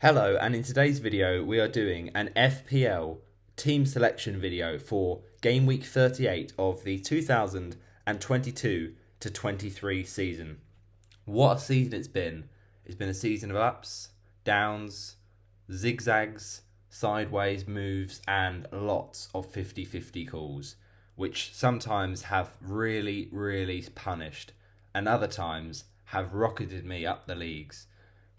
Hello, and in today's video we are doing an FPL team selection video for game week 38 of the 2022 to 23 season. What a season it's been. It's been a season of ups, downs, zigzags, sideways moves, and lots of 50-50 calls, which sometimes have really punished, and other times have rocketed me up the leagues.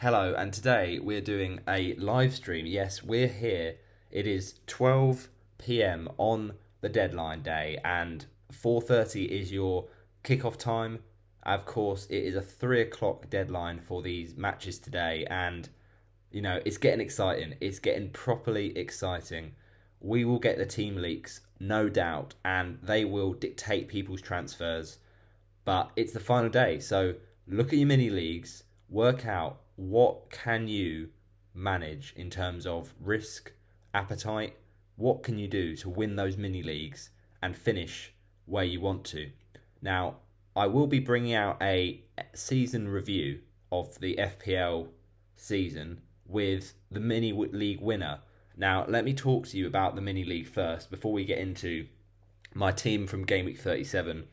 Hello, and today we're doing a live stream. Yes, we're here. It is 12 p.m. on the deadline day, and 4:30 is your kickoff time. Of course, it is a 3 o'clock deadline for these matches today, and it's getting exciting. It's getting properly exciting. We will get the team leaks, no doubt, and they will dictate people's transfers. But it's the final day, so look at your mini leagues, work out what can you manage in terms of risk, appetite. What can you do to win those mini leagues and finish where you want to? Now, I will be bringing out a season review of the FPL season with the mini league winner. Now, let me talk to you about the mini league first before we get into my team from game week 37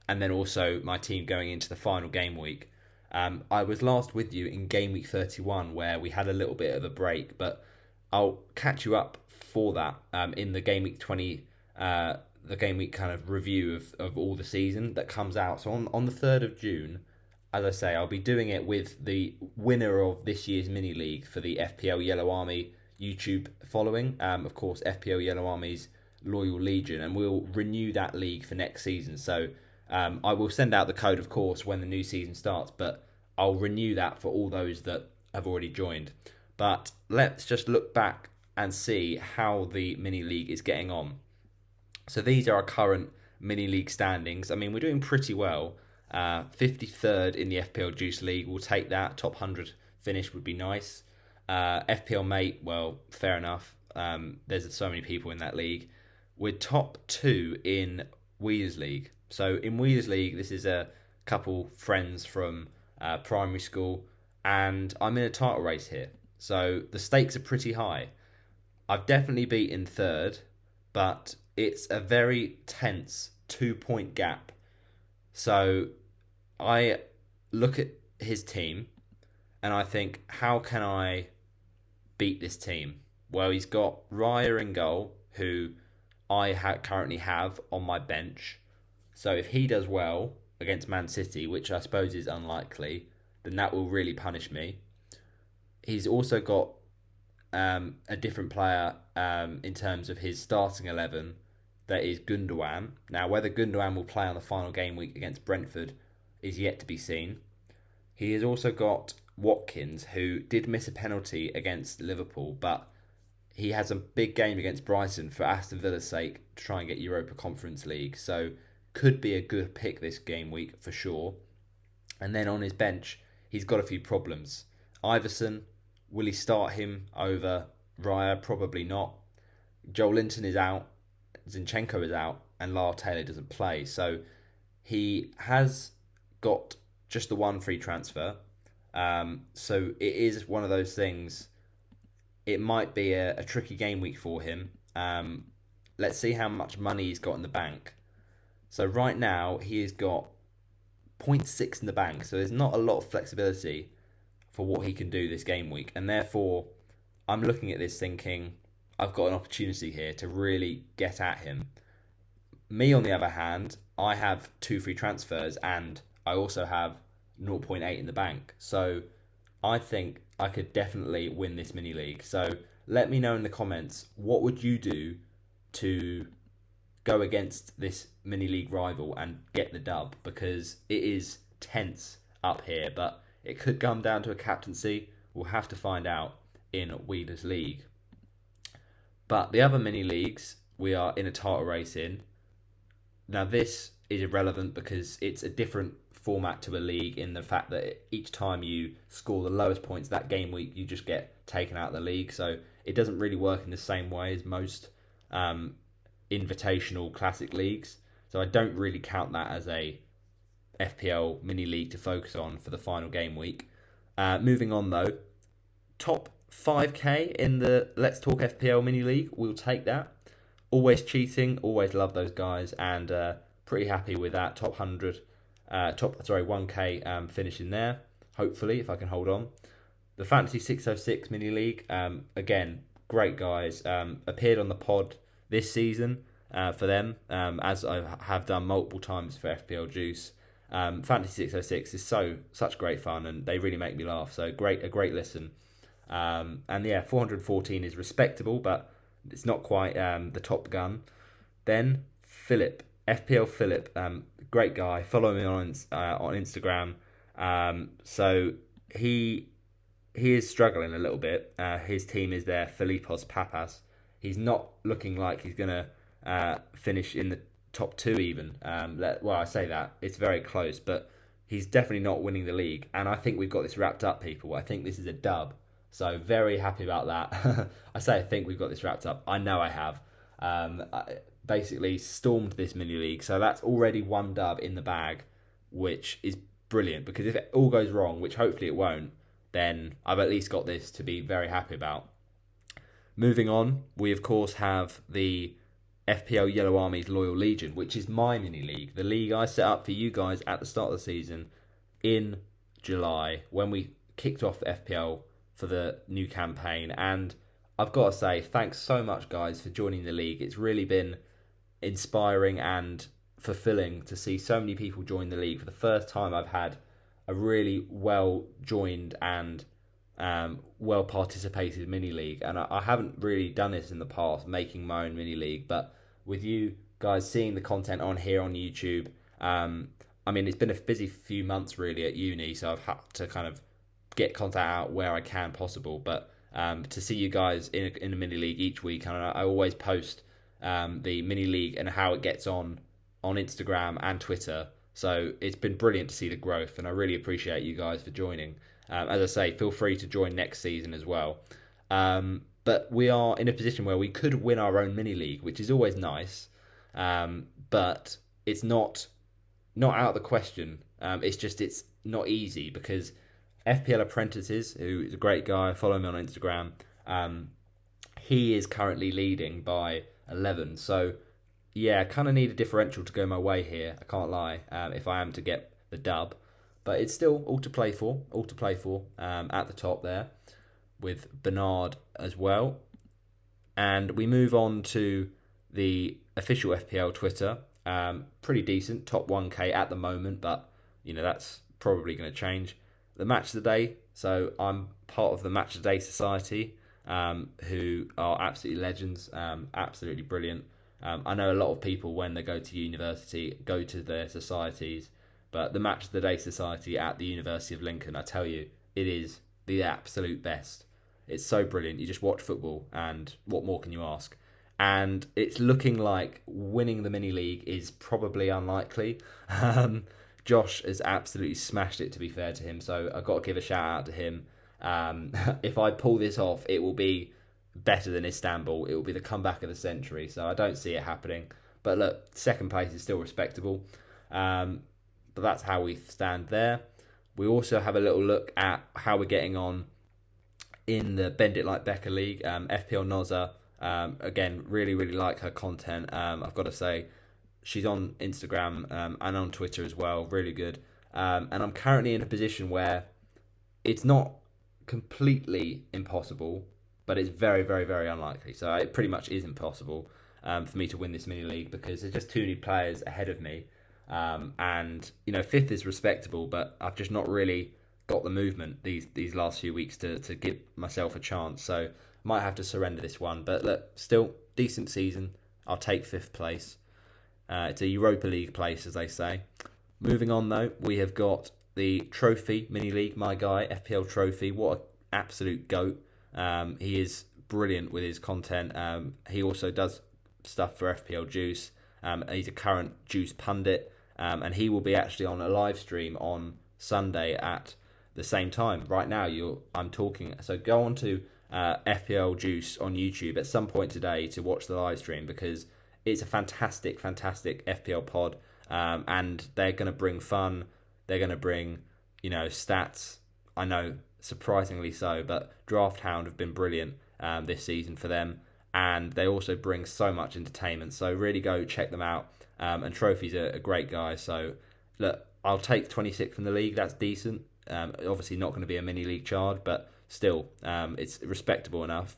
and then also my team going into the final game week. I was last with you in game week 31 where we had a little bit of a break, but I'll catch you up for that in the game week 20, the game week kind of review of all the season that comes out. So on the 3rd of June, as I say, I'll be doing it with the winner of this year's mini league for the FPL Yellow Army YouTube following. Of course, FPL Yellow Army's Loyal Legion, and we'll renew that league for next season. So I will send out the code, of course, when the new season starts, but I'll renew that for all those that have already joined. But let's just look back and see how the mini league is getting on. So these are our current mini league standings. I mean, we're doing pretty well. 53rd in the FPL Juice League. We'll take that. Top 100 finish would be nice. FPL Mate, well, fair enough. There's so many people in that league. We're top 2 in Weeders League. So in Weeders League, this is a couple friends from primary school, and I'm in a title race here. So the stakes are pretty high. I've definitely beaten 3rd, but it's a very tense 2-point gap. So I look at his team and I think, how can I beat this team? Well, he's got Raya in goal, who I currently have on my bench. So if he does well against Man City, which I suppose is unlikely, then that will really punish me. He's also got a different player in terms of his starting 11, that is Gundogan. Now, whether Gundogan will play on the final game week against Brentford is yet to be seen. He has also got Watkins, who did miss a penalty against Liverpool, but he has a big game against Brighton for Aston Villa's sake to try and get Europa Conference League. So could be a good pick this game week for sure. And then on his bench, he's got a few problems. Iverson, will he start him over Raya? Probably not. Joel Linton is out, Zinchenko is out, and Lyle Taylor doesn't play. So he has got just the one free transfer. So it is one of those things. It might be a tricky game week for him. Let's see how much money he's got in the bank. So right now, he has got 0.6 in the bank. So there's not a lot of flexibility for what he can do this game week. And therefore, I'm looking at this thinking, I've got an opportunity here to really get at him. Me, on the other hand, I have 2 free transfers and I also have 0.8 in the bank. So I think I could definitely win this mini league. So let me know in the comments, what would you do to go against this mini league rival and get the dub? Because it is tense up here, but it could come down to a captaincy. We'll have to find out in Wheeler's League. But the other mini leagues, we are in a title race in. Now this is irrelevant because it's a different format to a league in the fact that each time you score the lowest points that game week, you just get taken out of the league. So it doesn't really work in the same way as most invitational classic leagues. So I don't really count that as a FPL mini league to focus on for the final game week. Moving on though, top 5k in the Let's Talk FPL mini league. We'll take that. Always cheating. Always love those guys, and pretty happy with that top 100, 1k finishing there. Hopefully, if I can hold on. The Fantasy 606 mini league. Again, great guys. Appeared on the pod this season for them, as I have done multiple times for FPL Juice. Fantasy 606 is such great fun, and they really make me laugh. So a great listen. And yeah, 414 is respectable, but it's not quite the top gun. Then Philip, FPL Philip, great guy. Follow me on Instagram. So he is struggling a little bit. His team is there, Filipos Papas. He's not looking like he's gonna finish in the top two even. Well, I say that it's very close, but he's definitely not winning the league. And I think we've got this wrapped up, people. I think this is a dub. So very happy about that. I say I think we've got this wrapped up. I know I have. I basically stormed this mini league, so that's already one dub in the bag, which is brilliant. Because if it all goes wrong, which hopefully it won't, then I've at least got this to be very happy about. Moving on, we of course have the FPL Yellow Army's Loyal Legion, which is my mini league, the league I set up for you guys at the start of the season in July when we kicked off FPL for the new campaign. And I've got to say, thanks so much, guys, for joining the league. It's really been inspiring and fulfilling to see so many people join the league. For the first time, I've had a really well joined and well participated mini league, and I haven't really done this in the past, making my own mini league. But with you guys seeing the content on here on YouTube, I mean, it's been a busy few months really at uni, so I've had to kind of get content out where I can possible. But to see you guys in a mini league each week, and I always post the mini league and how it gets on Instagram and Twitter. So it's been brilliant to see the growth, and I really appreciate you guys for joining. As I say, feel free to join next season as well. But we are in a position where we could win our own mini league, which is always nice. But it's not out of the question. It's not easy because FPL Apprentices, who is a great guy, follow me on Instagram. He is currently leading by 11. So yeah, I kind of need a differential to go my way here. I can't lie. If I am to get the dub. But it's still all to play for at the top there with Bernard as well. And we move on to the official FPL Twitter. Pretty decent, top 1k at the moment, but that's probably going to change. The Match of the Day. So I'm part of the Match of the Day Society, who are absolutely legends, absolutely brilliant. I know a lot of people when they go to university go to their societies. But the Match of the Day Society at the University of Lincoln, I tell you, it is the absolute best. It's so brilliant. You just watch football, and what more can you ask? And it's looking like winning the mini league is probably unlikely. Josh has absolutely smashed it, to be fair to him. So I've got to give a shout out to him. If I pull this off, it will be better than Istanbul. It will be the comeback of the century. So I don't see it happening. But look, second place is still respectable. But that's how we stand there. We also have a little look at how we're getting on in the Bend It Like Becca League. FPL Nozza, again, really like her content. I've got to say, she's on Instagram and on Twitter as well. Really good. And I'm currently in a position where it's not completely impossible, but it's very unlikely. So it pretty much is impossible for me to win this mini league because there's just too many players ahead of me. And fifth is respectable, but I've just not really got the movement these last few weeks to give myself a chance. So might have to surrender this one. But look, still decent season. I'll take fifth place. It's a Europa League place, as they say. Moving on though, we have got the Trophy mini league. My guy, FPL Trophy. What an absolute goat! He is brilliant with his content. He also does stuff for FPL Juice. He's a current Juice pundit. And he will be actually on a live stream on Sunday at the same time. Right now, I'm talking. So go on to FPL Juice on YouTube at some point today to watch the live stream because it's a fantastic FPL pod. And they're going to bring fun. They're going to bring, stats. I know surprisingly so. But Draft Hound have been brilliant this season for them, and they also bring so much entertainment. So really go check them out. And Trophy's a great guy. So look, I'll take 26th in the league. That's decent. Obviously not going to be a mini league chart, but still, it's respectable enough.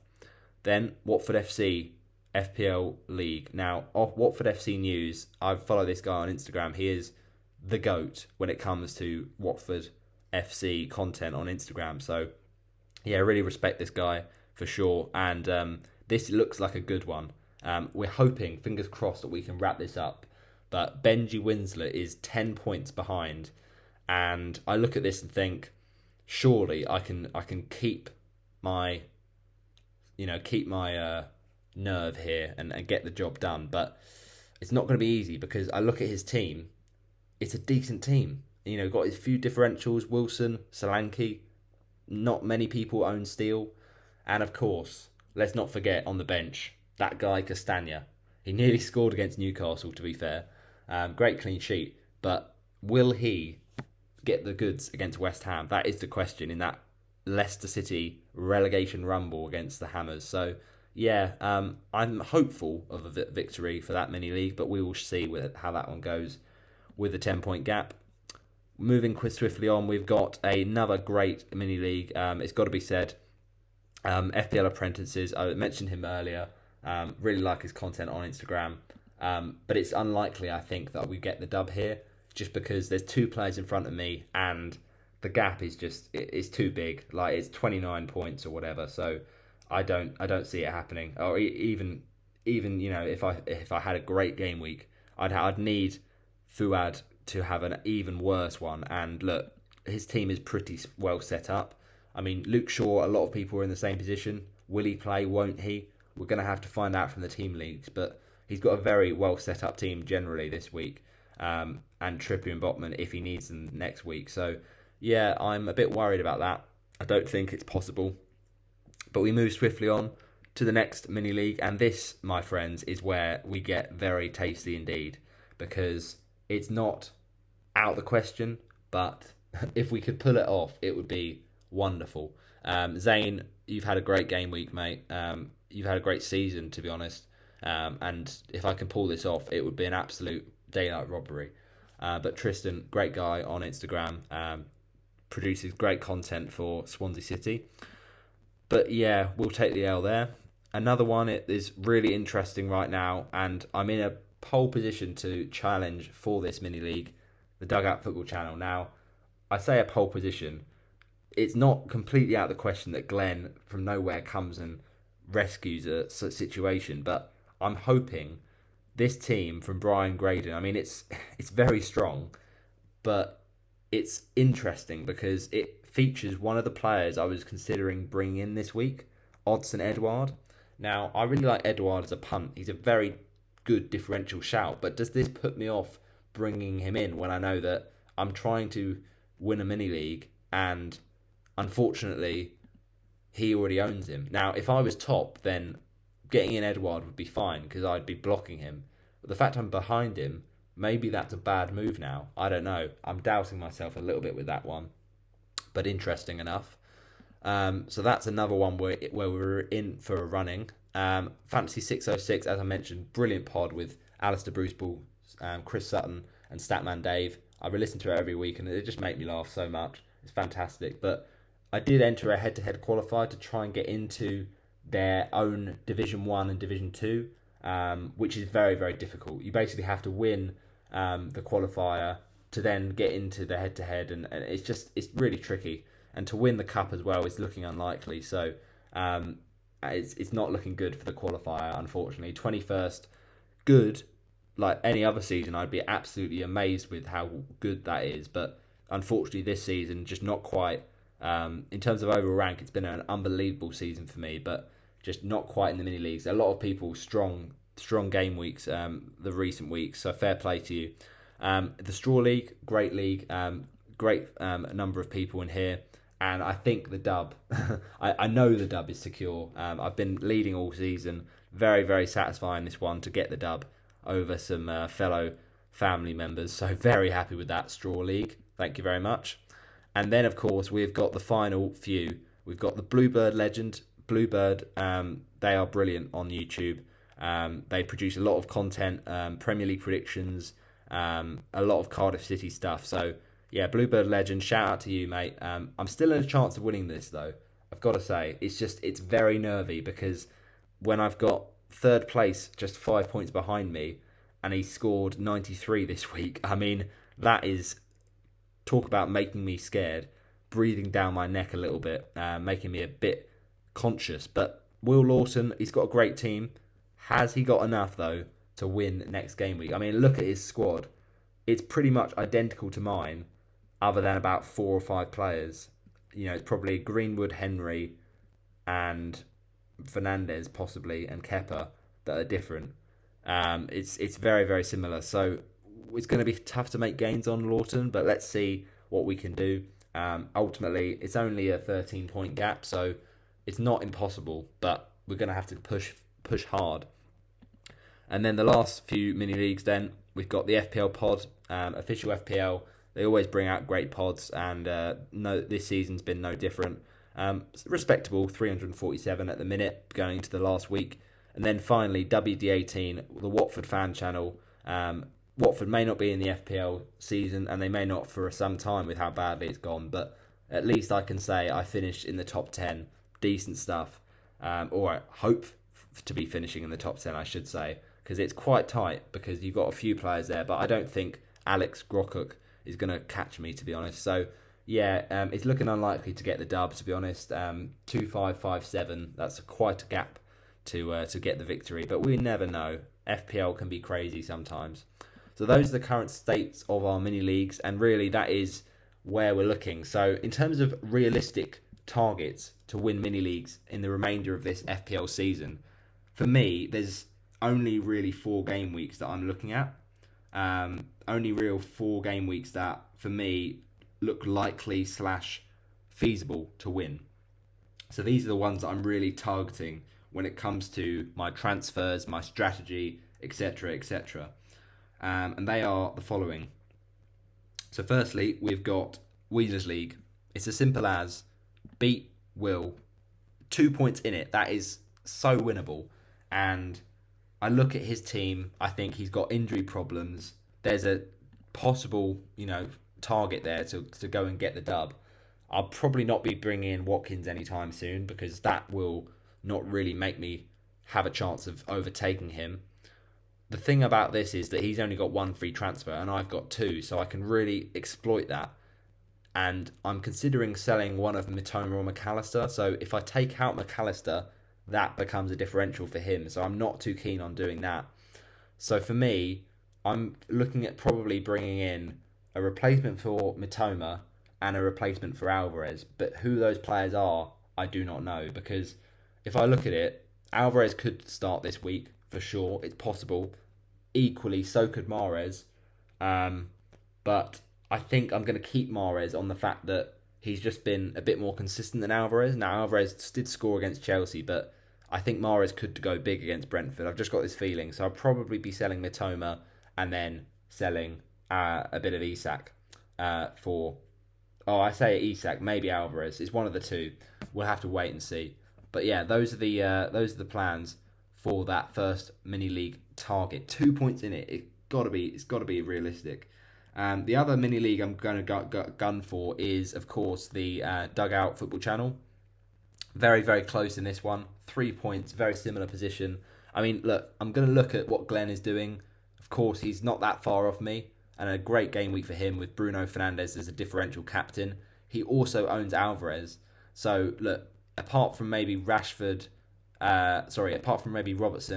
Then Watford FC FPL League. Now, off Watford FC news, I follow this guy on Instagram. He is the GOAT when it comes to Watford FC content on Instagram. So, yeah, really respect this guy for sure. And this looks like a good one. We're hoping, fingers crossed, that we can wrap this up. But Benji Winslet is 10 points behind. And I look at this and think, surely I can keep my nerve here and get the job done. But it's not going to be easy because I look at his team. It's a decent team. Got his few differentials, Wilson, Solanke. Not many people own Steele. And of course, let's not forget on the bench, that guy Castagna. He nearly scored against Newcastle, to be fair. Great clean sheet. But will he get the goods against West Ham? That is the question in that Leicester City relegation rumble against the Hammers. So, yeah, I'm hopeful of a victory for that mini league, but we will see how that one goes with the 10-point gap. Moving swiftly on, we've got another great mini league. It's got to be said, FPL Apprentices. I mentioned him earlier. Really like his content on Instagram. But it's unlikely, I think, that we get the dub here, just because there's two players in front of me and the gap is it's too big. Like, it's 29 points or whatever. So I don't see it happening. Or even if I had a great game week, I'd need Fuad to have an even worse one. And look, his team is pretty well set up. I mean, Luke Shaw, a lot of people are in the same position. Will he play? Won't he? We're going to have to find out from the team leagues. But he's got a very well set up team generally this week. And Trippier and Botman if he needs them next week. So, yeah, I'm a bit worried about that. I don't think it's possible. But we move swiftly on to the next mini league. And this, my friends, is where we get very tasty indeed. Because it's not out of the question, but if we could pull it off, it would be wonderful. Zane, you've had a great game week, mate. You've had a great season, to be honest. And if I can pull this off, it would be an absolute daylight robbery. But Tristan, great guy on Instagram, produces great content for Swansea City. But yeah, we'll take the L there. Another one is really interesting right now, and I'm in a pole position to challenge for this mini league, the Dugout Football Channel. Now, I say a pole position. It's not completely out of the question that Glenn from nowhere comes and rescues a situation, but I'm hoping this team from Brian Graydon, I mean, it's very strong, but it's interesting because it features one of the players I was considering bringing in this week, Odsonne Edouard. Now, I really like Edouard as a punt. He's a very good differential shout, but does this put me off bringing him in when I know that I'm trying to win a mini league and unfortunately he already owns him? Now, if I was top, then getting in Edouard would be fine because I'd be blocking him. But the fact I'm behind him, maybe that's a bad move now. I don't know. I'm doubting myself a little bit with that one, but interesting enough. So that's another one where we're in for a running. Fantasy 606, as I mentioned, brilliant pod with Alistair Bruceball, Chris Sutton, and Statman Dave. I listen to it every week, and it just makes me laugh so much. It's fantastic. But I did enter a head-to-head qualifier to try and get into their own Division 1 and Division 2, which is very, very difficult. You basically have to win the qualifier to then get into the head-to-head, and it's really tricky. And to win the cup as well is looking unlikely. So it's not looking good for the qualifier, unfortunately. 21st, good. Like any other season, I'd be absolutely amazed with how good that is. But unfortunately, this season, just not quite. In terms of overall rank, it's been an unbelievable season for me, but just not quite in the mini leagues. A lot of people strong game weeks, the recent weeks. So fair play to you. The Straw League, great league, great number of people in here. And I think the dub, I know the dub is secure. I've been leading all season. Very, very satisfying this one to get the dub over some fellow family members. So very happy with that, Straw League. Thank you very much. And then, of course, we've got the final few. We've got the Bluebird legend. Bluebird, they are brilliant on YouTube. They produce a lot of content, Premier League predictions, a lot of Cardiff City stuff. So, yeah, Bluebird legend, shout out to you, mate. I'm still in a chance of winning this, though. I've got to say, it's very nervy because when I've got third place just 5 points behind me and he scored 93 this week, I mean, that is, talk about making me scared, breathing down my neck a little bit, making me a bit conscious. But Will Lawson, he's got a great team. Has he got enough, though, to win next game week? I mean, look at his squad. It's pretty much identical to mine, other than about 4 or 5 players. You know, it's probably Greenwood, Henry, and Fernandez possibly, and Kepa that are different. It's very, very similar. So it's going to be tough to make gains on Lawton, but let's see what we can do. Ultimately, it's only a 13-point gap, so it's not impossible, but we're going to have to push hard. And then the last few mini leagues, then we've got the FPL pod, official FPL. They always bring out great pods, and this season's been no different. Respectable 347 at the minute, going into the last week. And then finally, WD18, the Watford fan channel. Watford may not be in the FPL season, and they may not for some time with how badly it's gone, but at least I can say I finished in the top 10. Decent stuff. Or I hope to be finishing in the top 10, I should say, because it's quite tight, because you've got a few players there, but I don't think Alex Grokuk is going to catch me, to be honest. So, yeah, it's looking unlikely to get the dub, to be honest. 2-5-5-7, that's quite a gap to get the victory, but we never know. FPL can be crazy sometimes. So those are the current states of our mini leagues, and really that is where we're looking. So in terms of realistic targets to win mini leagues in the remainder of this FPL season, for me, there's only really 4 game weeks that I'm looking at. Only real 4 game weeks that, for me, look likely / feasible to win. So these are the ones that I'm really targeting when it comes to my transfers, my strategy, etc., etc. And they are the following. So firstly, we've got Weezer's League. It's as simple as beat Will. 2 points in it. That is so winnable. And I look at his team. I think he's got injury problems. There's a possible, target there to go and get the dub. I'll probably not be bringing in Watkins anytime soon, because that will not really make me have a chance of overtaking him. The thing about this is that he's only got 1 free transfer and I've got 2, so I can really exploit that. And I'm considering selling one of Mitoma or McAllister, so if I take out McAllister, that becomes a differential for him, so I'm not too keen on doing that. So for me, I'm looking at probably bringing in a replacement for Mitoma and a replacement for Alvarez, but who those players are, I do not know, because if I look at it, Alvarez could start this week, for sure, it's possible. Equally, so could Mahrez. But I think I'm going to keep Mahrez on the fact that he's just been a bit more consistent than Alvarez. Now, Alvarez did score against Chelsea, but I think Mahrez could go big against Brentford. I've just got this feeling. So I'll probably be selling Mitoma and then selling a bit of Isak for... Oh, I say Isak, maybe Alvarez. It's one of the two. We'll have to wait and see. But yeah, those are the plans for that first mini league target. 2 points in it. It's got to be realistic. The other mini league I'm going to gun for is, of course, the Dugout Football Channel. Very, very close in this one. 3 points, very similar position. I mean, look, I'm going to look at what Glenn is doing. Of course, he's not that far off me, and a great game week for him with Bruno Fernandes as a differential captain. He also owns Alvarez. So, look, apart from maybe Robertson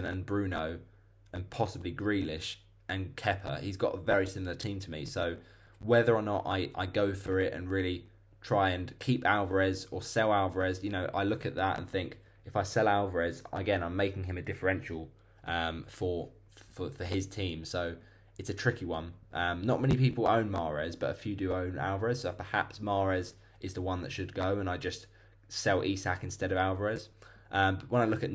and Bruno, and possibly Grealish and Kepa, he's got a very similar team to me. So whether or not I go for it and really try and keep Alvarez or sell Alvarez, I look at that and think, if I sell Alvarez, again, I'm making him a differential for his team. So it's a tricky one. Not many people own Mahrez, but a few do own Alvarez. So perhaps Mahrez is the one that should go, and I just sell Isak instead of Alvarez. But when I look at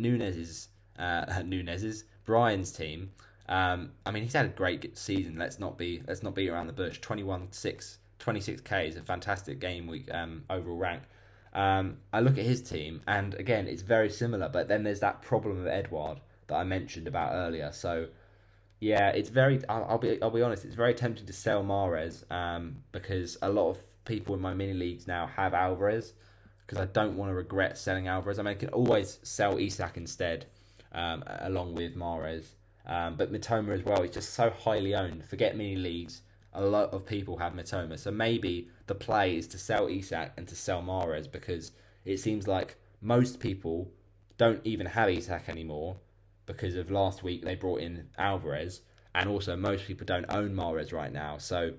Brian's team, I mean, he's had a great season. Let's not be around the bush. 21-6 26k is a fantastic game week overall rank. I look at his team, and again, it's very similar. But then there's that problem of Edouard that I mentioned about earlier. So yeah, it's very. I'll be honest. It's very tempting to sell Mahrez because a lot of people in my mini leagues now have Alvarez because I don't want to regret selling Alvarez. I mean, I can always sell Isak instead along with Mahrez. But Mitoma as well is just so highly owned. Forget mini leagues. A lot of people have Mitoma. So maybe the play is to sell Isak and to sell Mahrez because it seems like most people don't even have Isak anymore because of last week they brought in Alvarez, and also most people don't own Mahrez right now. So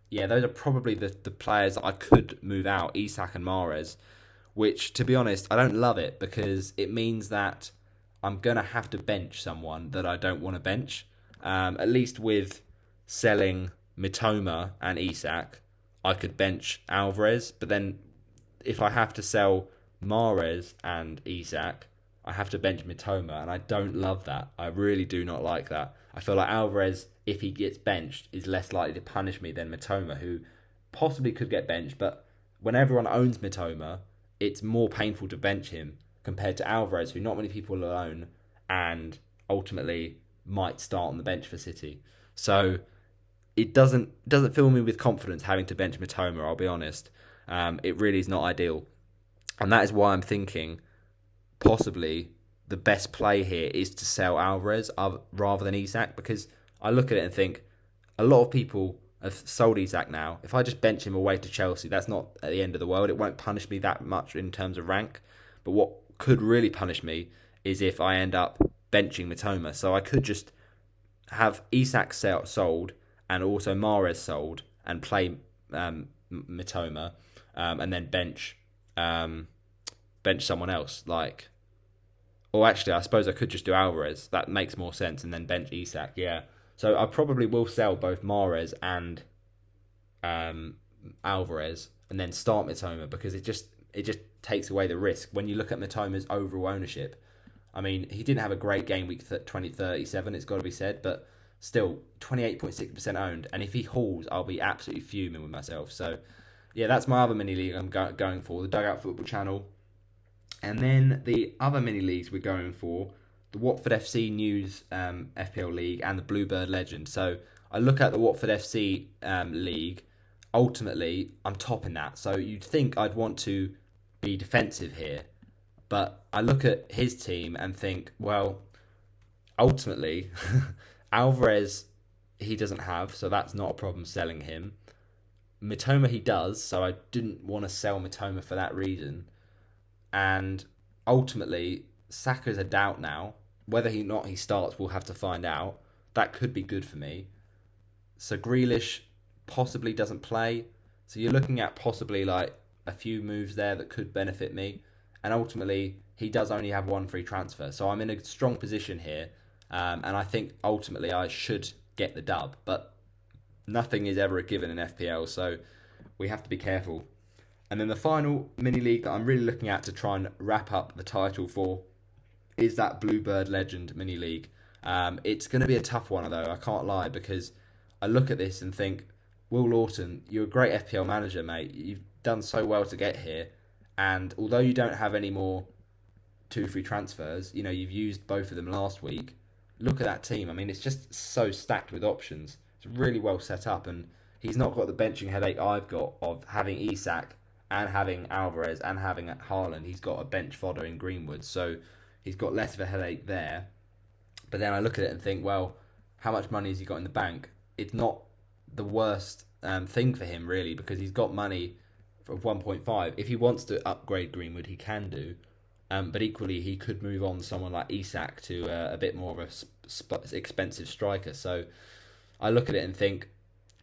yeah, those are probably the players that I could move out, Isak and Mahrez, which to be honest, I don't love it because it means that I'm going to have to bench someone that I don't want to bench. At least with selling Mitoma and Isak, I could bench Alvarez, but then if I have to sell Mahrez and Isak, I have to bench Mitoma, and I don't love that. I really do not like that. I feel like Alvarez, if he gets benched, is less likely to punish me than Mitoma, who possibly could get benched, but when everyone owns Mitoma, it's more painful to bench him compared to Alvarez, who not many people will own, and ultimately might start on the bench for City. So it doesn't fill me with confidence having to bench Mitoma, I'll be honest. It really is not ideal. And that is why I'm thinking possibly the best play here is to sell Alvarez rather than Isak, because I look at it and think a lot of people have sold Isak now. If I just bench him away to Chelsea, that's not at the end of the world. It won't punish me that much in terms of rank. But what could really punish me is if I end up benching Mitoma. So I could just have Isak sold and also Mahrez sold and play Mitoma and then bench someone else. Or actually, I suppose I could just do Alvarez. That makes more sense, and then bench Isak. Yeah. So I probably will sell both Mahrez and Alvarez, and then start Mitoma because it just takes away the risk. When you look at Mitoma's overall ownership, I mean, he didn't have a great game week 2037, it's got to be said, but still 28.6% owned. And if he hauls, I'll be absolutely fuming with myself. So yeah, that's my other mini league I'm going for, the Dugout Football Channel. And then the other mini leagues we're going for, the Watford FC News FPL League and the Bluebird Legend. So I look at the Watford FC League. Ultimately, I'm topping that. So you'd think I'd want to be defensive here. But I look at his team and think, well, ultimately, Alvarez, he doesn't have, so that's not a problem selling him. Mitoma, he does, so I didn't want to sell Mitoma for that reason. And ultimately, Saka's a doubt now. Whether or not he starts, we'll have to find out. That could be good for me. So Grealish possibly doesn't play. So you're looking at possibly like a few moves there that could benefit me. And ultimately, he does only have one free transfer. So I'm in a strong position here. And I think ultimately I should get the dub. But nothing is ever a given in FPL. So we have to be careful. And then the final mini league that I'm really looking at to try and wrap up the title for is that Bluebird Legend mini league. It's going to be a tough one though, I can't lie, because I look at this and think, Will Lawton, you're a great FPL manager, mate. You've done so well to get here. And although you don't have any more 2 free transfers, you know, you've used both of them last week. Look at that team. I mean, it's just so stacked with options. It's really well set up, and he's not got the benching headache I've got of having Isak and having Alvarez and having Haaland. He's got a bench fodder in Greenwood, so he's got less of a headache there. But then I look at it and think, well, how much money has he got in the bank? It's not the worst thing for him, really, because he's got money for 1.5. If he wants to upgrade Greenwood, he can do. But equally, he could move on someone like Isak to a bit more of a expensive striker. So I look at it and think,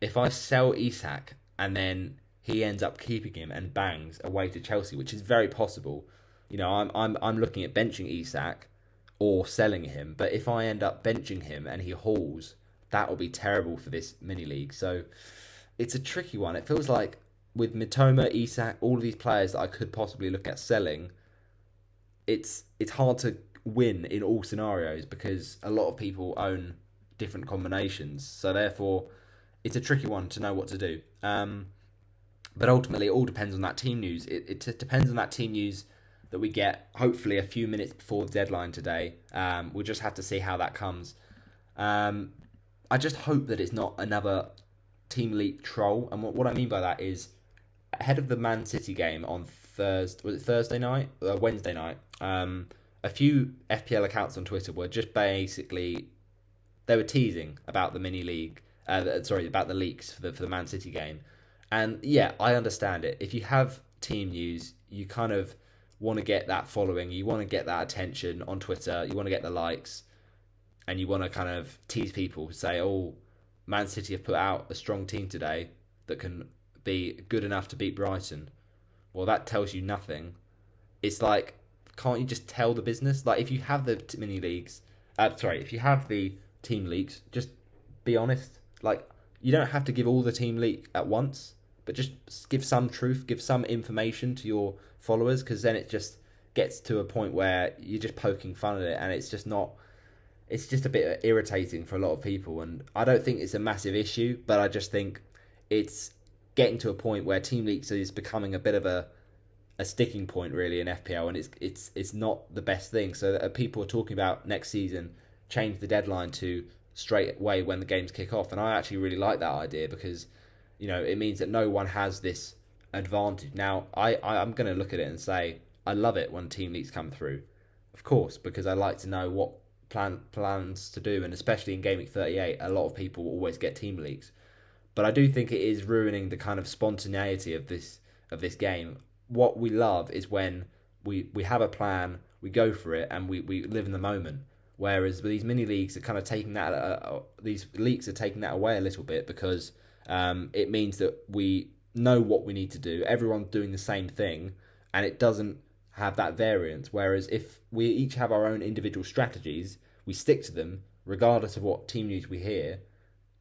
if I sell Isak and then he ends up keeping him and bangs away to Chelsea, which is very possible. You know, I'm looking at benching Isak or selling him. But if I end up benching him and he hauls, that will be terrible for this mini league. So it's a tricky one. It feels like with Mitoma, Isak, all of these players that I could possibly look at selling, it's hard to win in all scenarios because a lot of people own different combinations. So therefore, it's a tricky one to know what to do. But ultimately, it all depends on that team news. It depends on that team news that we get, hopefully, a few minutes before the deadline today. We'll just have to see how that comes. Um, I just hope that it's not another team leak troll. And what I mean by that is, ahead of the Man City game on Thursday night? Wednesday night. A few FPL accounts on Twitter were just basically, they were teasing about the mini league. About the leaks for the Man City game. And yeah, I understand it. If you have team news, you kind of want to get that following, you want to get that attention on Twitter, you want to get the likes, and you want to kind of tease people, say, oh, Man City have put out a strong team today that can be good enough to beat Brighton. Well, that tells you nothing. It's like, can't you just tell the business? Like, if you have the mini leagues, if you have the team leaks, just be honest. Like, you don't have to give all the team leak at once, but just give some truth, give some information to your followers, because then it just gets to a point where you're just poking fun at it, and it's just not. It's just a bit irritating for a lot of people, and I don't think it's a massive issue, but I just think it's getting to a point where team leaks is becoming a bit of a sticking point really in FPL, and it's not the best thing. So people are talking about next season change the deadline to straight away when the games kick off, and I actually really like that idea because it means that no one has this advantage. Now I'm going to look at it and say I love it when team leaks come through, of course, because I like to know what plans to do, and especially in Gameweek 38 a lot of people will always get team leaks. But I do think it is ruining the kind of spontaneity of this game. What we love is when we have a plan, we go for it, and we live in the moment. Whereas these mini leagues are kind of taking that, these leaks are taking that away a little bit, because it means that we know what we need to do. Everyone's doing the same thing, and it doesn't have that variance. Whereas if we each have our own individual strategies, we stick to them regardless of what team news we hear,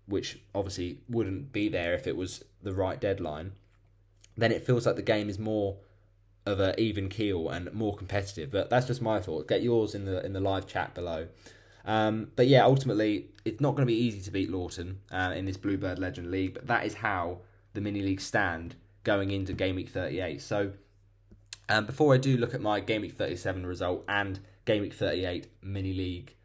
which obviously wouldn't be there if it was the right deadline, then it feels like the game is more of an even keel and more competitive. But that's just my thought. Get yours in the live chat below. But yeah, ultimately, it's not going to be easy to beat Lawton in this Bluebird Legend League, but that is how the mini leagues stand going into Game Week 38. So before I do look at my Game Week 37 result and Game Week 38 mini league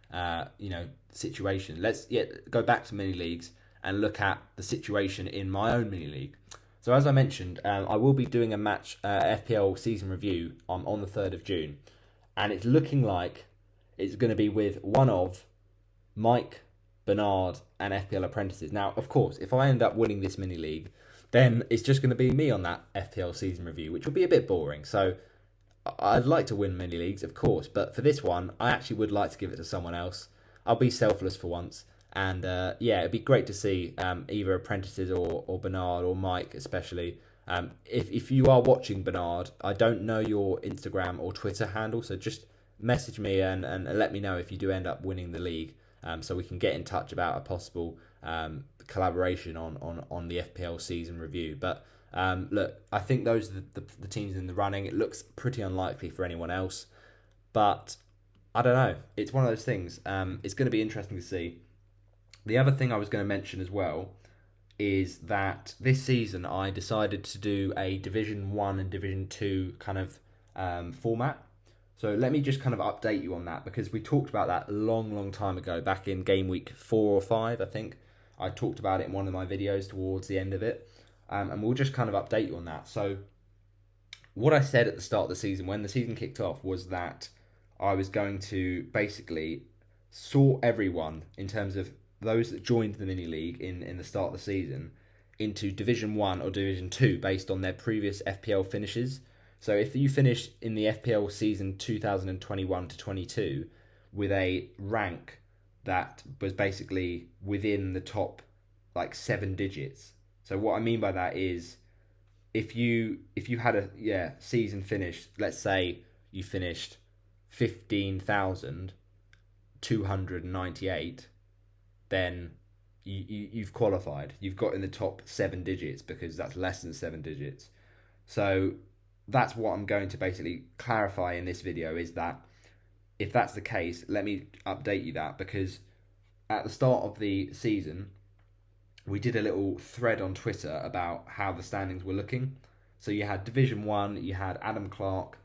situation, let's go back to mini leagues and look at the situation in my own mini league. So as I mentioned, I will be doing a match FPL season review on the 3rd of June. And it's looking like it's going to be with one of Mike, Bernard and FPL apprentices. Now, of course, if I end up winning this mini league, then it's just going to be me on that FPL season review, which will be a bit boring. So I'd like to win mini leagues, of course. But for this one, I actually would like to give it to someone else. I'll be selfless for once. And it'd be great to see either apprentices or Bernard or Mike especially. If you are watching, Bernard, I don't know your Instagram or Twitter handle, so just message me and let me know if you do end up winning the league, so we can get in touch about a possible collaboration on the FPL season review. But look, I think those are the teams in the running. It looks pretty unlikely for anyone else, but I don't know. It's one of those things. It's going to be interesting to see. The other thing I was going to mention as well is that this season I decided to do a Division 1 and Division 2 kind of format. So let me just kind of update you on that, because we talked about that a long time ago, back in Game Week 4 or 5, I think. I talked about it in one of my videos towards the end of it. And we'll just kind of update you on that. So what I said at the start of the season, when the season kicked off, was that I was going to basically sort everyone in terms of those that joined the mini league in the start of the season into Division 1 or Division 2 based on their previous FPL finishes. So if you finished in the FPL season 2021 to 22 with a rank that was basically within the top 7 digits. So what I mean by that is if you had a season finish, let's say you finished 15,298, then you've qualified. You've got in the top 7 digits, because that's less than 7 digits. So that's what I'm going to basically clarify in this video, is that if that's the case, let me update you that, because at the start of the season, we did a little thread on Twitter about how the standings were looking. So you had Division 1, you had Adam Clark,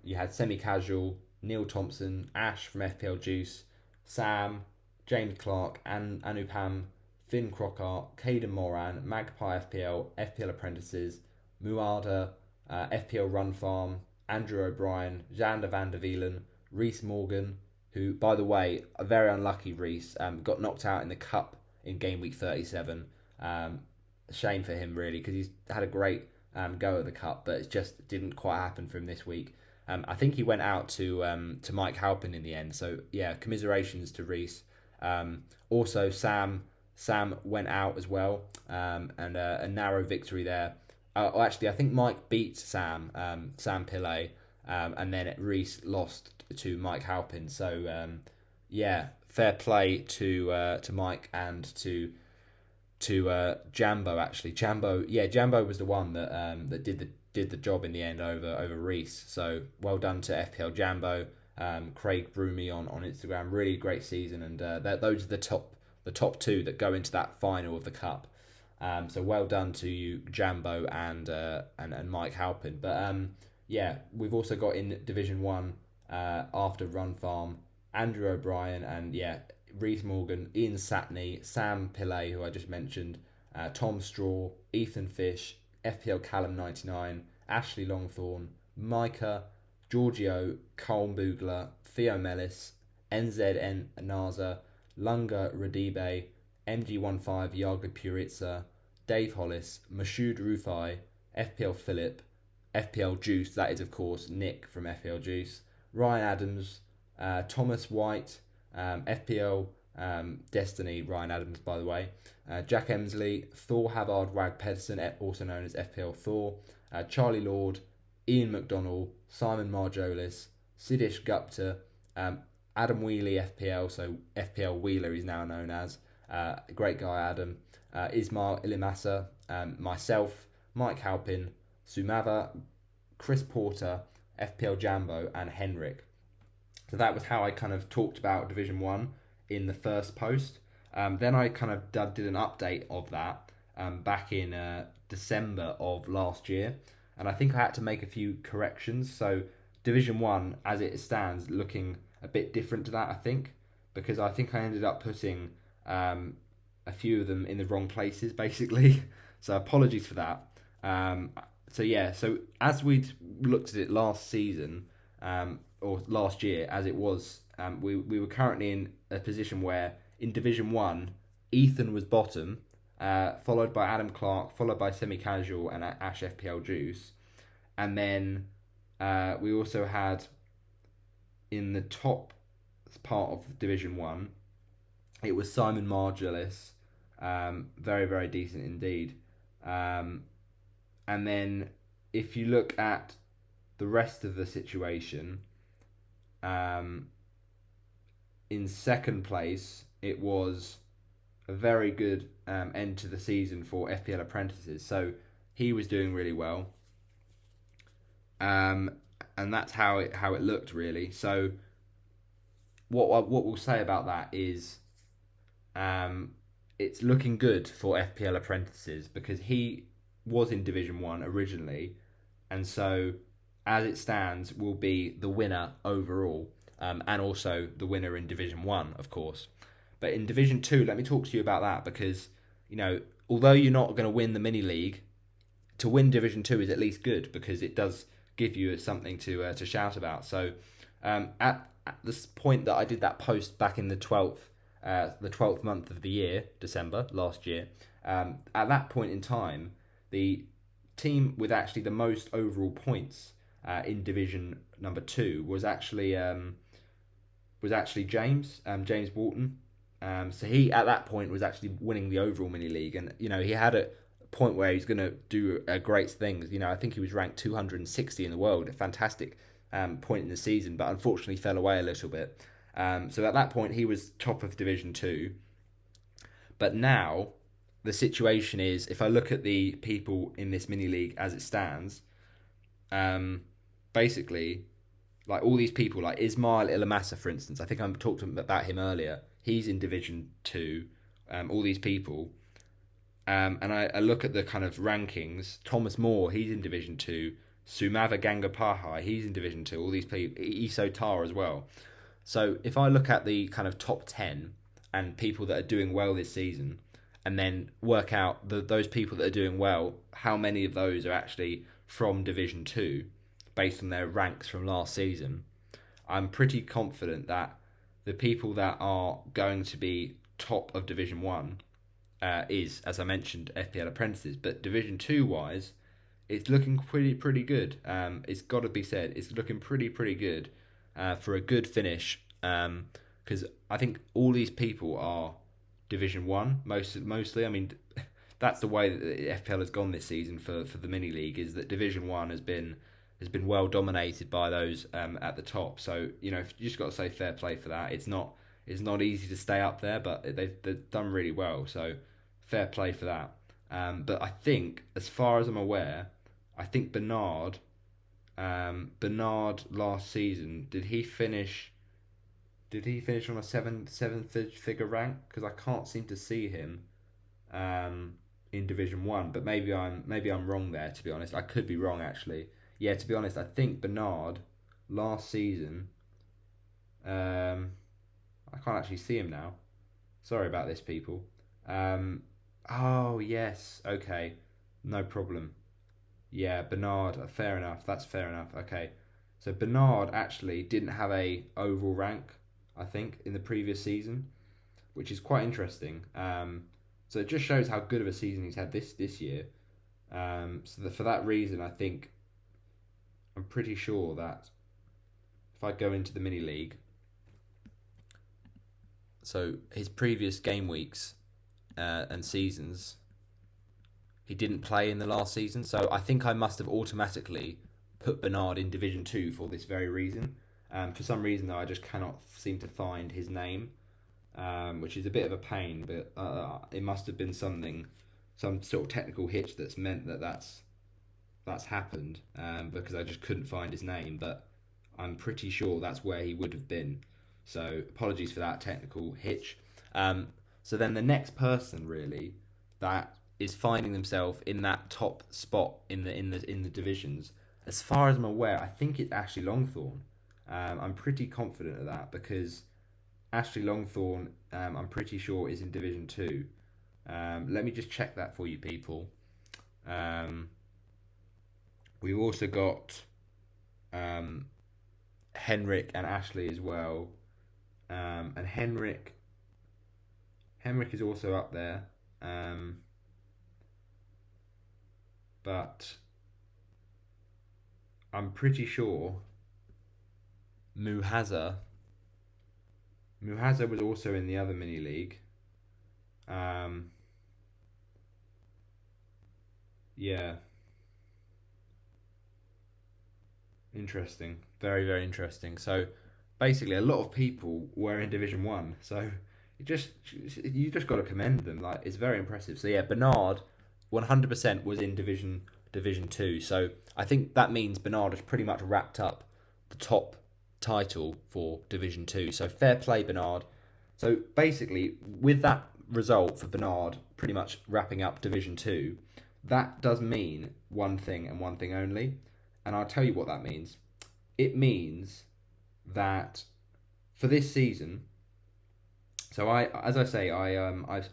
you had Semi Casual, Neil Thompson, Ash from FPL Juice, Sam, James Clark, and Anupam, Finn Crockart, Caden Moran, Magpie FPL, FPL Apprentices, Muada, FPL Run Farm, Andrew O'Brien, Xander van der Wielen, Reese Morgan, who, by the way, a very unlucky Reese, got knocked out in the Cup in game week 37. Shame for him, really, because he's had a great go at the Cup, but it just didn't quite happen for him this week. I think he went out to Mike Halpin in the end. So yeah, commiserations to Reese. Also, Sam went out as well, and a narrow victory there. Actually, I think Mike beat Sam Pillay, and then Reese lost to Mike Halpin. So yeah, fair play to Mike and to Jambo. Actually, Jambo was the one that did the job in the end over Reese. So well done to FPL Jambo, Craig Broomy on Instagram. Really great season, and those are the top two that go into that final of the cup. So well done to you, Jambo and Mike Halpin. But yeah, we've also got in Division 1 after Run Farm, Andrew O'Brien and Reese Morgan, Ian Satney, Sam Pillay, who I just mentioned, Tom Straw, Ethan Fish, FPL Callum 99, Ashley Longthorne, Micah, Giorgio, Colm Boogler, Theo Mellis, NZN Naza, Lunga Radibe, MG15 Yaga Puritza, Dave Hollis, Mashoud Rufai, FPL Philip, FPL Juice, that is of course Nick from FPL Juice, Ryan Adams, Thomas White, FPL Destiny, Ryan Adams by the way, Jack Emsley, Thor Havard Wag Pedersen, also known as FPL Thor, Charlie Lord, Ian McDonnell, Simon Marjolis, Sidish Gupta, Adam Wheely FPL, so FPL Wheeler he's now known as, great guy Adam, Ismail Ilimasa, myself, Mike Halpin, Sumava, Chris Porter, FPL Jambo and Henrik. So that was how I kind of talked about Division 1 in the first post. Then I kind of did an update of that back in December of last year. And I think I had to make a few corrections. So Division 1, as it stands, looking a bit different to that, I think. Because I think I ended up putting a few of them in the wrong places, basically. So apologies for that. So as we'd looked at it last season, or last year, as it was, we were currently in a position where in Division 1, Ethan was bottom, followed by Adam Clark, followed by Semi Casual and Ash FPL Juice. And then we also had in the top part of Division 1, it was Simon Marjolis, very, very decent indeed. And then if you look at the rest of the situation, in second place, it was a very good end to the season for FPL Apprentices. So he was doing really well. And that's how it looked really. So what we'll say about that is it's looking good for FPL Apprentices because he was in Division 1 originally, and so as it stands will be the winner overall, and also the winner in Division 1, of course. But in Division 2, let me talk to you about that because, although you're not going to win the mini league, to win Division 2 is at least good because it does give you something to shout about. So at this point that I did that post back in the 12th month of the year, December last year, at that point in time, the team with actually the most overall points in Division number 2 was actually James Walton. So he at that point was actually winning the overall mini league, and he had a point where he's going to do great things. I think he was ranked 260 in the world, a fantastic point in the season, but unfortunately fell away a little bit. So at that point he was top of Division 2. But now the situation is, if I look at the people in this mini league as it stands, basically, like all these people, like Ismail Ilamasa, for instance, I think I talked about him earlier. He's in Division 2. All these people, And I look at the kind of rankings. Thomas Moore, he's in Division 2. Sumava Gangapahai, he's in Division 2. All these people, Iso Tar as well. So if I look at the kind of top 10 and people that are doing well this season, and then work out those people that are doing well, how many of those are actually from Division 2 based on their ranks from last season, I'm pretty confident that the people that are going to be top of Division 1 is, as I mentioned, FPL apprentices. But Division 2 wise, it's looking pretty good. It's got to be said, it's looking pretty good for a good finish. Because I think all these people are Division 1 mostly. I mean, that's the way that the FPL has gone this season for the mini league, is that Division 1 has been well dominated by those at the top. So you just got to say fair play for that. It's not easy to stay up there, but they've done really well. So fair play for that. But I think, as far as I'm aware, I think Bernard last season, did he finish? Did he finish on a seven figure rank? Because I can't seem to see him in Division 1. But maybe I'm wrong there. To be honest, I could be wrong actually. Yeah, to be honest, I think Bernard last season. I can't actually see him now. Sorry about this, people. Oh yes, okay, no problem. Yeah, Bernard. Fair enough. That's fair enough. Okay, so Bernard actually didn't have a overall rank, I think, in the previous season, which is quite interesting. So it just shows how good of a season he's had this year. For that reason, I'm pretty sure that if I go into the mini league, so his previous game weeks and seasons, he didn't play in the last season. So I think I must have automatically put Bernard in Division 2 for this very reason. For some reason, though, I just cannot seem to find his name, which is a bit of a pain, but it must have been some sort of technical hitch that's meant that's happened, because I just couldn't find his name, but I'm pretty sure that's where he would have been. So apologies for that technical hitch. So then the next person really that is finding themselves in that top spot in the divisions, as far as I'm aware, I think it's Ashley Longthorne. I'm pretty confident of that because Ashley Longthorne, I'm pretty sure, is in Division 2. Let me just check that for you, people. We've also got Henrik and Ashley as well. And Henrik is also up there. But I'm pretty sure Muhaza was also in the other mini league. Yeah. Interesting. Very, very interesting. So basically a lot of people were in Division 1. So you just got to commend them. Like, it's very impressive. So yeah, Bernard 100% was in Division 2. So I think that means Bernard has pretty much wrapped up the top title for Division 2. So fair play, Bernard. So basically, with that result for Bernard pretty much wrapping up Division 2, that does mean one thing and one thing only. And I'll tell you what that means. It means that for this season, so I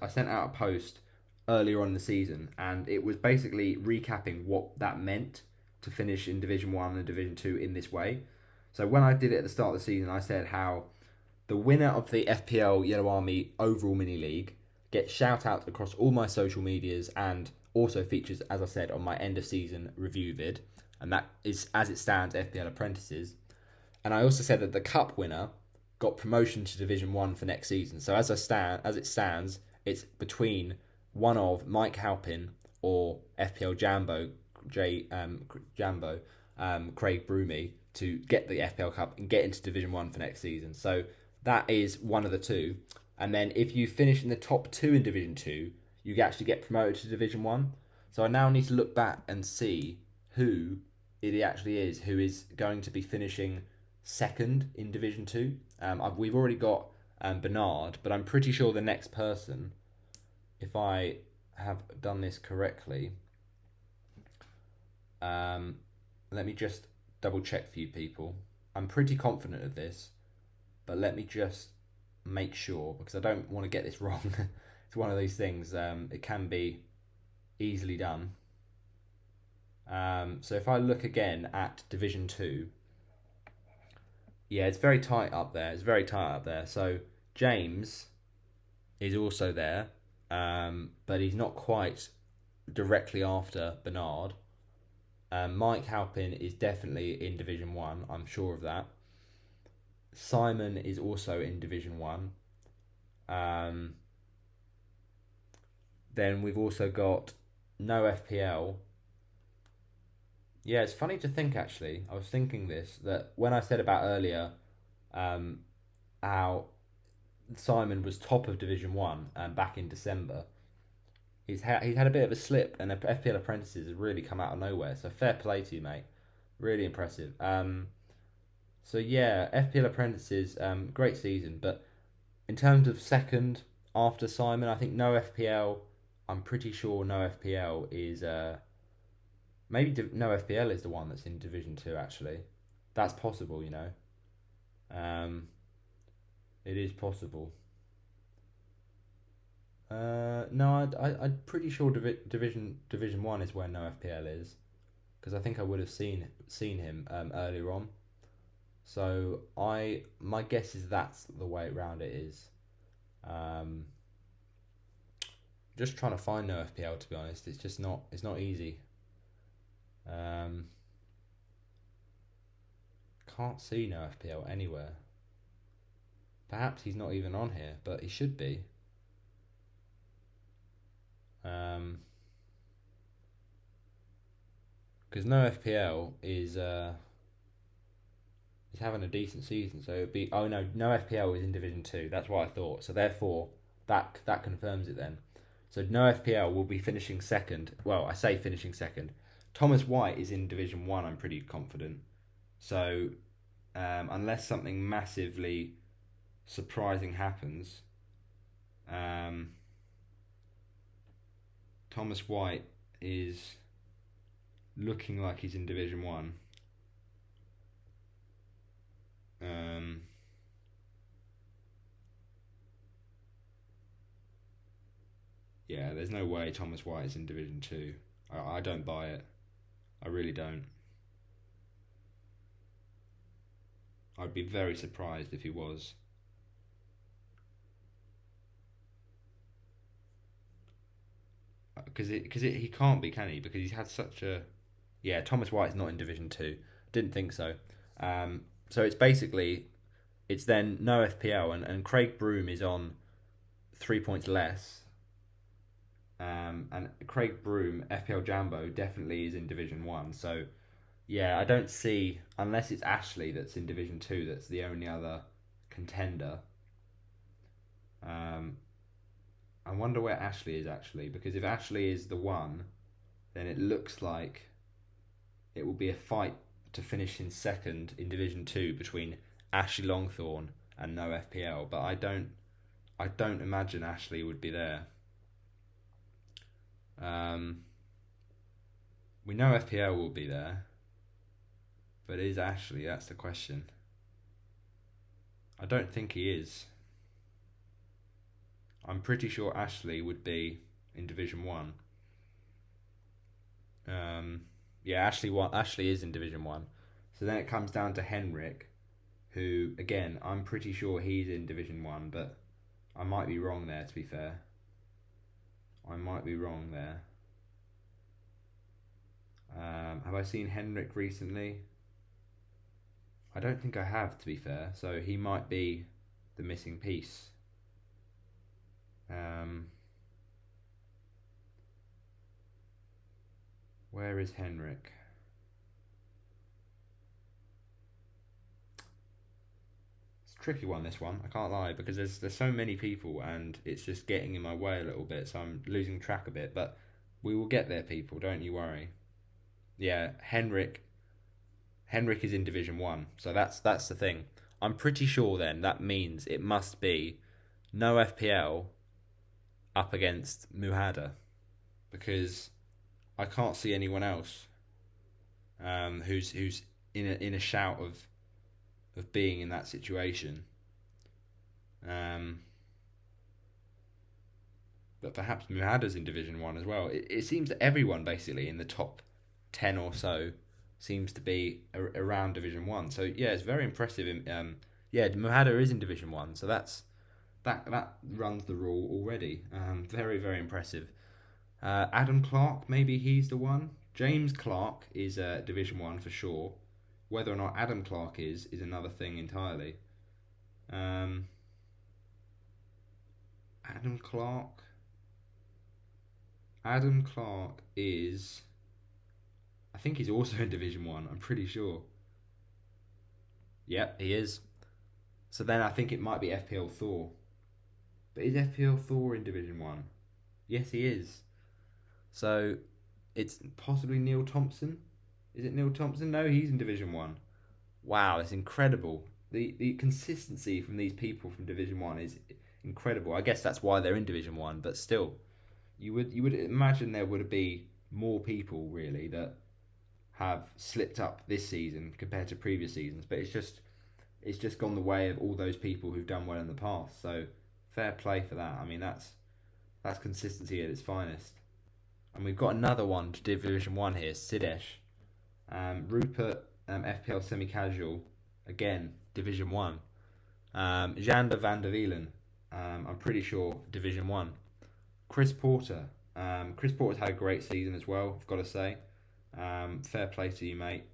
sent out a post earlier on in the season, and it was basically recapping what that meant to finish in Division 1 and Division 2 in this way. So when I did it at the start of the season, I said how the winner of the FPL Yellow Army overall mini league gets shout out across all my social medias and also features, as I said, on my end of season review vid, and that is, as it stands, FPL apprentices. And I also said that the cup winner got promotion to Division 1 for next season. So as it stands, it's between one of Mike Halpin or FPL Jambo, Craig Broomy, to get the FPL Cup and get into Division 1 for next season. So that is one of the two. And then if you finish in the top 2 in Division 2, you actually get promoted to Division 1. So I now need to look back and see who it actually is who is going to be finishing second in Division 2. We've already got Bernard, but I'm pretty sure the next person, if I have done this correctly, um, let me just double check for you people. I'm pretty confident of this, but let me just make sure because I don't want to get this wrong. It's one of these things. It can be easily done. So if I look again at Division Two, yeah, it's very tight up there. It's very tight up there. So James is also there, but he's not quite directly after Bernard. Mike Halpin is definitely in Division 1, I'm sure of that. Simon is also in Division 1. Then we've also got no FPL. Yeah, it's funny to think actually. I was thinking this, that when I said about earlier how Simon was top of Division 1 back in December, he's had a bit of a slip, and FPL apprentices has really come out of nowhere. So fair play to you, mate. Really impressive. So yeah, FPL apprentices, great season. But in terms of second after Simon, I think no FPL. I'm pretty sure no FPL is maybe no FPL is the one that's in Division 2. Actually, that's possible. You know, it is possible. No, I'm pretty sure Division 1 is where no FPL is, because I think I would have seen him earlier on. So my guess is that's the way around it is. Um, just trying to find no FPL, to be honest. It's not easy. Um, can't see no FPL anywhere. Perhaps he's not even on here, but he should be. Because no FPL is having a decent season, so it'd be no FPL is in Division 2. That's what I thought. So therefore that confirms it then. So no FPL will be finishing second. Well, I say finishing second. Thomas White is in Division 1. I'm pretty confident. So unless something massively surprising happens, Thomas White is looking like he's in Division 1. Yeah, there's no way Thomas White is in Division 2. I don't buy it. I really don't. I'd be very surprised if he was. Because he can't be, can he? Because he's had such a... Yeah, Thomas White's not in Division 2. Didn't think so. So it's basically... It's then no FPL, and Craig Broom is on 3 points less. And Craig Broom, FPL Jambo, definitely is in Division 1. So, yeah, I don't see... Unless it's Ashley that's in Division 2, that's the only other contender. I wonder where Ashley is actually, because if Ashley is the one, then it looks like it will be a fight to finish in second in Division 2 between Ashley Longthorne and no FPL, but I don't imagine Ashley would be there. We know FPL will be there, but is Ashley? That's the question. I don't think he is. I'm pretty sure Ashley would be in Division 1. Yeah, Ashley is in Division 1. So then it comes down to Henrik, who, again, I'm pretty sure he's in Division 1, but I might be wrong there, to be fair. I might be wrong there. Have I seen Henrik recently? I don't think I have, to be fair, so he might be the missing piece. Where is Henrik? It's a tricky one, this one. I can't lie, because there's so many people, and it's just getting in my way a little bit, so I'm losing track a bit. But we will get there, people. Don't you worry. Yeah, Henrik is in Division 1, so that's the thing. I'm pretty sure then that means it must be no FPL up against Muhada. because I can't see anyone else who's in a shout of being in that situation. Um, but perhaps Muhada's in Division 1 as well. It seems that everyone basically in the top 10 or so seems to be around Division 1. So yeah, it's very impressive. Yeah, Muhada is in Division 1, so that runs the rule already. Very, very impressive. Adam Clark, maybe he's the one. James Clark is Division 1 for sure. Whether or not Adam Clark is another thing entirely. Adam Clark. Adam Clark is... I think he's also in Division 1, I'm pretty sure. Yep, he is. So then I think it might be FPL Thor. But is FPL Thor in Division 1? Yes, he is. So it's possibly Neil Thompson. Is it Neil Thompson? No, he's in Division 1. Wow, that's incredible. The consistency from these people from Division 1 is incredible. I guess that's why they're in Division 1, but still, you would imagine there would be more people really that have slipped up this season compared to previous seasons, but it's just gone the way of all those people who've done well in the past. So fair play for that. I mean, that's consistency at its finest. And we've got another one to Division 1 here, Sidesh. Rupert, FPL semi-casual, again, Division 1. Jander van der Wielen, I'm pretty sure Division 1. Chris Porter. Chris Porter's had a great season as well, I've got to say. Fair play to you, mate.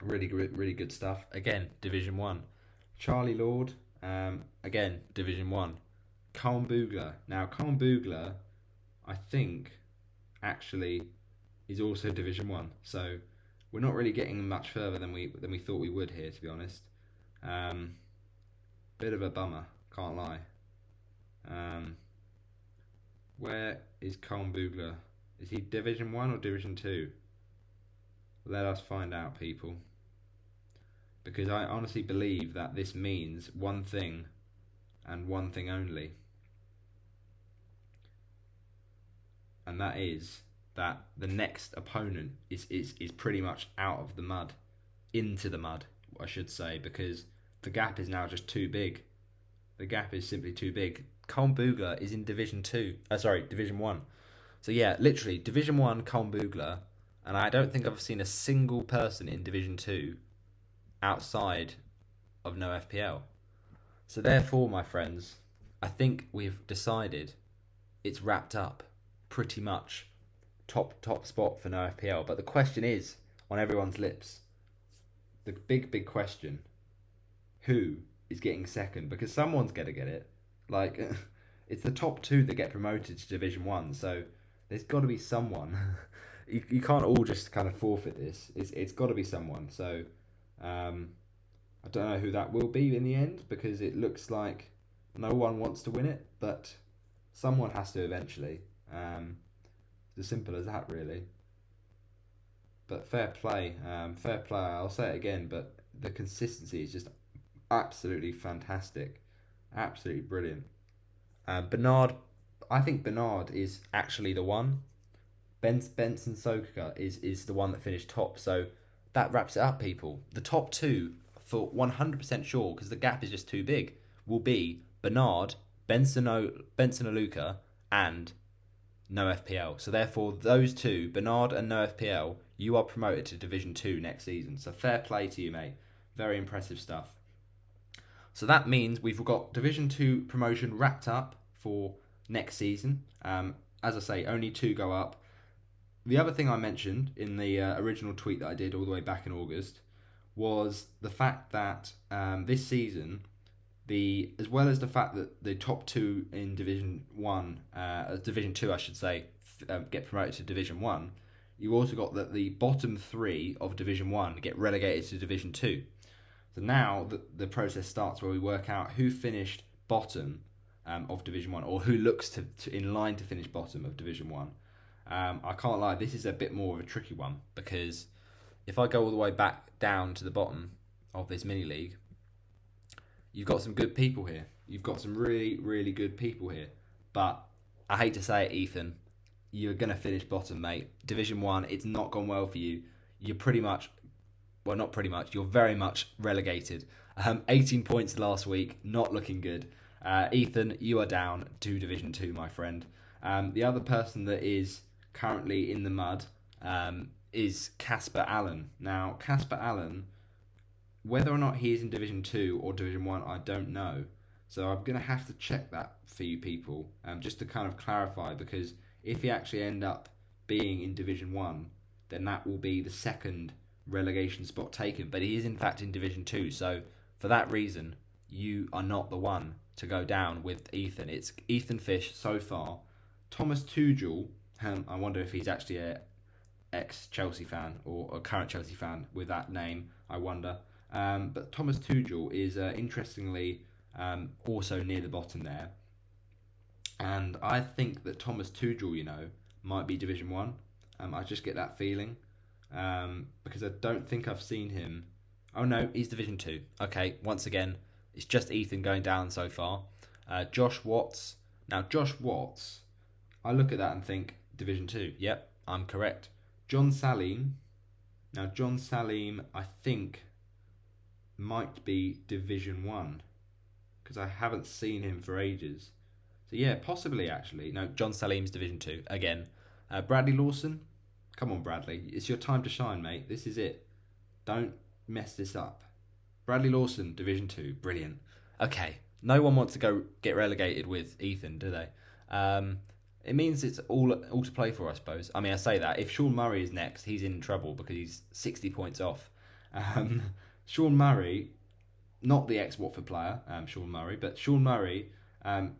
Really good stuff. Again, Division 1. Charlie Lord, again, Division 1. Colm Boogler. Now, Colm Boogler, I think, actually, is also Division 1. So, we're not really getting much further than we thought we would here, to be honest. Bit of a bummer, can't lie. Where is Colm Boogler? Is he Division 1 or Division 2? Let us find out, people. Because I honestly believe that this means one thing and one thing only. And that is that the next opponent is pretty much out of the mud. Into the mud, I should say, because the gap is now just too big. The gap is simply too big. Colm Boogler is in Division 1. So yeah, literally, Division 1, Colm Boogler, and I don't think I've seen a single person in Division 2 outside of no FPL. So therefore, my friends, I think we've decided it's wrapped up pretty much. Top spot for no FPL. But the question is on everyone's lips, the big question, who is getting second? Because someone's going to get it. Like, it's the top two that get promoted to Division 1, so there's got to be someone. You can't all just kind of forfeit this. It's got to be someone. So I don't know who that will be in the end, because it looks like no one wants to win it, but someone has to eventually. It's as simple as that, really. But fair play. I'll say it again, but the consistency is just absolutely fantastic. Absolutely brilliant. Bernard, I think Bernard is actually the one. Benson Soka is the one that finished top. So that wraps it up, people. The top two, for 100% sure, because the gap is just too big, will be Bernard, Benson Aluka, and no FPL. So therefore, those two, Bernard and no FPL, you are promoted to Division 2 next season. So fair play to you, mate. Very impressive stuff. So that means we've got Division 2 promotion wrapped up for next season. As I say, only 2 go up. The other thing I mentioned in the original tweet that I did all the way back in August was the fact that this season, as well as the fact that the top 2 in Division 1, Division 2 I should say, get promoted to Division 1, you also got that the bottom 3 of Division 1 get relegated to Division 2. So now the process starts where we work out who finished bottom of Division 1, or who looks to in line to finish bottom of Division 1. I can't lie, this is a bit more of a tricky one, because if I go all the way back down to the bottom of this mini-league, you've got some good people here. You've got some really, really good people here. But I hate to say it, Ethan, you're going to finish bottom, mate. Division 1, it's not gone well for you. You're pretty much, well, not pretty much, you're very much relegated. 18 points last week, not looking good. Ethan, you are down to Division 2, my friend. The other person that is currently in the mud is Casper Allen. Now, Casper Allen, whether or not he is in Division 2 or Division 1, I don't know. So I'm going to have to check that for you people, just to kind of clarify, because if he actually end up being in Division 1, then that will be the second relegation spot taken. But he is in fact in Division 2, so for that reason, you are not the one to go down with Ethan. It's Ethan Fish so far. Thomas Tuchel, I wonder if he's actually a ex-Chelsea fan or a current Chelsea fan with that name, I wonder. But Thomas Tuchel is interestingly also near the bottom there. And I think that Thomas Tuchel, might be Division 1. I just get that feeling. Because I don't think I've seen him. Oh no, he's Division 2. Okay, once again, it's just Ethan going down so far. Josh Watts. Now, Josh Watts, I look at that and think, Division 2. Yep, I'm correct. John Salim. Now, John Salim, I think, might be Division 1. Because I haven't seen him for ages. So yeah, possibly actually. No, John Salim's Division 2. Again. Bradley Lawson. Come on, Bradley. It's your time to shine, mate. This is it. Don't mess this up. Bradley Lawson, Division 2. Brilliant. Okay. No one wants to go get relegated with Ethan, do they? It means it's all to play for, I suppose. I mean, I say that. If Sean Murray is next, he's in trouble because he's 60 points off. Sean Murray, not the ex-Watford player, Sean Murray, but Sean Murray,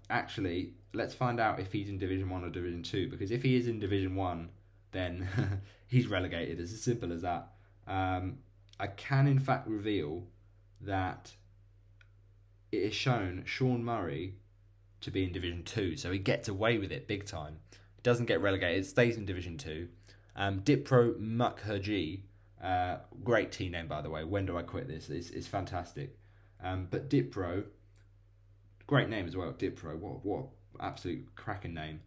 actually, let's find out if he's in Division 1 or Division 2, because if he is in Division 1, then he's relegated. It's as simple as that. I can, in fact, reveal that it is shown Sean Murray to be in Division 2, so he gets away with it big time. He doesn't get relegated, stays in Division 2. Dipro Mukherjee, great team name, by the way. When do I quit this? It's fantastic. But Dipro, great name as well, Dipro. What absolute cracking name.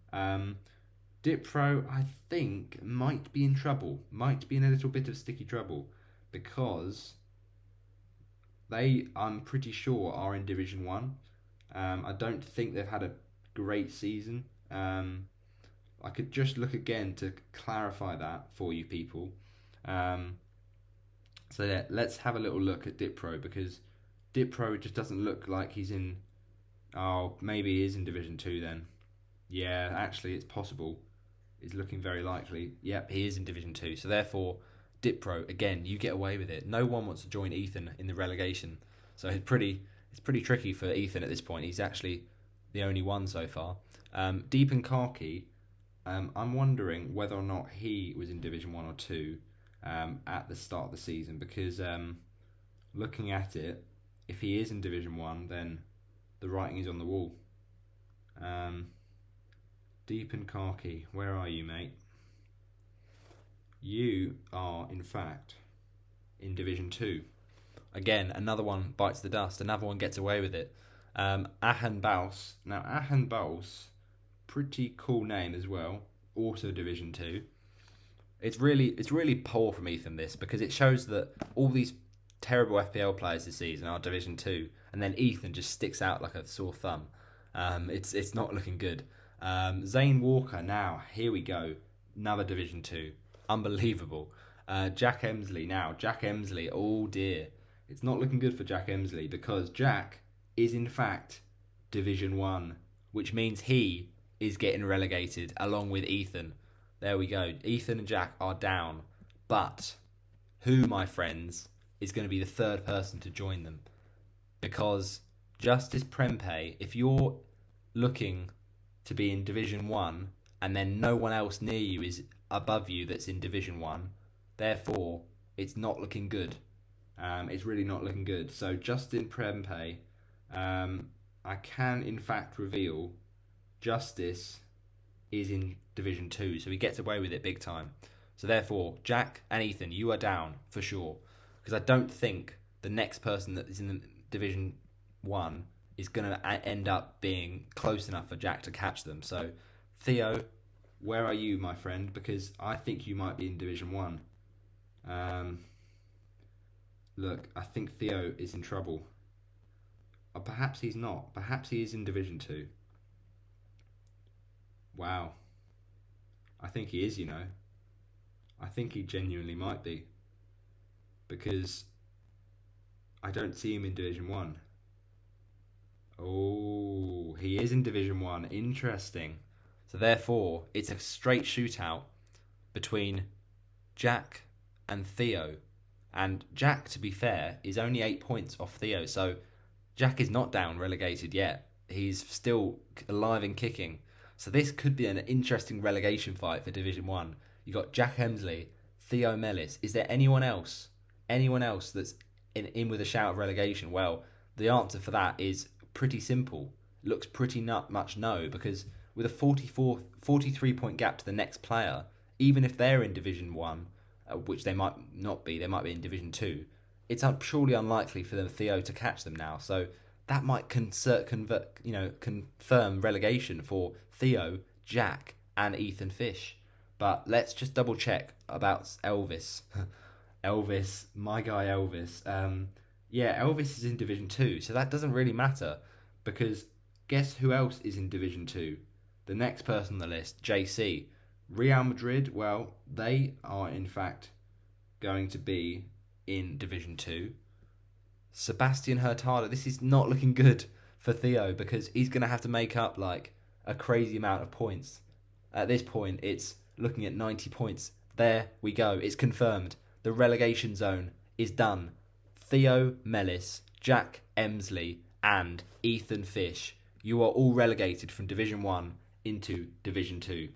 Dipro, I think, might be in trouble. Might be in a little bit of sticky trouble. Because they, I'm pretty sure, are in Division 1. I don't think they've had a great season. I could just look again to clarify that for you people. So yeah, let's have a little look at Dipro, because Dipro just doesn't look like he's in... Oh, maybe he is in Division 2 then. Yeah, actually it's possible. It's looking very likely. Yep, he is in Division 2. So therefore, Dipro, again, you get away with it. No one wants to join Ethan in the relegation. So it's pretty tricky for Ethan at this point. He's actually the only one so far. Deepan Karki, I'm wondering whether or not he was in Division 1 or 2 at the start of the season, because looking at it, if he is in Division 1, then the writing is on the wall. Deepan Karki, where are you, mate? You are, in fact, in Division 2. Again, another one bites the dust. Another one gets away with it. Ahan Baus. Now, Ahan Baus, pretty cool name as well. Also Division 2. It's really poor from Ethan, this, because it shows that all these terrible FPL players this season are Division 2, and then Ethan just sticks out like a sore thumb. It's not looking good. Zane Walker, now, here we go. Another Division 2. Unbelievable. Jack Emsley now. Jack Emsley, oh dear. It's not looking good for Jack Emsley, because Jack is in fact Division 1, which means he is getting relegated along with Ethan. There we go. Ethan and Jack are down. But who, my friends, is going to be the third person to join them? Because Justice Prempeh, if you're looking to be in Division 1 and then no one else near you is above you that's in Division 1, therefore it's not looking good. It's really not looking good. So Justin Prempeh, I can in fact reveal Justice is in Division 2, so he gets away with it big time. So therefore, Jack and Ethan, you are down for sure, because I don't think the next person that is in the Division 1 is going to end up being close enough for Jack to catch them. So Theo, where are you, my friend? Because I think you might be in Division 1. Look, I think Theo is in trouble. Or perhaps he's not. Perhaps he is in Division 2. Wow. I think he is, you know. I think he genuinely might be. Because I don't see him in Division 1. Oh, he is in Division 1. Interesting. So therefore, it's a straight shootout between Jack and Theo. And Jack, to be fair, is only 8 points off Theo. So Jack is not down relegated yet. He's still alive and kicking. So this could be an interesting relegation fight for Division 1. You got Jack Hemsley, Theo Mellis. Is there anyone else? Anyone else that's in with a shout of relegation? Well, the answer for that is pretty simple. Looks pretty much no, because with a 43 point gap to the next player, even if they're in Division 1, which they might not be, they might be in Division 2, it's surely unlikely for the Theo to catch them now. So that might confirm relegation for Theo, Jack, and Ethan Fish. But let's just double check about Elvis. Elvis, my guy Elvis. Elvis is in Division 2, so that doesn't really matter, because guess who else is in Division 2? The next person on the list, JC. Real Madrid, well, they are in fact going to be in Division 2. Sebastian Hurtado, this is not looking good for Theo, because he's going to have to make up like a crazy amount of points. At this point, it's looking at 90 points. There we go. It's confirmed. The relegation zone is done. Theo Mellis, Jack Emsley, and Ethan Fish, you are all relegated from Division 1 into Division 2.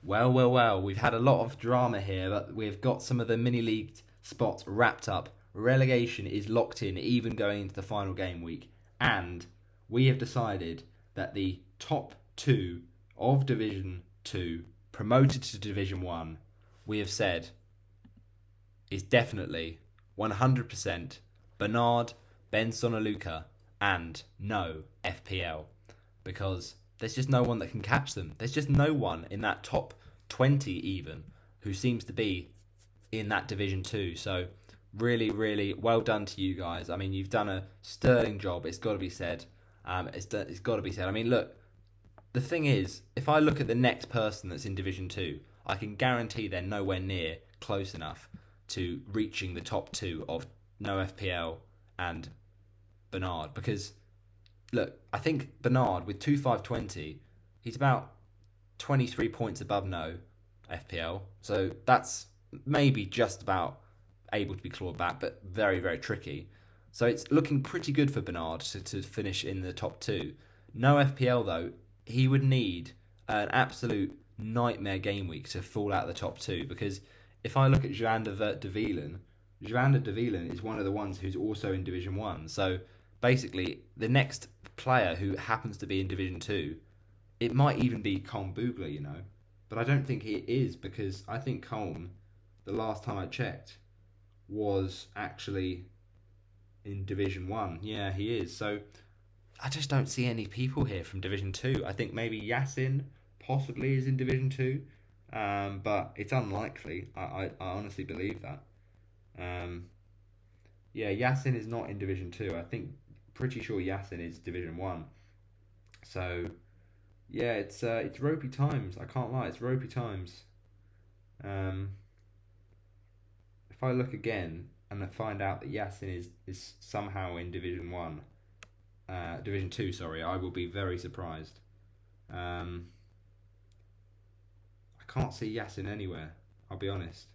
Well, we've had a lot of drama here, but we've got some of the mini-league spots wrapped up. Relegation is locked in, even going into the final game week. And we have decided that the top 2 of Division 2, promoted to Division 1, we have said is definitely 100% Bernard, Ben Sonaluca, and no FPL. Because there's just no one that can catch them. There's just no one in that top 20 even who seems to be in that Division 2. So really, really well done to you guys. I mean, you've done a sterling job. It's got to be said. It's got to be said. I mean, look, the thing is, if I look at the next person that's in Division 2, I can guarantee they're nowhere near close enough to reaching the top 2 of no FPL and Bernard. Because, look, I think Bernard, with 2,520, he's about 23 points above no FPL. So that's maybe just about able to be clawed back, but very, very tricky. So it's looking pretty good for Bernard to finish in the top 2. No FPL, though, he would need an absolute nightmare game week to fall out of the top 2, because if I look at Joan de Vielen is one of the ones who's also in Division 1. So basically, the next player who happens to be in Division 2, it might even be Colm Boogler, you know. But I don't think he is, because I think Colm, the last time I checked, was actually in Division 1. Yeah, he is. So I just don't see any people here from Division 2. I think maybe Yasin possibly is in Division 2. But it's unlikely. I honestly believe that. Yasin is not in Division 2. I think, pretty sure Yasin is Division 1. So, yeah, it's ropey times. I can't lie, it's ropey times. If I look again and I find out that Yasin is somehow in Division 1, Division 2, sorry, I will be very surprised. I can't see Yasin anywhere, I'll be honest.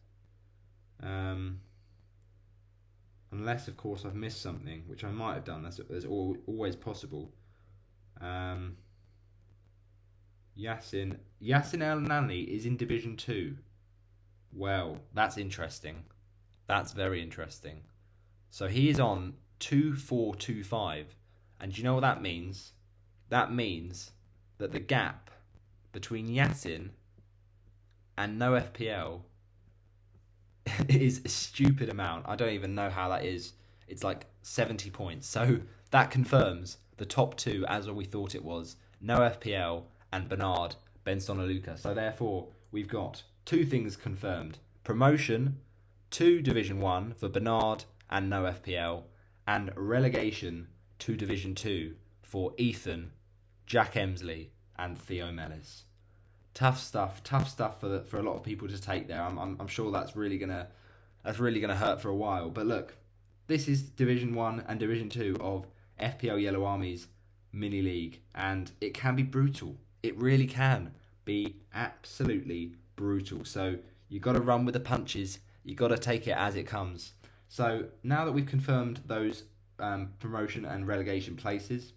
Unless, of course, I've missed something, which I might have done. That's always possible. Yasin El Nani is in Division 2. Well, that's interesting. That's very interesting. So he is on 2,425. And do you know what that means? That means that the gap between Yasin and no FPL is a stupid amount. I don't even know how that is. It's like 70 points. So that confirms the top 2 as we thought it was. No FPL and Bernard Ben Sonaluka. So therefore, we've got two things confirmed: promotion to Division 1 for Bernard and no FPL, and relegation to Division 2 for Ethan, Jack Emsley, and Theo Mellis. Tough stuff for a lot of people to take there. I'm sure that's really gonna hurt for a while. But look, this is Division 1 and Division 2 of FPL Yellow Army's mini league, and it can be brutal. It really can be absolutely brutal. So you got to run with the punches. You got to take it as it comes. So now that we've confirmed those promotion and relegation places,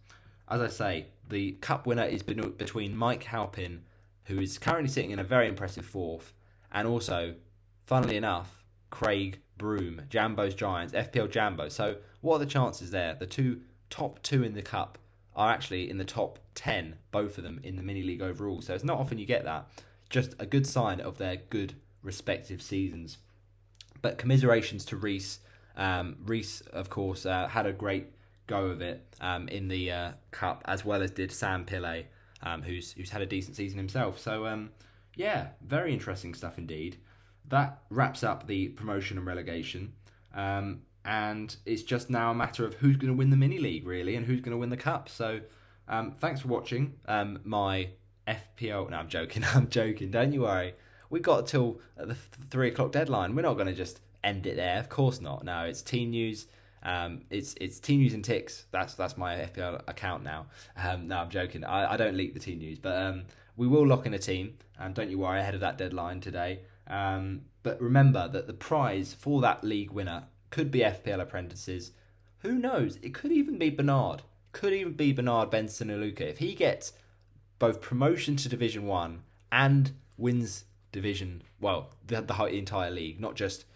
as I say, the cup winner is between Mike Halpin, who is currently sitting in a very impressive fourth, and also, funnily enough, Craig Broom, Jambo's Giants, FPL Jambo. So what are the chances there? The top two in the cup are actually in the top 10, both of them in the mini league overall. So it's not often you get that. Just a good sign of their good respective seasons. But commiserations to Reese. Reese, of course, had a great go of it in the cup, as well as did Sam Pillay, who's had a decent season himself. So, yeah, very interesting stuff indeed. That wraps up the promotion and relegation. And it's just now a matter of who's going to win the mini league, really, and who's going to win the cup. So, thanks for watching my FPL. No, I'm joking. Don't you worry. We got till the 3 o'clock deadline. We're not going to just end it there. Of course not. No, it's team news. It's team news and ticks. That's my FPL account now. No, I'm joking. I don't leak the team news, but we will lock in a team. Don't you worry, ahead of that deadline today. But remember that the prize for that league winner could be FPL apprentices. Who knows? It could even be Bernard. Benson and Luca. If he gets both promotion to Division 1 and wins Division, well, the entire league, not just,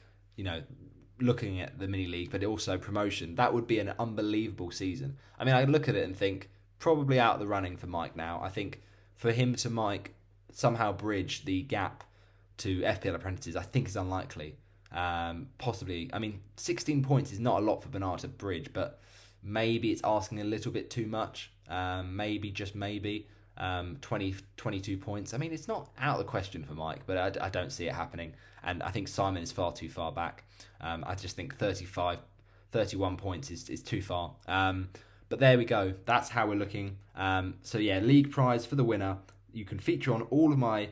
looking at the mini league, but also promotion, that would be an unbelievable season. I mean, I look at it and think, probably out of the running for Mike now. I think for him to somehow bridge the gap to FPL apprentices, I think is unlikely. Possibly, I mean, 16 points is not a lot for Bernard to bridge, but maybe it's asking a little bit too much. Maybe, 22 points. I mean, it's not out of the question for Mike, but I don't see it happening. And I think Simon is far too far back. I just think 31 points is too far. But there we go. That's how we're looking. So yeah, league prize for the winner. You can feature on all of my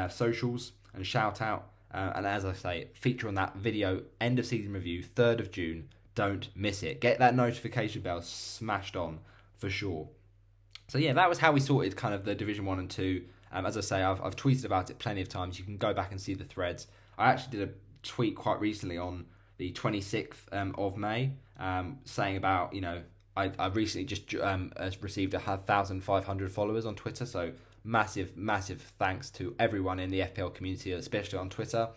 socials and shout out. And as I say, feature on that video, end of season review, 3rd of June. Don't miss it. Get that notification bell smashed on for sure. So yeah, that was how we sorted kind of the Division 1 and 2. As I say, I've tweeted about it plenty of times. You can go back and see the threads. I actually did a tweet quite recently on the 26th of May saying about, I recently just received 1,500 followers on Twitter. So massive thanks to everyone in the FPL community, especially on Twitter.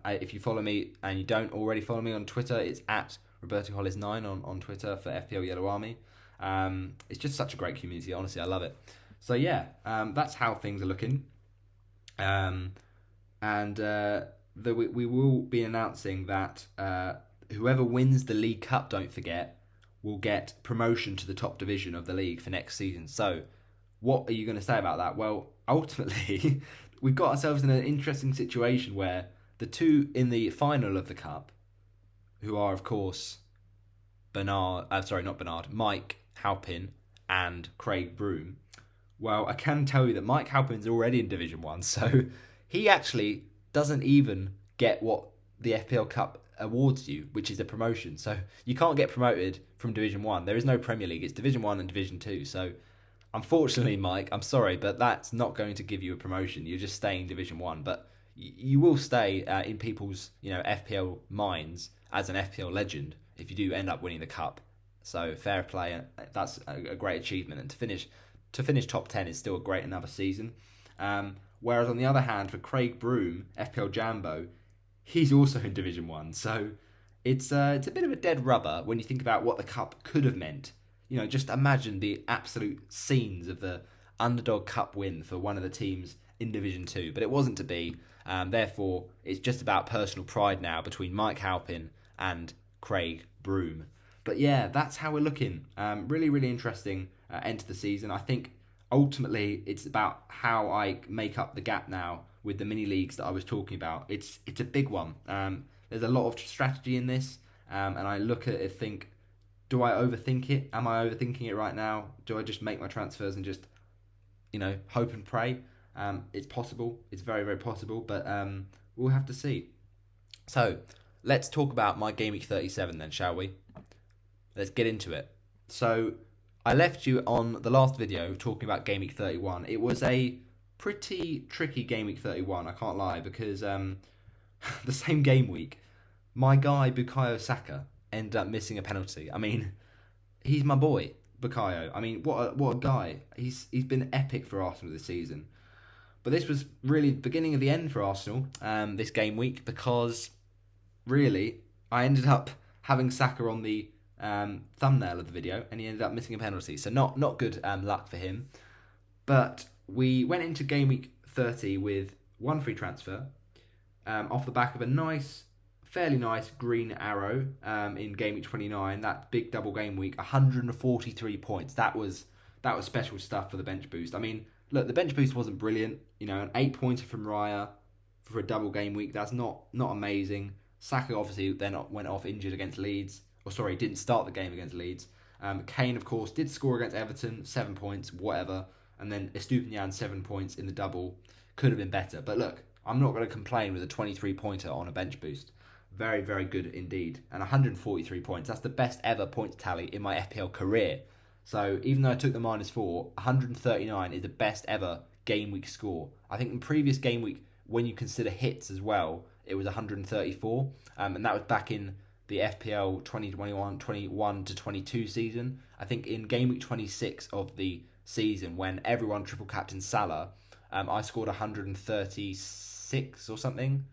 If you follow me and you don't already follow me on Twitter, it's at RobertoHollis9 on Twitter for FPL Yellow Army. It's just such a great community. Honestly, I love it. So yeah, that's how things are looking. We will be announcing that whoever wins the League Cup, don't forget, will get promotion to the top division of the league for next season. So what are you going to say about that? Well, ultimately, we've got ourselves in an interesting situation where the two in the final of the Cup, who are, of course, Mike Halpin and Craig Broom. Well, I can tell you that Mike Halpin's already in Division 1, so he actually doesn't even get what the FPL Cup awards you, which is a promotion. So you can't get promoted from Division 1. There is no Premier League. It's Division 1 and Division 2. So unfortunately, Mike, I'm sorry, but that's not going to give you a promotion. You're just staying Division 1. But you will stay in people's FPL minds as an FPL legend if you do end up winning the Cup. So fair play. That's a great achievement. And to finish top 10 is still a great another season. Whereas on the other hand, for Craig Broom, FPL Jambo, he's also in Division 1. So it's a bit of a dead rubber when you think about what the Cup could have meant. Just imagine the absolute scenes of the underdog Cup win for one of the teams in Division 2. But it wasn't to be. Therefore, it's just about personal pride now between Mike Halpin and Craig Broom. But yeah, that's how we're looking. Really, really interesting end to the season. I think ultimately it's about how I make up the gap now with the mini leagues that I was talking about. It's a big one. There's a lot of strategy in this, and I look at it, think, do I overthink it? Am I overthinking it right now? Do I just make my transfers and just hope and pray? It's possible. It's very, very possible, but we'll have to see. So let's talk about my Game Week 37 then, shall we? Let's get into it. So I left you on the last video talking about Game Week 31. It was a pretty tricky Game Week 31, I can't lie, because the same game week, my guy Bukayo Saka ended up missing a penalty. I mean, he's my boy, Bukayo. I mean, what a guy. He's been epic for Arsenal this season. But this was really the beginning of the end for Arsenal this game week, because really I ended up having Saka on the thumbnail of the video, and he ended up missing a penalty. So not good luck for him. But we went into game week 30 with one free transfer off the back of a fairly nice green arrow in game week 29. That big double game week, 143 points. That was special stuff for the bench boost. I mean, look, the bench boost wasn't brilliant. An 8-pointer from Raya for a double game week. That's not amazing. Saka obviously then went off injured against Leeds. Didn't start the game against Leeds. Kane, of course, did score against Everton, 7 points, whatever. And then Estupiñán, 7 points in the double. Could have been better. But look, I'm not going to complain with a 23-pointer on a bench boost. Very, very good indeed. And 143 points. That's the best ever points tally in my FPL career. So even though I took the -4, 139 is the best ever game week score. I think in previous game week, when you consider hits as well, it was 134. And that was back in the FPL 2021 to 22 season. I think in game week 26 of the season, when everyone triple captained Salah, I scored 136 or something.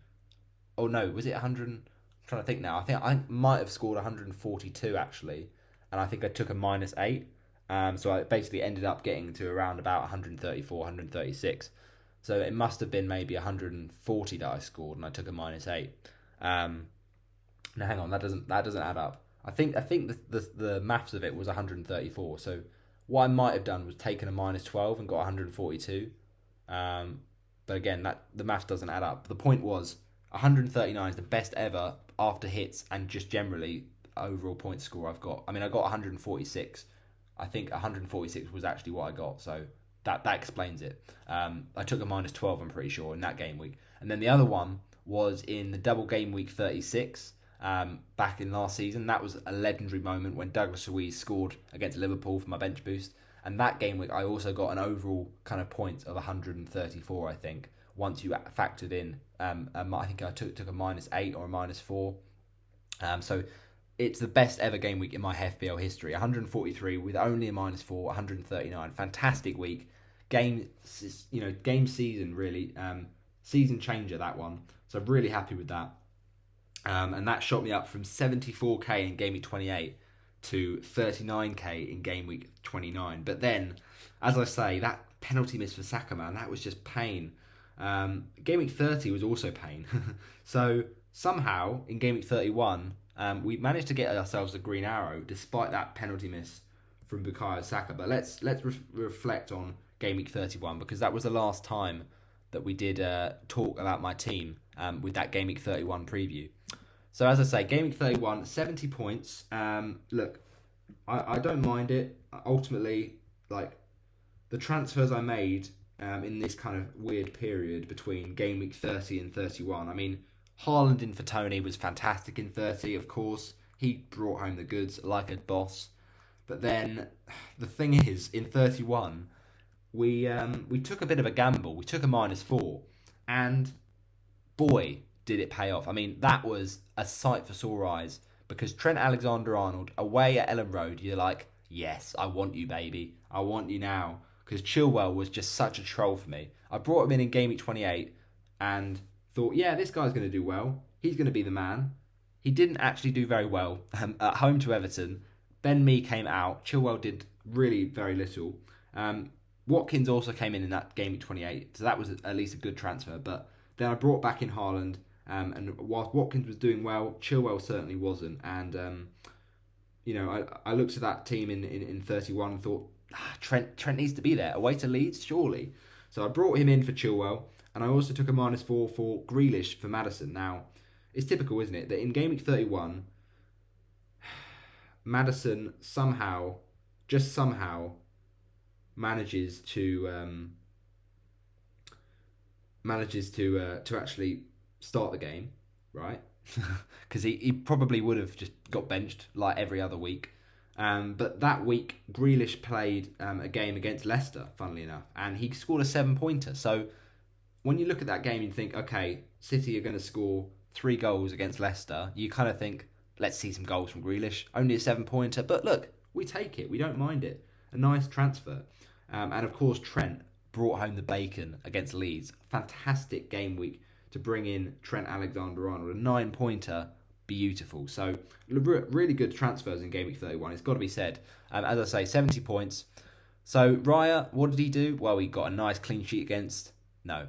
Oh no, was it 100? I'm trying to think now. I think I might have scored 142 actually, and I think I took a -8. So I basically ended up getting to around about 134, 136. So it must have been maybe 140 that I scored, and I took a -8. Now hang on, that doesn't add up. I think the maths of it was 134. So what I might have done was taken a -12 and got 142. But again, the maths doesn't add up. The point was 139 is the best ever after hits and just generally overall point score I've got. I mean, I got 146. I think 146 was actually what I got. So that explains it. I took a -12, I'm pretty sure, in that game week. And then the other one was in the double game week 36. Back in last season. That was a legendary moment when Douglas Luiz scored against Liverpool for my bench boost. And that game week, I also got an overall kind of points of 134, I think, once you factored in, I think I took a -8 or a -4. So it's the best ever game week in my FPL history. 143 with only a -4, 139. Fantastic week. Game season, really. Season changer, that one. So I'm really happy with that. And that shot me up from 74k in game week 28 to 39k in game week 29. But then, as I say, that penalty miss for Saka, man, that was just pain. Game week 30 was also pain. So somehow in game week 31, we managed to get ourselves a green arrow despite that penalty miss from Bukayo Saka. But let's reflect on game week 31, because that was the last time that we did talk about my team with that game week 31 preview. So as I say, game week 31, 70 points. Look, I don't mind it. Ultimately, like, the transfers I made in this kind of weird period between game week 30 and 31. I mean, Haaland in for Tony was fantastic in 30, of course. He brought home the goods like a boss. But then, the thing is, in 31, we took a bit of a gamble. We took a -4, and boy, did it pay off. I mean, that was a sight for sore eyes, because Trent Alexander-Arnold, away at Ellen Road, you're like, yes, I want you, baby. I want you now. Because Chilwell was just such a troll for me. I brought him in game week 28 and thought, yeah, this guy's going to do well. He's going to be the man. He didn't actually do very well at home to Everton. Ben Mee came out. Chilwell did really very little. Watkins also came in that game week 28, so that was at least a good transfer. But then I brought back in Haaland, and whilst Watkins was doing well, Chilwell certainly wasn't. And I looked at that team in 31 and thought, Trent needs to be there. Away to Leeds, surely. So I brought him in for Chilwell, and I also took a -4 for Grealish for Maddison. Now, it's typical, isn't it, that in Game Week 31, Maddison just somehow, manages to actually start the game, right? Because he probably would have just got benched like every other week. But that week, Grealish played a game against Leicester, funnily enough, and he scored a 7-pointer. So when you look at that game, you think, okay, City are going to score 3 goals against Leicester. You kind of think, let's see some goals from Grealish. Only a 7-pointer, but look, we take it. We don't mind it. A nice transfer. And of course, Trent brought home the bacon against Leeds. Fantastic game week to bring in Trent Alexander-Arnold. A 9-pointer. Beautiful. So really good transfers in Game Week 31. It's got to be said. As I say, 70 points. So Raya, what did he do? Well, he got a nice clean sheet against... No,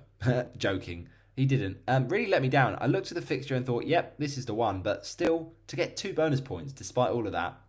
joking. He didn't. Really let me down. I looked at the fixture and thought, yep, this is the one. But still, to get 2 bonus points, despite all of that,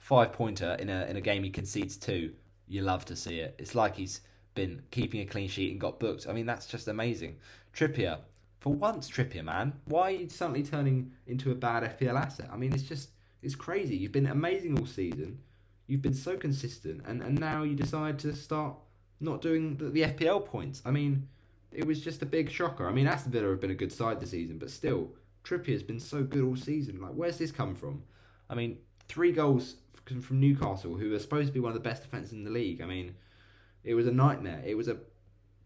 5-pointer in a game he concedes 2, you love to see it. It's like he's been keeping a clean sheet and got booked. I mean, that's just amazing. Trippier. For once, Trippier, man. Why are you suddenly turning into a bad FPL asset? I mean, it's crazy. You've been amazing all season. You've been so consistent. And now you decide to start not doing the FPL points. I mean, it was just a big shocker. I mean, Aston Villa have been a good side this season, but still, Trippier's been so good all season. Like, where's this come from? I mean, 3 goals from Newcastle, who are supposed to be one of the best defences in the league. I mean, it was a nightmare. It was a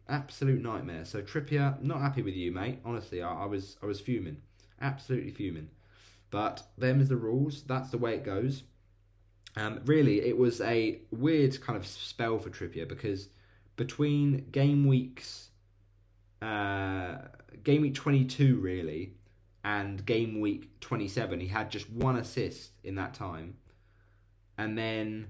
absolute nightmare. So Trippier, not happy with you, mate. Honestly, I was fuming, absolutely fuming. But them's the rules. That's the way it goes. Really, it was a weird kind of spell for Trippier because between game week 22 really, and game week 27, he had just 1 assist in that time. And then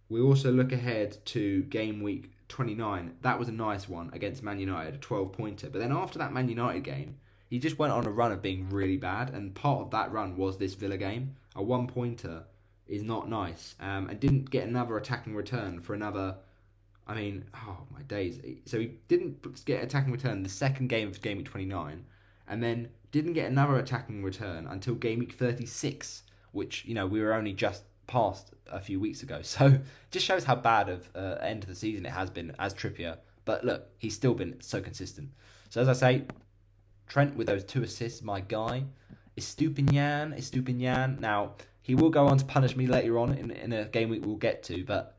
we also look ahead to game week 29. That was a nice one against Man United, a 12-pointer. But then after that Man United game, he just went on a run of being really bad. And part of that run was this Villa game. A 1-pointer is not nice. And didn't get another attacking return for another... I mean, oh my days. So he didn't get attacking return the second game of game week 29. And then didn't get another attacking return until game week 36. Which, you know, we were only just past a few weeks ago. So it just shows how bad of end of the season it has been as Trippier. But look, he's still been so consistent. So as I say, Trent with those 2 assists, my guy. Estupinian. Now, he will go on to punish me later on in a game week we'll get to. But,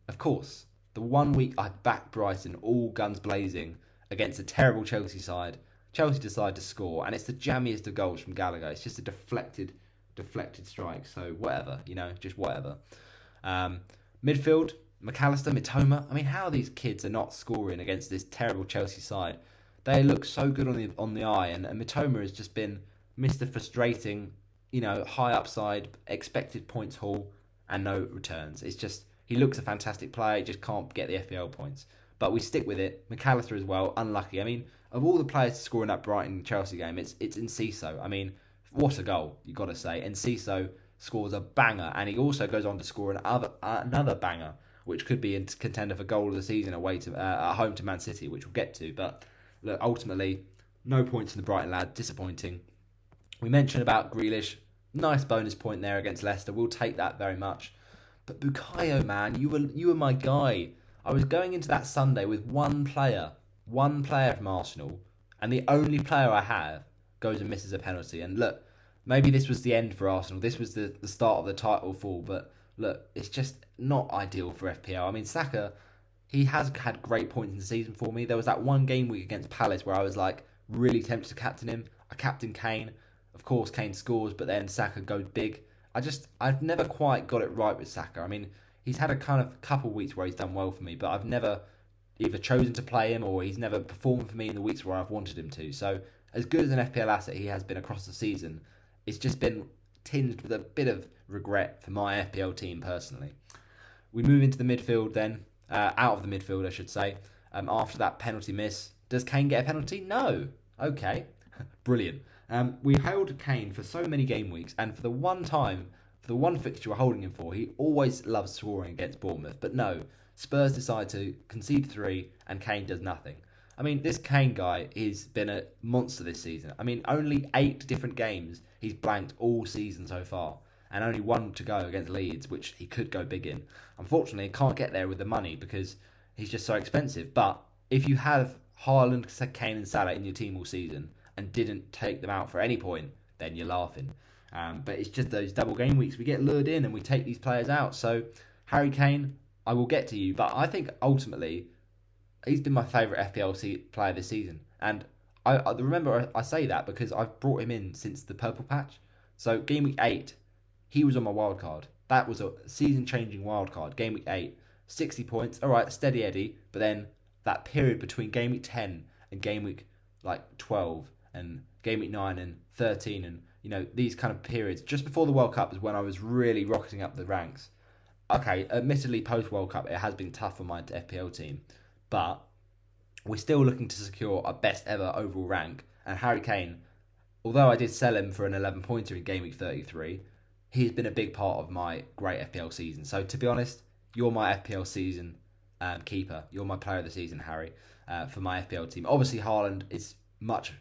of course, the 1 week I backed Brighton all guns blazing against a terrible Chelsea side. Chelsea decide to score. And it's the jammiest of goals from Gallagher. It's just a deflected strike, so whatever, just whatever. Midfield, McAllister, Mitoma. I mean, how these kids are not scoring against this terrible Chelsea side? They look so good on the eye, and Mitoma has just been Mr. Frustrating, high upside, expected points haul, and no returns. It's just, he looks a fantastic player, he just can't get the FPL points. But we stick with it. McAllister as well, unlucky. I mean, of all the players to score in that Brighton-Chelsea game, it's Enciso. I mean, what a goal, you got to say. Enciso scores a banger, and he also goes on to score another banger, which could be in contender for goal of the season away to at home to Man City, which we'll get to. But look, ultimately, no points from the Brighton lad. Disappointing. We mentioned about Grealish. Nice bonus point there against Leicester. We'll take that very much. But Bukayo, man, you were my guy. I was going into that Sunday with one player from Arsenal, and the only player I have goes and misses a penalty. And look, maybe this was the end for Arsenal. This was the start of the title fall. But look, it's just not ideal for FPL. I mean, Saka, he has had great points in the season for me. There was that one game week against Palace where I was like really tempted to captain him. I captained Kane. Of course, Kane scores, but then Saka goes big. I've never quite got it right with Saka. I mean, he's had a kind of couple weeks where he's done well for me, but I've never either chosen to play him or he's never performed for me in the weeks where I've wanted him to. So as good as an FPL asset he has been across the season, it's just been tinged with a bit of regret for my FPL team personally. We move into the midfield then, out of the midfield I should say, after that penalty miss. Does Kane get a penalty? No. Okay, brilliant. We held Kane for so many game weeks, and for the one fixture we're holding him for, he always loves scoring against Bournemouth. But no, Spurs decide to concede 3 and Kane does nothing. I mean, this Kane guy has been a monster this season. I mean, only 8 different games he's blanked all season so far, and only 1 to go against Leeds, which he could go big in. Unfortunately, he can't get there with the money because he's just so expensive. But if you have Haaland, Kane and Salah in your team all season and didn't take them out for any point, then you're laughing. But it's just those double game weeks we get lured in and we take these players out. So Harry Kane, I will get to you, but I think ultimately he's been my favourite FPL player this season. And I remember I say that because I've brought him in since the purple patch. So Game Week 8, he was on my wild card. That was a season-changing wild card. Game Week 8, 60 points. All right, steady Eddie. But then that period between Game Week 10 and Game Week 12 and Game Week 9 and 13 and these kind of periods just before the World Cup is when I was really rocketing up the ranks. Okay, admittedly post World Cup it has been tough for my FPL team, but we're still looking to secure our best ever overall rank. And Harry Kane, although I did sell him for an 11 pointer in Game Week 33, he's been a big part of my great FPL season. So to be honest, you're my FPL season keeper. You're my player of the season, Harry, for my FPL team. Obviously, Haaland is much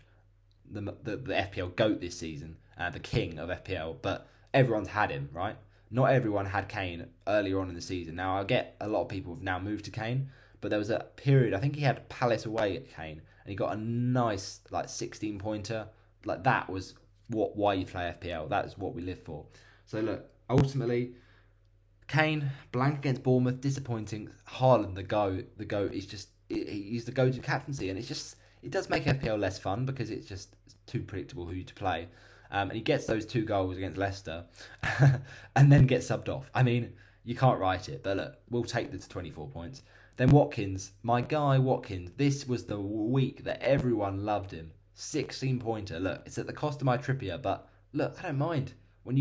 the FPL GOAT this season, the king of FPL, but everyone's had him, right? Not everyone had Kane earlier on in the season. Now, I get a lot of people have now moved to Kane, but there was a period, I think he had Palace away at Kane, and he got a nice 16-pointer. That was why you play FPL. That is what we live for. So look, ultimately, Kane, blank against Bournemouth, disappointing. Haaland, the GOAT is just, he's the go-to captaincy, and it does make FPL less fun because it's just too predictable who to play. And he gets those 2 goals against Leicester and then gets subbed off. I mean, you can't write it, but look, we'll take the 24 points. Then Watkins, my guy Watkins, this was the week that everyone loved him. 16-pointer. Look, it's at the cost of my Trippier, but look, I don't mind. When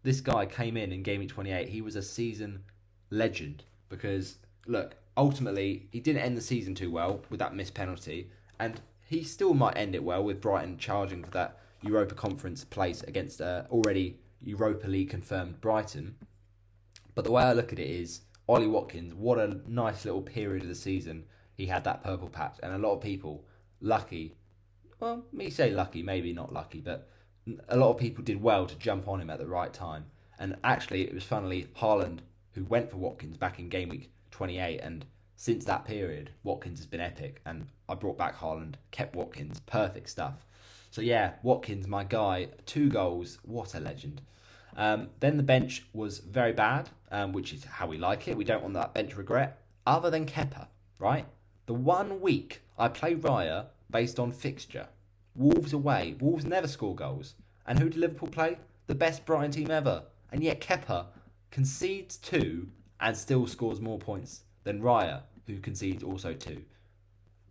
this guy came in Game Week 28, he was a season legend because, look, ultimately, he didn't end the season too well with that missed penalty, and he still might end it well with Brighton charging for that Europa Conference place against already Europa League confirmed Brighton. But the way I look at it is, Ollie Watkins, what a nice little period of the season he had that purple patch, and a lot of people lucky, well, me say lucky, maybe not lucky, but a lot of people did well to jump on him at the right time. And actually, it was funnily Haaland who went for Watkins back in Game Week 28, and since that period, Watkins has been epic, and I brought back Haaland, kept Watkins, perfect stuff. So yeah, Watkins, my guy, 2 goals, what a legend. Then the bench was very bad, which is how we like it. We don't want that bench regret, other than Kepa, right? The 1 week I play Raya based on fixture. Wolves away. Wolves never score goals. And who did Liverpool play? The best Brighton team ever. And yet Kepa concedes 2 and still scores more points than Raya, who concedes also 2.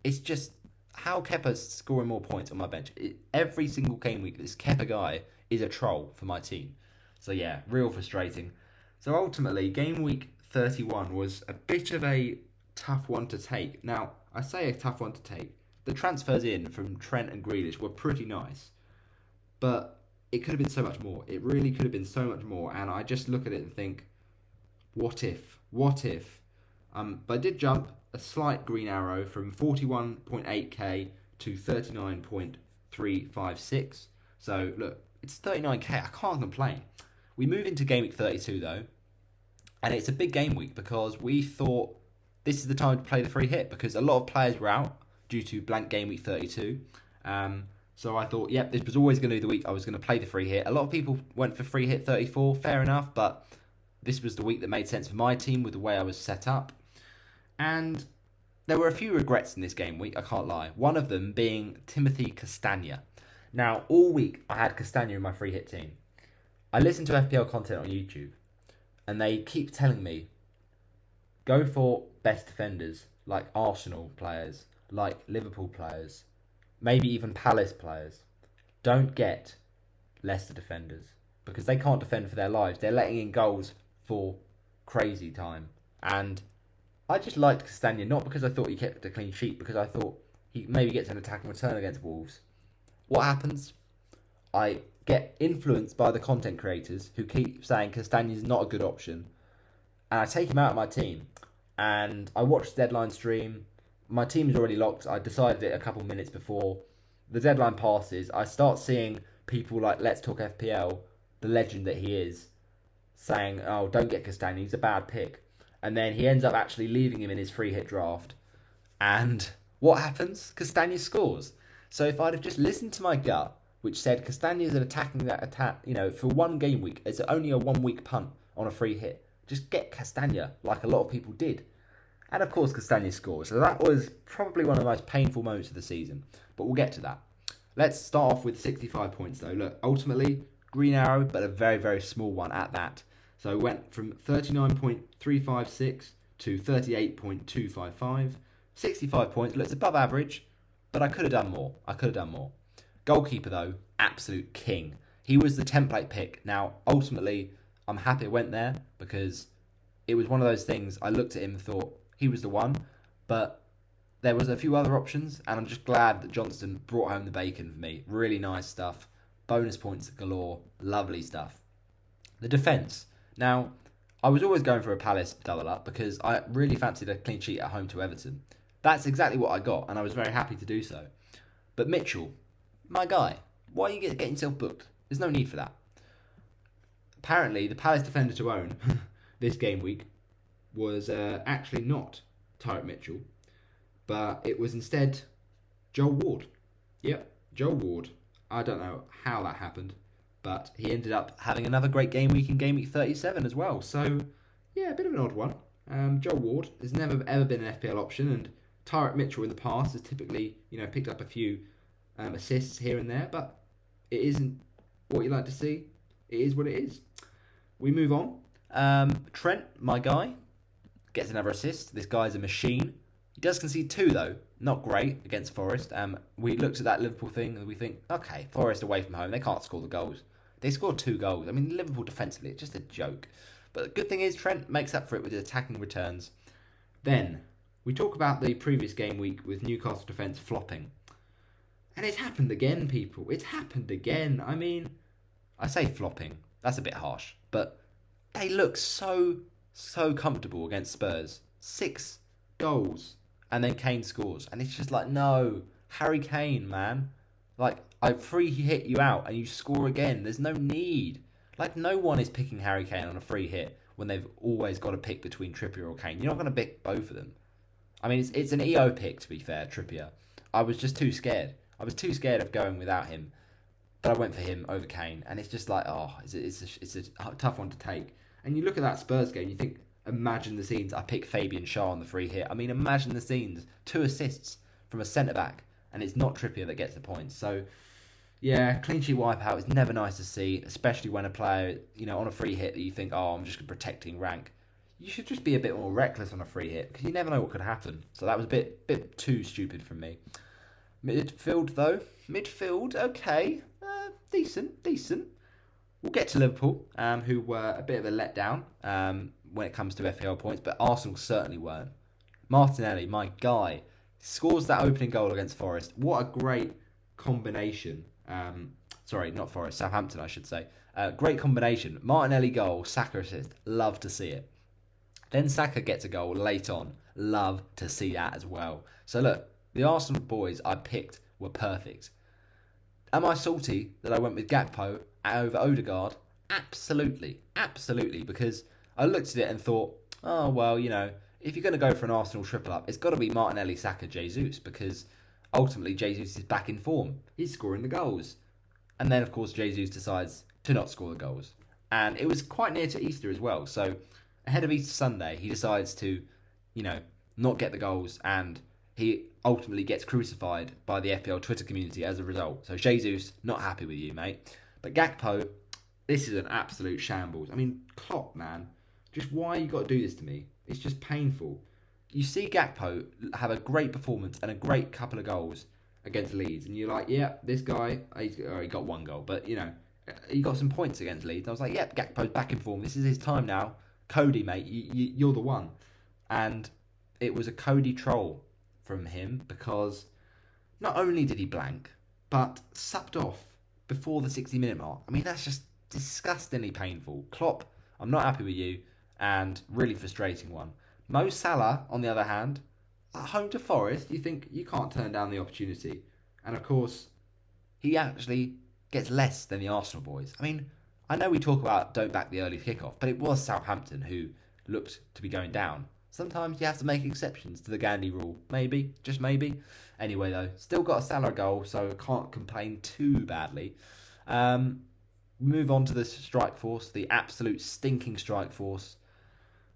It's just how Kepa's scoring more points on my bench. Every single game week, this Kepa guy is a troll for my team. So yeah, real frustrating. So ultimately, Game Week 31 was a bit of a tough one to take. Now, I say a tough one to take. The transfers in from Trent and Grealish were pretty nice. But it could have been so much more. It really could have been so much more. And I just look at it and think, what if? What if? But I did jump a slight green arrow from 41.8k to 39.356. So look, it's 39k. I can't complain. We move into Game Week 32 though, and it's a big game week because we thought this is the time to play the free hit because a lot of players were out due to blank Game Week 32. So I thought, yep, this was always going to be the week I was going to play the free hit. A lot of people went for free hit 34, fair enough, but this was the week that made sense for my team with the way I was set up. And there were a few regrets in this game week, I can't lie. One of them being Timothy Castagna. Now, all week I had Castagna in my free hit team. I listen to FPL content on YouTube, and they keep telling me, go for best defenders, like Arsenal players, like Liverpool players, maybe even Palace players. Don't get Leicester defenders, because they can't defend for their lives. They're letting in goals for crazy time. And I just liked Castagna, not because I thought he kept a clean sheet, because I thought he maybe gets an attack and return against Wolves. What happens? I get influenced by the content creators who keep saying Castagna's not a good option, and I take him out of my team. and I watched the deadline stream. My team's already locked. I decided it a couple minutes before the deadline passes. I start seeing people like Let's Talk FPL, the legend that he is, saying, "Oh, don't get Castagna. He's a bad pick." And then he ends up actually leaving him in his free hit draft. And what happens? Castagna scores. So if I'd have just listened to my gut, which said Castagna is attacking that attack, for one game week, it's only a 1 week punt on a free hit. Just get Castagna, like a lot of people did. And of course, Castagna scores. So that was probably one of the most painful moments of the season. But we'll get to that. Let's start off with 65 points, though. Look, ultimately, green arrow, but a very, very small one at that. So it went from 39.356 to 38.255. 65 points. Looks above average, but I could have done more. Goalkeeper, though, absolute king. He was the template pick. Now, ultimately, I'm happy it went there because it was one of those things. I looked at him and thought he was the one, but there was a few other options, and I'm just glad that Johnston brought home the bacon for me. Really nice stuff. Bonus points galore. Lovely stuff. The defence. Now, I was always going for a Palace double up because I really fancied a clean sheet at home to Everton. That's exactly what I got, and I was very happy to do so. But Mitchell, my guy, why are you getting yourself booked? There's no need for that. Apparently, the Palace defender to own this game week was actually not Tyreek Mitchell, but it was instead Joel Ward. Yep, Joel Ward. I don't know how that happened, but he ended up having another great game week in game week 37 as well. So, yeah, a bit of an odd one. Joel Ward has never ever been an FPL option, and Tyreek Mitchell in the past has typically, picked up a few assists here and there, but it isn't what you like to see. It is what it is. We move on. Trent, my guy, gets another assist. This guy's a machine. He does concede 2, though. Not great against Forest. We looked at that Liverpool thing and we think, okay, Forest away from home, they can't score the goals. They scored 2 goals. I mean, Liverpool defensively, it's just a joke. But the good thing is Trent makes up for it with his attacking returns. Then, we talk about the previous game week with Newcastle defence flopping. And it's happened again, people. It's happened again. I mean, I say flopping. That's a bit harsh. But they look so comfortable against Spurs. 6 goals. And then Kane scores. And it's just like, no. Harry Kane, man. Like, I free hit you out and you score again. There's no need. Like, no one is picking Harry Kane on a free hit when they've always got to pick between Trippier or Kane. You're not going to pick both of them. I mean, it's an EO pick, to be fair, Trippier. I was just too scared. I was too scared of going without him. But I went for him over Kane. And it's just like, it's a tough one to take. And you look at that Spurs game, you think, imagine the scenes. I pick Fabian Schär on the free hit. I mean, imagine the scenes. 2 assists from a centre-back. And it's not Trippier that gets the points. So, yeah, clean sheet wipeout is never nice to see, especially when a player, on a free hit that you think, oh, I'm just protecting rank. You should just be a bit more reckless on a free hit because you never know what could happen. So that was a bit too stupid from me. Midfield, though. Okay. Decent. We'll get to Liverpool, who were a bit of a letdown when it comes to FPL points, but Arsenal certainly weren't. Martinelli, my guy, scores that opening goal against Forest. What a great combination. Sorry, not Forest, Southampton, I should say. Great combination. Martinelli goal, Saka assist. Love to see it. Then Saka gets a goal late on. Love to see that as well. So look, the Arsenal boys I picked were perfect. Am I salty that I went with Gakpo over Odegaard? Absolutely. Because I looked at it and thought, oh, well, if you're going to go for an Arsenal triple up, it's got to be Martinelli, Saka, Jesus, because ultimately Jesus is back in form. He's scoring the goals. And then, of course, Jesus decides to not score the goals. And it was quite near to Easter as well. So ahead of Easter Sunday, he decides to, not get the goals, and he ultimately gets crucified by the FPL Twitter community as a result. So Jesus, not happy with you, mate. But Gakpo, this is an absolute shambles. I mean, Klopp, man, just why you got to do this to me? It's just painful. You see Gakpo have a great performance and a great couple of goals against Leeds, and you're like, yeah, this guy, he got 1 goal, but, he got some points against Leeds. I was like, yep, Gakpo's back in form. This is his time now. Cody, mate, you're the one. And it was a Cody troll from him because not only did he blank, but subbed off before the 60-minute mark. I mean, that's just disgustingly painful. Klopp, I'm not happy with you, and really frustrating one. Mo Salah, on the other hand, at home to Forest, you think you can't turn down the opportunity. And of course, he actually gets less than the Arsenal boys. I mean, I know we talk about don't back the early kickoff, but it was Southampton who looked to be going down. Sometimes you have to make exceptions to the Gandhi rule. Maybe, just maybe. Anyway, though, still got a Salah goal, so can't complain too badly. Move on to the strike force, the absolute stinking strike force.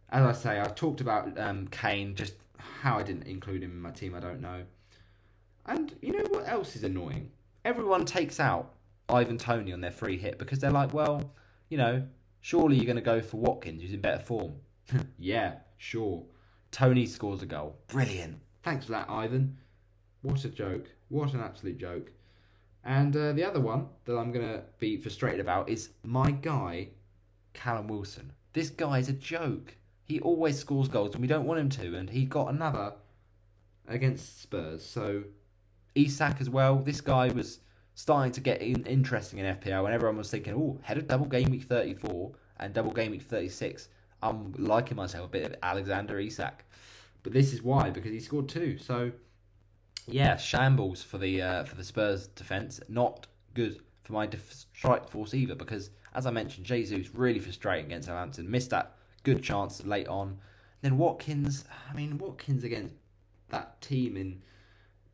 As I say, I talked about Kane, just how I didn't include him in my team, I don't know. And you know what else is annoying? Everyone takes out Ivan Toney on their free hit because they're like, well, surely you're going to go for Watkins, who's in better form. Yeah, sure. Toney scores a goal. Brilliant. Thanks for that, Ivan. What a joke. What an absolute joke. And the other one that I'm going to be frustrated about is my guy, Callum Wilson. This guy's a joke. He always scores goals and we don't want him to, and he got another against Spurs. So, Isak as well. This guy was starting to get interesting in FPL, and everyone was thinking, oh, head of double game week 34 and double game week 36. I'm liking myself a bit of Alexander Isak. But this is why, because he scored two. So, yeah, shambles for the Spurs defence. Not good for my strike force either, because, as I mentioned, Jesus really frustrating against Southampton. Missed that good chance late on. Then Watkins against that team in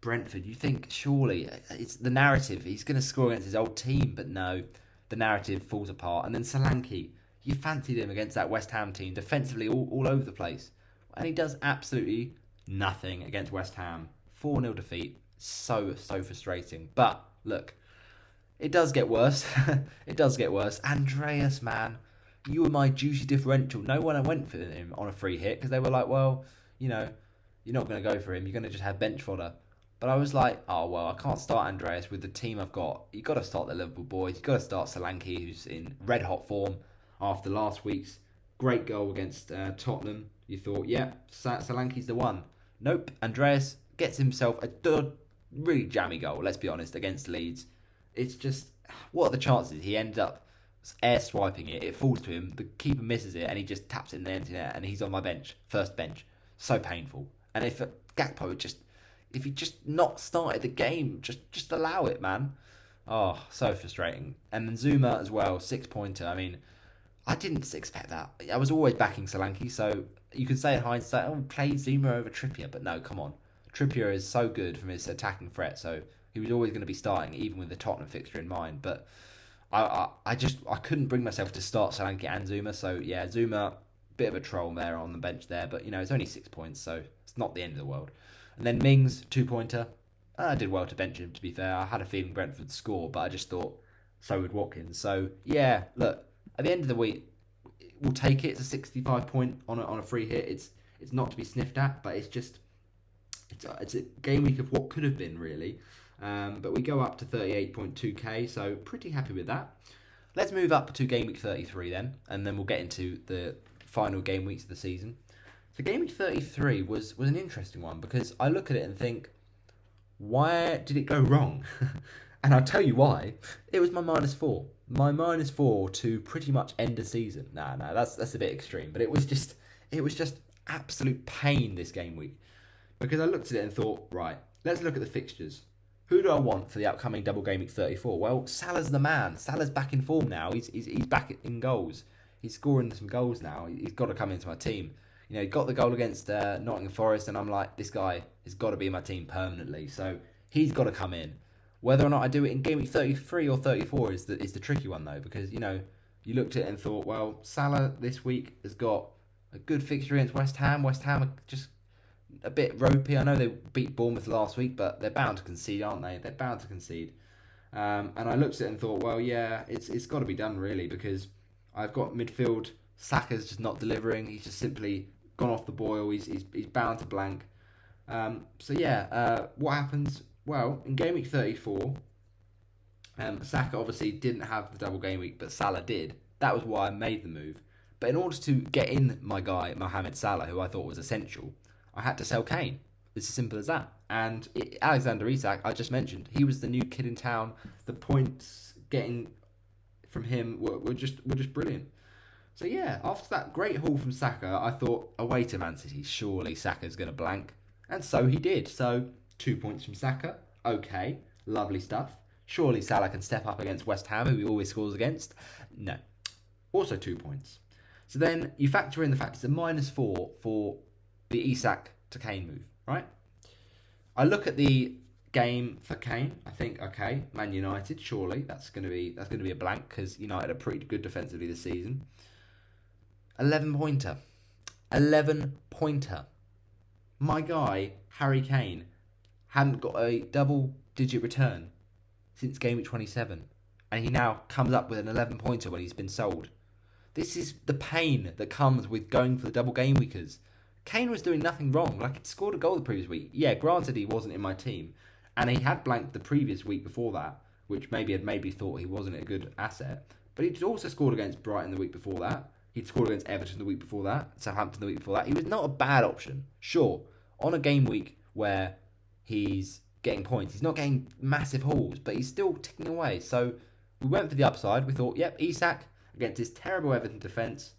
Brentford, you think surely it's the narrative, he's going to score against his old team, but no, the narrative falls apart. And then Solanke, you fancied him against that West Ham team, defensively all over the place, and he does absolutely nothing against West Ham. 4-0 defeat, so frustrating. But look, it does get worse. It does get worse. Andreas, man, you were my juicy differential. No one went for him on a free hit because they were like, well, you're not going to go for him. You're going to just have bench fodder. But I was like, oh, well, I can't start Andreas with the team I've got. You've got to start the Liverpool boys. You've got to start Solanke, who's in red-hot form after last week's great goal against Tottenham. You thought, yeah, Solanke's the one. Nope, Andreas gets himself a really jammy goal, let's be honest, against Leeds. It's just, what are the chances? He ended up air swiping it. It falls to him. The keeper misses it, and he just taps it in the empty net, and he's on my bench, first bench. So painful. And if if he just not started the game, just allow it, man. Oh, so frustrating. And then Zuma as well, 6-pointer. I mean, I didn't expect that. I was always backing Solanke, so you could say in hindsight, oh, play Zuma over Trippier, but no, come on. Trippier is so good from his attacking threat, so he was always going to be starting, even with the Tottenham fixture in mind. But I couldn't bring myself to start Solanke and Zuma, so yeah, Zuma, bit of a troll there on the bench there, but it's only 6 points, so it's not the end of the world. And then Mings, 2-pointer. I did well to bench him, to be fair. I had a feeling Brentford would score, but I just thought so would Watkins. So yeah, look, at the end of the week, we'll take it. It's a 65 point on a free hit. It's not to be sniffed at, but it's a game week of what could have been, really. But we go up to 38.2k, so pretty happy with that. Let's move up to game week 33 then, and then we'll get into the final game weeks of the season. So game week 33 was an interesting one because I look at it and think, why did it go wrong? And I'll tell you why. It was my -4. My -4 to pretty much end the season. No, that's a bit extreme, but it was just absolute pain this game week. Because I looked at it and thought, right, let's look at the fixtures. Who do I want for the upcoming double game week 34? Well, Salah's the man. Salah's back in form now. He's back in goals. He's scoring some goals now. He's got to come into my team. He got the goal against Nottingham Forest, and I'm like, this guy has got to be in my team permanently. So he's got to come in. Whether or not I do it in game week 33 or 34 is the tricky one, though, because, you looked at it and thought, well, Salah this week has got a good fixture against West Ham. West Ham are just a bit ropey. I know they beat Bournemouth last week, but they're bound to concede, aren't they? They're bound to concede. And I looked at it and thought, well, yeah, it's got to be done, really, because I've got midfield. Saka's just not delivering. He's just simply gone off the boil. He's bound to blank. What happens? Well, in game week 34, Saka obviously didn't have the double game week, but Salah did. That was why I made the move. But in order to get in my guy, Mohamed Salah, who I thought was essential, I had to sell Kane. It's as simple as that. And Alexander Isak, I just mentioned, he was the new kid in town. The points getting from him were just brilliant. So yeah, after that great haul from Saka, I thought, away to Man City, surely Saka's going to blank. And so he did. So 2 points from Saka. Okay, lovely stuff. Surely Salah can step up against West Ham, who he always scores against. No. Also 2 points. So then you factor in the fact it's a -4 for the Isak to Kane move, right? I look at the game for Kane. I think, okay, Man United, surely that's going to be a blank because United are pretty good defensively this season. 11-pointer. 11-pointer. My guy, Harry Kane, hadn't got a double-digit return since Gameweek 27. And he now comes up with an 11-pointer when he's been sold. This is the pain that comes with going for the double game weekers. Kane was doing nothing wrong. Like, he'd scored a goal the previous week. Yeah, granted he wasn't in my team. And he had blanked the previous week before that, which maybe thought he wasn't a good asset. But he'd also scored against Brighton the week before that. He'd scored against Everton the week before that, Southampton the week before that. He was not a bad option. Sure, on a game week where he's getting points, he's not getting massive hauls, but he's still ticking away. So we went for the upside. We thought, yep, Isak against his terrible Everton defence,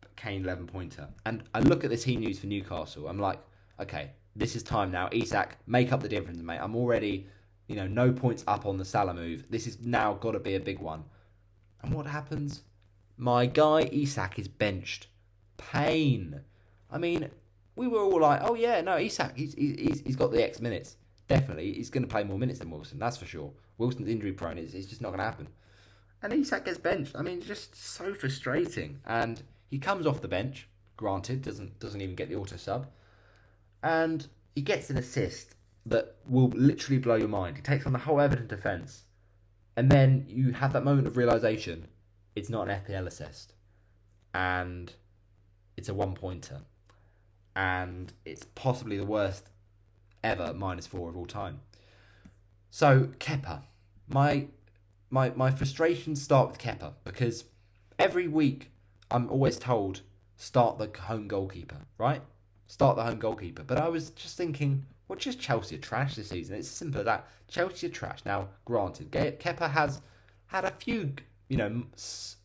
but Kane 11-pointer. And I look at the team news for Newcastle. I'm like, okay, this is time now. Isak, make up the difference, mate. I'm already, no points up on the Salah move. This is now got to be a big one. And what happens? My guy Isak is benched. Pain. I mean, we were all like, oh yeah, no, Isak, he's got the X minutes. Definitely, he's going to play more minutes than Wilson, that's for sure. Wilson's injury prone, it's just not going to happen. And Isak gets benched. I mean, it's just so frustrating. And he comes off the bench, granted, doesn't even get the auto sub. And he gets an assist that will literally blow your mind. He takes on the whole Everton defence. And then you have that moment of realisation. It's not an FPL assist. And it's a 1-pointer. And it's possibly the worst ever -4 of all time. So, Kepa. My frustrations start with Kepa. Because every week I'm always told, start the home goalkeeper, right? Start the home goalkeeper. But I was just thinking, well, just Chelsea are trash this season. It's as simple as that. Chelsea are trash. Now, granted, Kepa has had a few,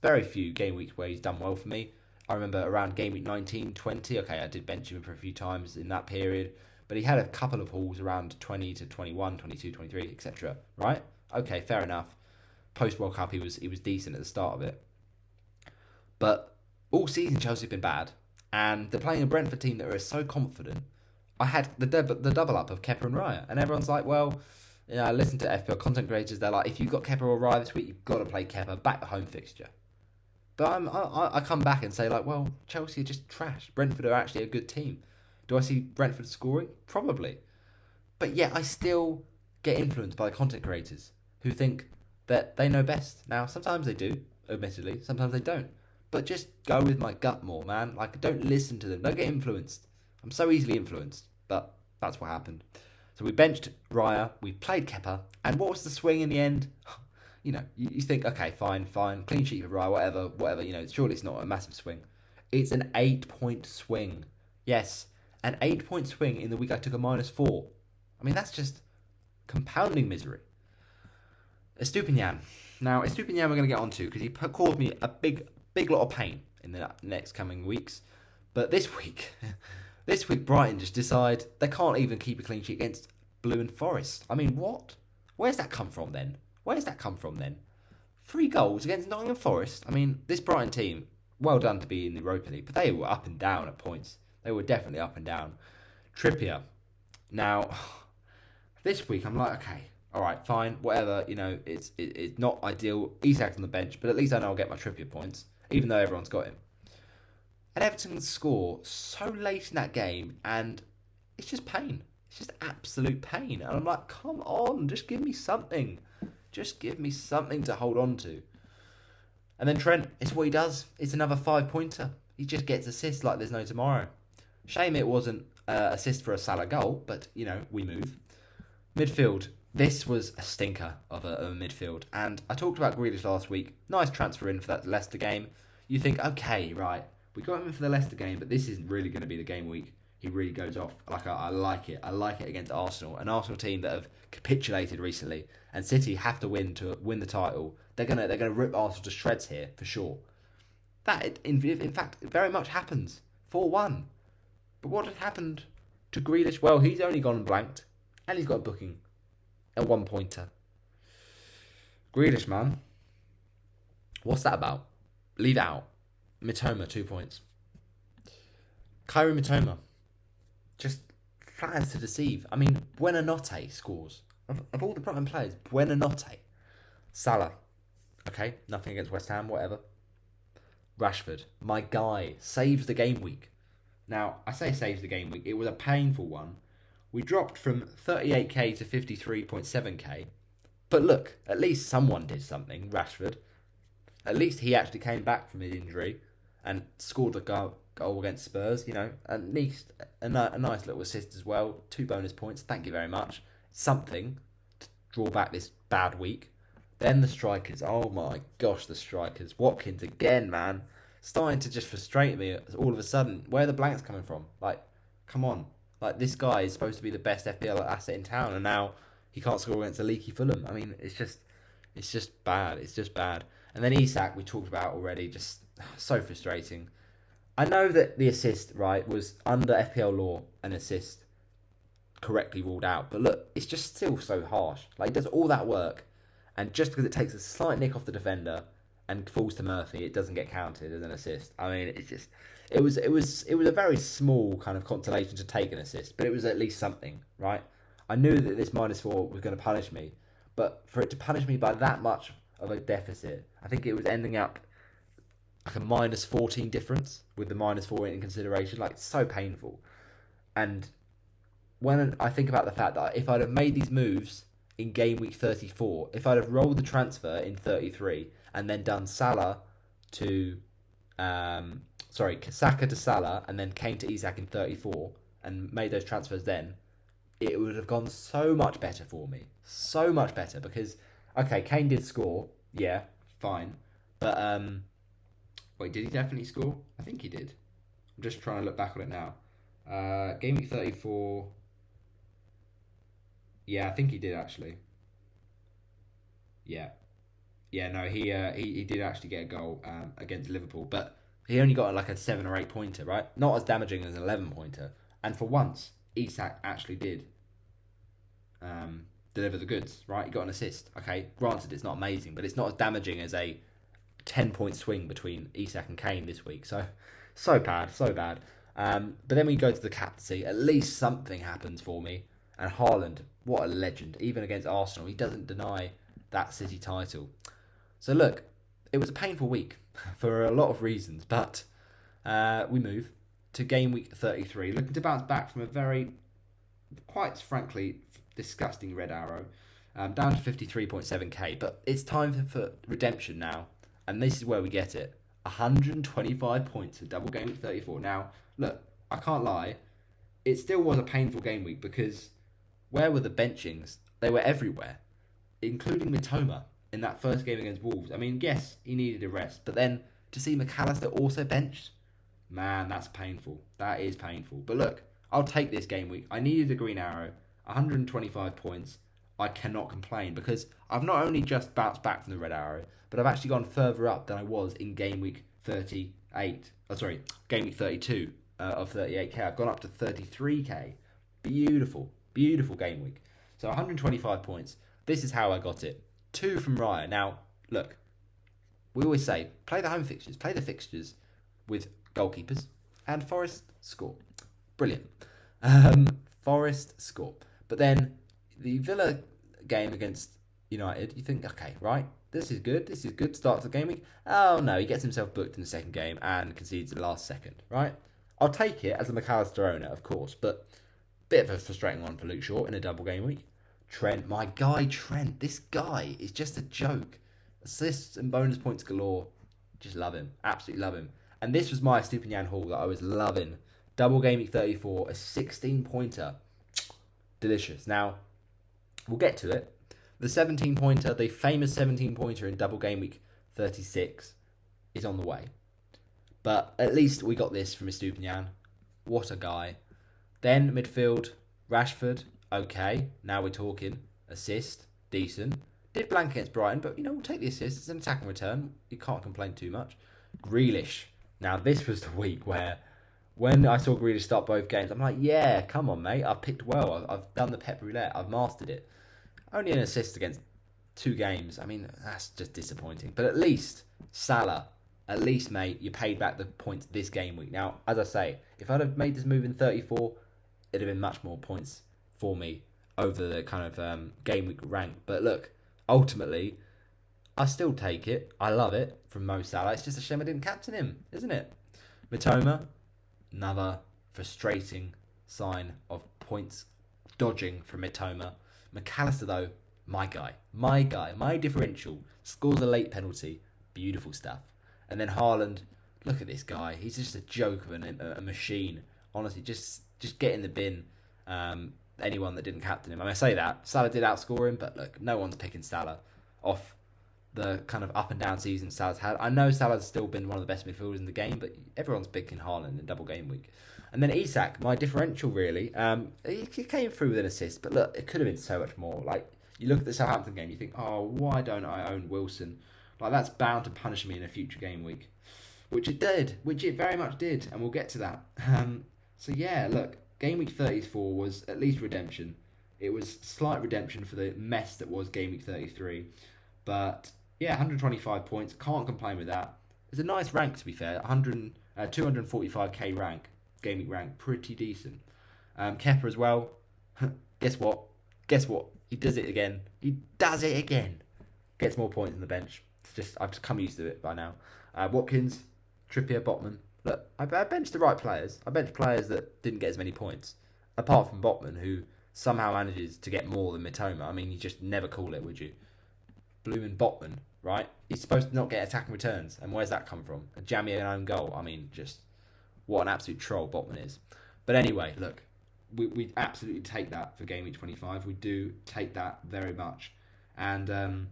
very few game weeks where he's done well for me. I remember around game week 19, 20. Okay, I did bench him for a few times in that period. But he had a couple of hauls around 20 to 21, 22, 23, etc. Right? Okay, fair enough. Post-World Cup, he was decent at the start of it. But all season, Chelsea have been bad. And they're playing a Brentford team that are so confident. I had the double up of Kepa and Raya. And everyone's like, well, I listen to FPL content creators. They're like, if you've got Kepa or Raya this week, you've got to play Kepa. Back the home fixture. But I come back and say, like, well, Chelsea are just trash. Brentford are actually a good team. Do I see Brentford scoring? Probably. But yeah, I still get influenced by content creators who think that they know best. Now, sometimes they do, admittedly. Sometimes they don't. But just go with my gut more, man. Like, don't listen to them. Don't get influenced. I'm so easily influenced. But that's what happened. So we benched Raya. We played Kepa. And what was the swing in the end? You think, okay, fine. Clean sheet for Raya, whatever. Surely it's not a massive swing. It's an 8-point swing. Yes, an 8-point swing in the week I took a -4. I mean, that's just compounding misery. Estupinian. Now, Estupinian we're going to get onto because he caused me a big lot of pain in the next coming weeks. But this week Brighton just decide they can't even keep a clean sheet against Blue and Forest. I mean, what? Where's that come from then? 3 goals against Nottingham Forest. I mean, this Brighton team, well done to be in the Europa League, but they were up and down at points. They were definitely up and down. Trippier. Now, this week I'm like, okay, all right, fine, whatever. It's not ideal. Isak's on the bench, but at least I know I'll get my Trippier points, even though everyone's got him. And Everton score so late in that game, and it's just pain. It's just absolute pain. And I'm like, come on, just give me something. Just give me something to hold on to. And then Trent, it's what he does. It's another 5-pointer. He just gets assists like there's no tomorrow. Shame it wasn't assist for a Salah goal, but, we move. Midfield. This was a stinker of a midfield. And I talked about Grealish last week. Nice transfer in for that Leicester game. You think, okay, right, we got him in for the Leicester game, but this isn't really going to be the game week. He really goes off. Like, I like it. I like it against Arsenal. An Arsenal team that have capitulated recently. And City have to win the title. They're gonna rip Arsenal to shreds here, for sure. That, in fact, very much happens. 4-1. But what had happened to Grealish? Well, he's only gone blanked. And he's got a booking. A 1-pointer. Grealish, man. What's that about? Leave it out. Mitoma, 2 points. Kyrie Mitoma. Just plans to deceive. I mean, Buonanotte scores. Of all the Brighton players, Buonanotte. Salah. Okay, nothing against West Ham, whatever. Rashford, my guy, saves the game week. Now, I say saves the game week. It was a painful one. We dropped from 38k to 53.7k. But look, at least someone did something, Rashford. At least he actually came back from his injury and scored a goal against Spurs. You know, at least a nice little assist as well. 2 bonus points. Thank you very much. Something to draw back this bad week. Then the strikers. Oh my gosh, the strikers. Watkins again, man. Starting to just frustrate me all of a sudden. Where are the blanks coming from? Like, come on. Like, this guy is supposed to be the best FPL asset in town, and now he can't score against a leaky Fulham. I mean, it's just bad. It's just bad. And then Isak, we talked about already, just so frustrating. I know that the assist, right, was under FPL law, an assist correctly ruled out. But look, it's just still so harsh. Like, he does all that work, and just because it takes a slight nick off the defender and falls to Murphy, it doesn't get counted as an assist. I mean, it's just it was a very small kind of consolation to take an assist, but it was at least something, right? I knew that this -4 was going to punish me, but for it to punish me by that much of a deficit, I think it was ending up like a -14 difference with the -4 in consideration. Like, so painful. And when I think about the fact that if I'd have made these moves in game week 34, if I'd have rolled the transfer in 33 and then done Salah to Saka to Salah and then came to Isak in 34 and made those transfers then, it would have gone so much better for me. So much better because, okay, Kane did score. Yeah, fine. But, wait, did he definitely score? I think he did. I'm just trying to look back on it now. Game week 34. Yeah, I think he did actually. Yeah. Yeah, no, he did actually get a goal against Liverpool, but he only got like a 7 or 8 pointer, right? Not as damaging as an 11 pointer. And for once, Isak actually did deliver the goods, right? He got an assist. Okay, granted, it's not amazing, but it's not as damaging as a 10-point swing between Isak and Kane this week. So bad, so bad. But then we go to the captaincy. At least something happens for me. And Haaland, what a legend. Even against Arsenal, he doesn't deny that City title. So look, it was a painful week for a lot of reasons, but we move to game week 33, looking to bounce back from a very, quite frankly, disgusting red arrow, down to 53.7k. But it's time for redemption now, and this is where we get it. 125 points for double game week 34. Now, look, I can't lie, it still was a painful game week because where were the benchings? They were everywhere, including Mitoma in that first game against Wolves. I mean, yes, he needed a rest, but then to see McAllister also benched, man, that's painful. That is painful. But look, I'll take this game week. I needed a green arrow, 125 points. I cannot complain because I've not only just bounced back from the red arrow, but I've actually gone further up than I was in game week 38. Game week 32 of 38k. I've gone up to 33k. Beautiful, beautiful game week. So 125 points. This is how I got it. 2 from Raya. Now, look, we always say, play the home fixtures, play the fixtures with goalkeepers, and Forest score. Brilliant. Forest score. But then the Villa game against United, you think, okay, right, this is good, start to the game week. Oh no, he gets himself booked in the second game and concedes the last second, right? I'll take it as a McAllister owner, of course, but bit of a frustrating one for Luke Shaw in a double game week. Trent, my guy Trent, this guy is just a joke. Assists and bonus points galore. Just love him, absolutely love him. And this was my Stupinian haul that I was loving. Double game week 34, a 16-pointer. Delicious. Now, we'll get to it. The 17-pointer, the famous 17-pointer in double game week 36 is on the way. But at least we got this from Stupinian. What a guy. Then midfield, Rashford, okay. Now we're talking. Assist, decent. Did blank against Brighton, but we'll take the assist. It's an attack and return. You can't complain too much. Grealish. Now, this was the week where when I saw Grealish start both games, I'm like, yeah, come on, mate. I've picked well. I've done the pep roulette. I've mastered it. Only an assist against 2 games. I mean, that's just disappointing. But at least, Salah, at least, mate, you paid back the points this game week. Now, as I say, if I'd have made this move in 34, it'd have been much more points for me over the kind of game week rank. But look, ultimately, I still take it. I love it from Mo Salah. It's just a shame I didn't captain him, isn't it? Mitoma, another frustrating sign of points dodging from Mitoma. McAllister, though, my guy, my differential, scores a late penalty. Beautiful stuff. And then Haaland, look at this guy. He's just a joke of a machine. Honestly, just get in the bin. Anyone that didn't captain him. I mean, I say that. Salah did outscore him, but look, no one's picking Salah off the kind of up and down season Salah's had. I know Salah's still been one of the best midfielders in the game, but everyone's picking Haaland in double game week. And then Isak, my differential really, he came through with an assist, but look, it could have been so much more. Like, you look at the Southampton game, you think, oh, why don't I own Wilson? Like, that's bound to punish me in a future game week. Which it did, which it very much did, and we'll get to that. So yeah, look, game week 34 was at least redemption. It was slight redemption for the mess that was game week 33. But yeah, 125 points. Can't complain with that. It's a nice rank, to be fair. 245k rank. Gaming rank. Pretty decent. Kepa as well. Guess what? He does it again. Gets more points on the bench. It's just, I've just come used to it by now. Watkins, Trippier, Botman. Look, I benched the right players. I benched players that didn't get as many points. Apart from Botman, who somehow manages to get more than Mitoma. I mean, you just never call it, would you? Bloomin' Botman, right? He's supposed to not get attacking returns. And where's that come from? A jammy an own goal. I mean, just what an absolute troll Botman is. But anyway, look, we absolutely take that for game week 25. We do take that very much. And,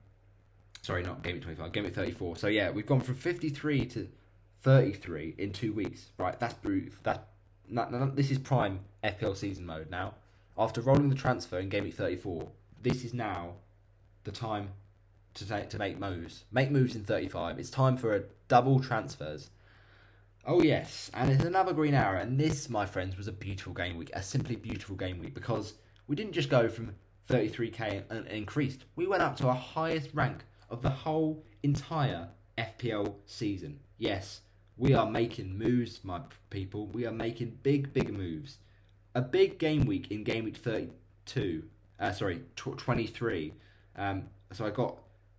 sorry, not game week 25, game week 34. So yeah, we've gone from 53 to 33 in 2 weeks. Right, that's brutal. This is prime FPL season mode now. After rolling the transfer in game week 34, this is now the time to make moves. Make moves in 35. It's time for a double transfers. Oh yes, and it's another green arrow. And this, my friends, was a beautiful game week. A simply beautiful game week, because we didn't just go from 33k and increased. We went up to our highest rank of the whole entire FPL season. Yes, we are making moves, my people. We are making big moves. A big game week in game week 23. So I got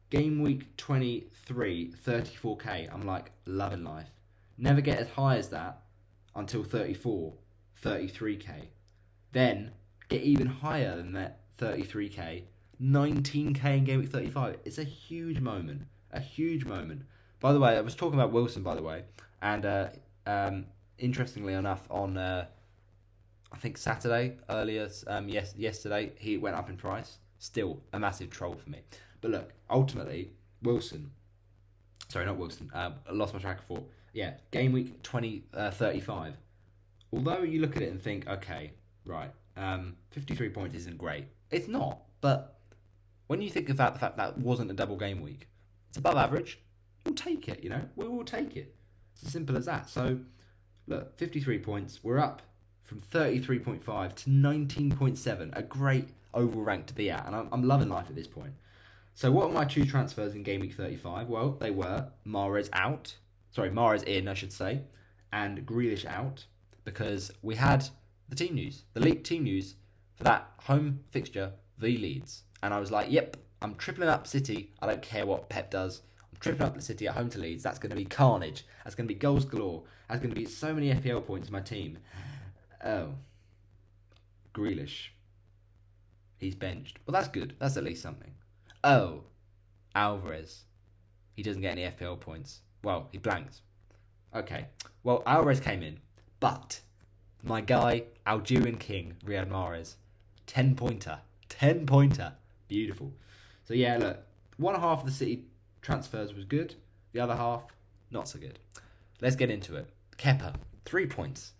game week 23, 34k. I'm like, loving life. Never get as high as that until 34, 33k. Then get even higher than that 33k, 19k in game week 35. It's a huge moment. A huge moment. By the way, I was talking about Wilson, by the way, and interestingly enough, on I think Saturday, yesterday, he went up in price. Still a massive troll for me. But look, ultimately, Wilson. Sorry, not Wilson. I lost my track of thought. Yeah, game week 35. Although you look at it and think, okay, right, 53 points isn't great. It's not, but when you think about the fact that wasn't a double game week, it's above average. We'll take it, we will take it. It's as simple as that. So, look, 53 points. We're up from 33.5 to 19.7. A great overall rank to be at, and I'm loving life at this point. So what were my 2 transfers in game week 35? Well, they were Mahrez in, I should say, and Grealish out, because we had the team news, the league team news for that home fixture v Leeds. And I was like, yep, I'm tripling up City. I don't care what Pep does. I'm tripling up the City at home to Leeds. That's going to be carnage. That's going to be goals galore. That's going to be so many FPL points in my team. Oh, Grealish. He's benched. Well, that's good. That's at least something. Oh, Alvarez. He doesn't get any FPL points. Well, he blanks. Okay. Well, Alvarez came in, but my guy, Algerian King, Riyad Mahrez, 10-pointer. 10-pointer. Beautiful. So yeah, look, one half of the City transfers was good. The other half, not so good. Let's get into it. Kepa, 3 points.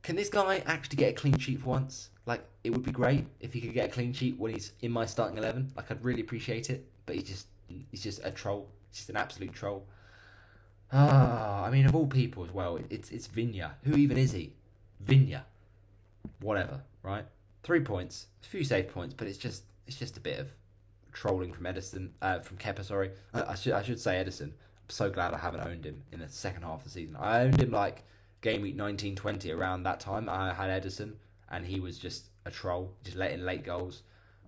Can this guy actually get a clean sheet for once? Like, it would be great if he could get a clean sheet when he's in my starting 11. Like, I'd really appreciate it. But he's just a troll. He's just an absolute troll. mean, of all people as well, it's Vinya. Who even is he? Vinya. Whatever, right? 3 points, a few save points, but it's just a bit of trolling from from Kepa. Sorry, I should say Edison. I'm so glad I haven't owned him in the second half of the season. I owned him like game week 19-20 around that time. I had Edison, and he was just a troll, just letting late goals.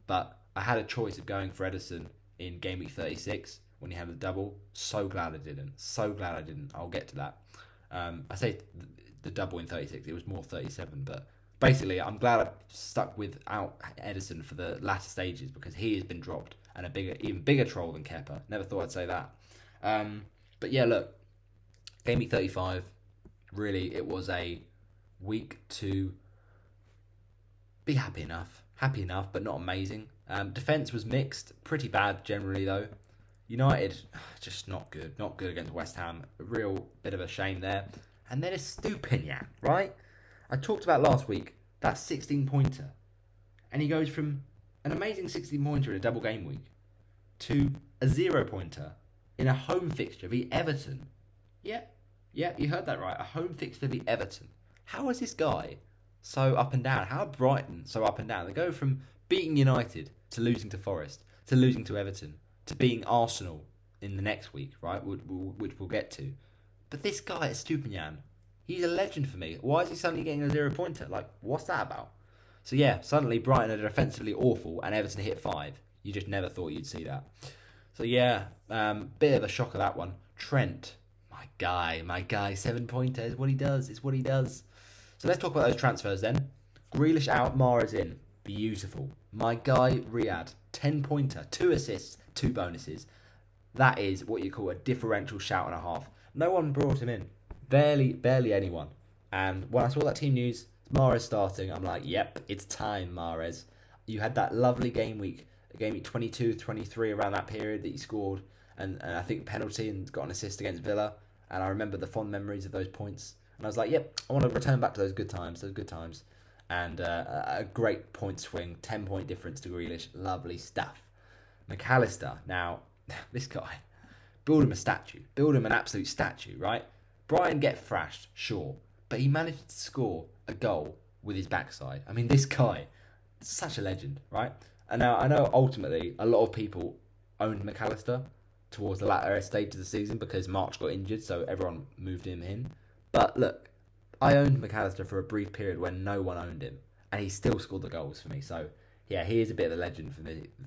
But I had a choice of going for Edison in game week 36 when he had the double. So glad I didn't. So glad I didn't. I'll get to that. I say the double in 36. It was more 37, but basically, I'm glad I stuck without Edison for the latter stages because he has been dropped and even bigger troll than Kepa. Never thought I'd say that. But yeah, look, game week 35. Really, it was a week to be happy enough, but not amazing. Defence was mixed, pretty bad generally though. United, just not good against West Ham. A real bit of a shame there. And then it's Stupinian, right? I talked about last week, that 16-pointer. And he goes from an amazing 16-pointer in a double game week to a 0-pointer in a home fixture v Everton. Yeah, you heard that right. A home fixture v Everton. How is this guy so up and down? How are Brighton so up and down? They go from beating United to losing to Forest to losing to Everton to beating Arsenal in the next week, right? Which we'll get to. But this guy at Stupinian, he's a legend for me. Why is he suddenly getting a 0-pointer? Like, what's that about? So yeah, suddenly Brighton are defensively awful and Everton hit 5. You just never thought you'd see that. So yeah, bit of a shock of that one. Trent, my guy, 7-pointer is what he does. So let's talk about those transfers then. Grealish out, Mahrez in. Beautiful. My guy, Riyadh, 10-pointer, 2 assists, 2 bonuses. That is what you call a differential shout and a half. No one brought him in. Barely anyone. And when I saw that team news, Mahrez starting, I'm like, yep, it's time, Mahrez. You had that lovely game week 22, 23, around that period that you scored, and I think penalty and got an assist against Villa. And I remember the fond memories of those points. And I was like, yep, I want to return back to those good times. And a great point swing, 10-point difference to Grealish. Lovely stuff. McAllister, now, this guy, build him a statue. Build him an absolute statue, right? Brighton get thrashed, sure. But he managed to score a goal with his backside. I mean, this guy, such a legend, right? And now, I know ultimately a lot of people owned McAllister towards the latter stage of the season because March got injured, so everyone moved him in. But look, I owned McAllister for a brief period when no one owned him, and he still scored the goals for me. So, yeah, he is a bit of a legend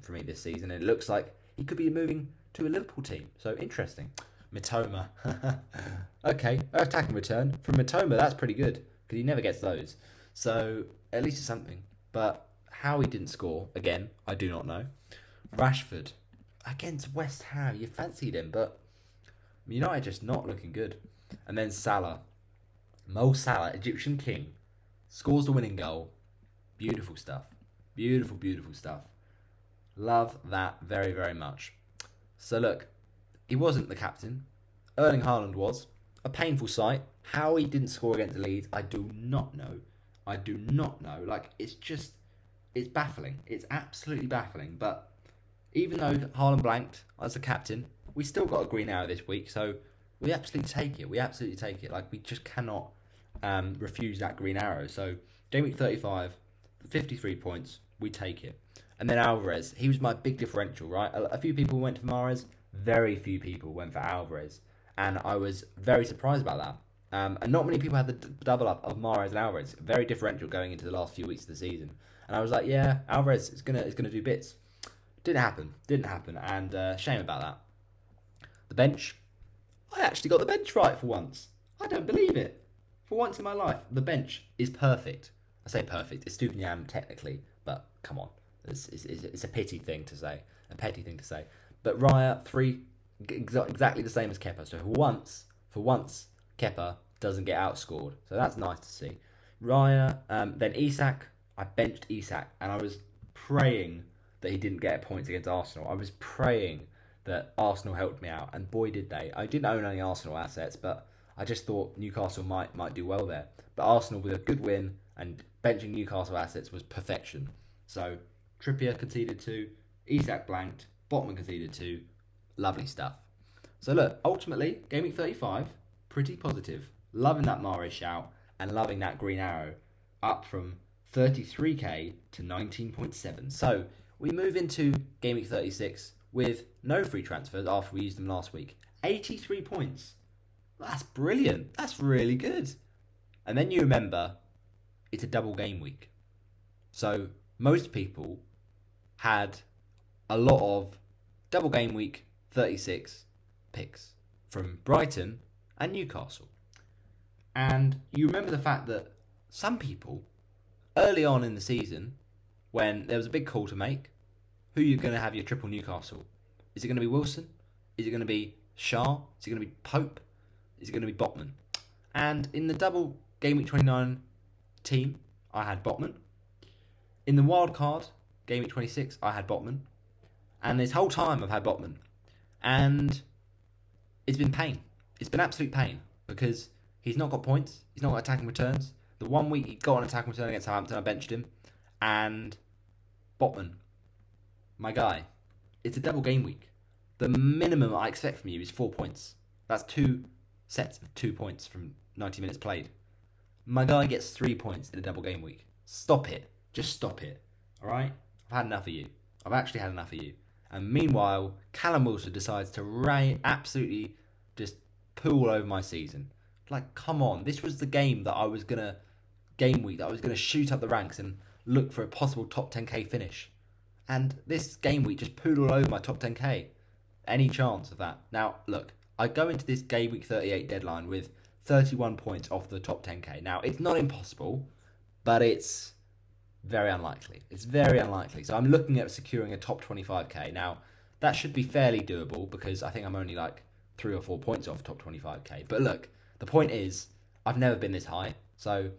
for me this season, and it looks like he could be moving to a Liverpool team. So, interesting. Mitoma. Okay, attacking return. From Mitoma, that's pretty good, because he never gets those. So, at least it's something. But how he didn't score, again, I do not know. Rashford. Against West Ham, you fancied him, but United just not looking good. And then Salah. Mo Salah, Egyptian king, scores the winning goal. Beautiful stuff. Beautiful stuff. Love that very, very much. So look, he wasn't the captain. Erling Haaland was. A painful sight. How he didn't score against Leeds, I do not know. Like, it's baffling. It's absolutely baffling. But even though Haaland blanked as the captain, we still got a green arrow this week, so we absolutely take it. Like, we just cannot refuse that green arrow. So, game week 35, 53 points, we take it. And then Alvarez, he was my big differential, right? A few people went for Mahrez, very few people went for Alvarez. And I was very surprised about that. And not many people had the double up of Mahrez and Alvarez. Very differential going into the last few weeks of the season. And I was like, yeah, Alvarez is gonna do bits. Didn't happen, and shame about that. The bench, I actually got the bench right for once. I don't believe it. For once in my life, the bench is perfect. I say perfect, it's Stupinian technically, but come on. It's a petty thing to say. But Raya, 3, exactly the same as Kepa. So for once, Kepa doesn't get outscored. So that's nice to see. Raya, then Isak. I benched Isak, and I was praying that he didn't get points against Arsenal. I was praying that Arsenal helped me out, and boy did they. I didn't own any Arsenal assets, but I just thought Newcastle might do well there. But Arsenal with a good win and benching Newcastle assets was perfection. So Trippier conceded 2, Isak blanked, Botman conceded 2. Lovely stuff. So look, ultimately, game week 35, pretty positive. Loving that Mare shout and loving that green arrow, up from 33k to 19.7. So we move into Game Week 36 with no free transfers after we used them last week. 83 points. That's brilliant. That's really good. And then you remember it's a double game week. So most people had a lot of double game week 36 picks from Brighton and Newcastle. And you remember the fact that some people, early on in the season, when there was a big call to make, who are you going to have your triple Newcastle? Is it going to be Wilson? Is it going to be Shah? Is it going to be Pope? Is it going to be Botman? And in the double Game Week 29 team, I had Botman. In the wild card, Game Week 26, I had Botman. And this whole time I've had Botman. And it's been pain. It's been absolute pain because he's not got points. He's not got attacking returns. The 1 week he got an attacking return against Southampton, I benched him. And Botman, my guy, it's a double game week. The minimum I expect from you is 4 points. That's 2 sets of 2 points from 90 minutes played. My guy gets 3 points in a double game week. Stop it. Just stop it. All right? I've had enough of you. I've actually had enough of you. And meanwhile, Callum Wilson decides to absolutely just poo all over my season. Like, come on. This was the game that I was going to, game week, that I was going to shoot up the ranks and look for a possible top 10k finish. And this game week just pooed all over my top 10k. Any chance of that? Now, look, I go into this Game Week 38 deadline with 31 points off the top 10k. Now, it's not impossible, but it's very unlikely. It's very unlikely. So I'm looking at securing a top 25k. Now, that should be fairly doable because I think I'm only like 3 or 4 points off top 25k. But look, the point is, I've never been this high. So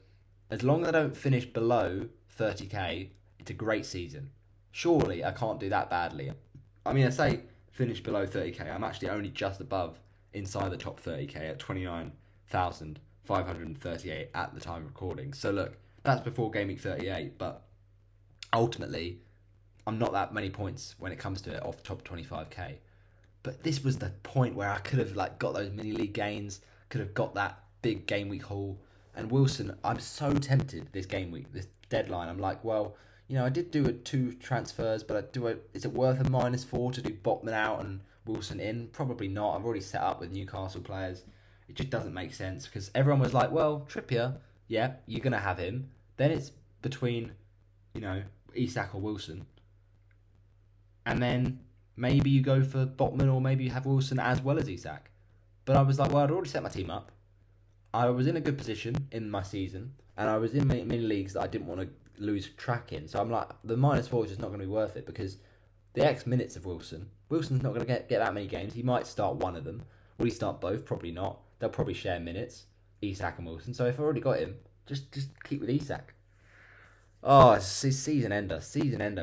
as long as I don't finish below 30k, it's a great season. Surely I can't do that badly. I mean, I say finish below 30k. I'm actually only just above inside the top 30k at 29,538 at the time of recording. So look, that's before Game Week 38, but ultimately, I'm not that many points when it comes to it off the top 25k. But this was the point where I could have like got those mini league gains, could have got that big game week haul. And Wilson, I'm so tempted this game week, this deadline. I'm like, well, you know, I did do 2 transfers, but is it worth a -4 to do Botman out and Wilson in? Probably not. I've already set up with Newcastle players. It just doesn't make sense because everyone was like, well, Trippier, yeah, you're going to have him. Then it's between, you know, Isak or Wilson. And then maybe you go for Botman or maybe you have Wilson as well as Isak. But I was like, well, I'd already set my team up. I was in a good position in my season. And I was in many leagues that I didn't want to lose track in. So I'm like, the -4 is just not going to be worth it because the X minutes of Wilson's not going to get that many games. He might start one of them. Will he start both? Probably not. They'll probably share minutes, Isak and Wilson. So if I've already got him, just keep with Isak. Oh, it's season ender,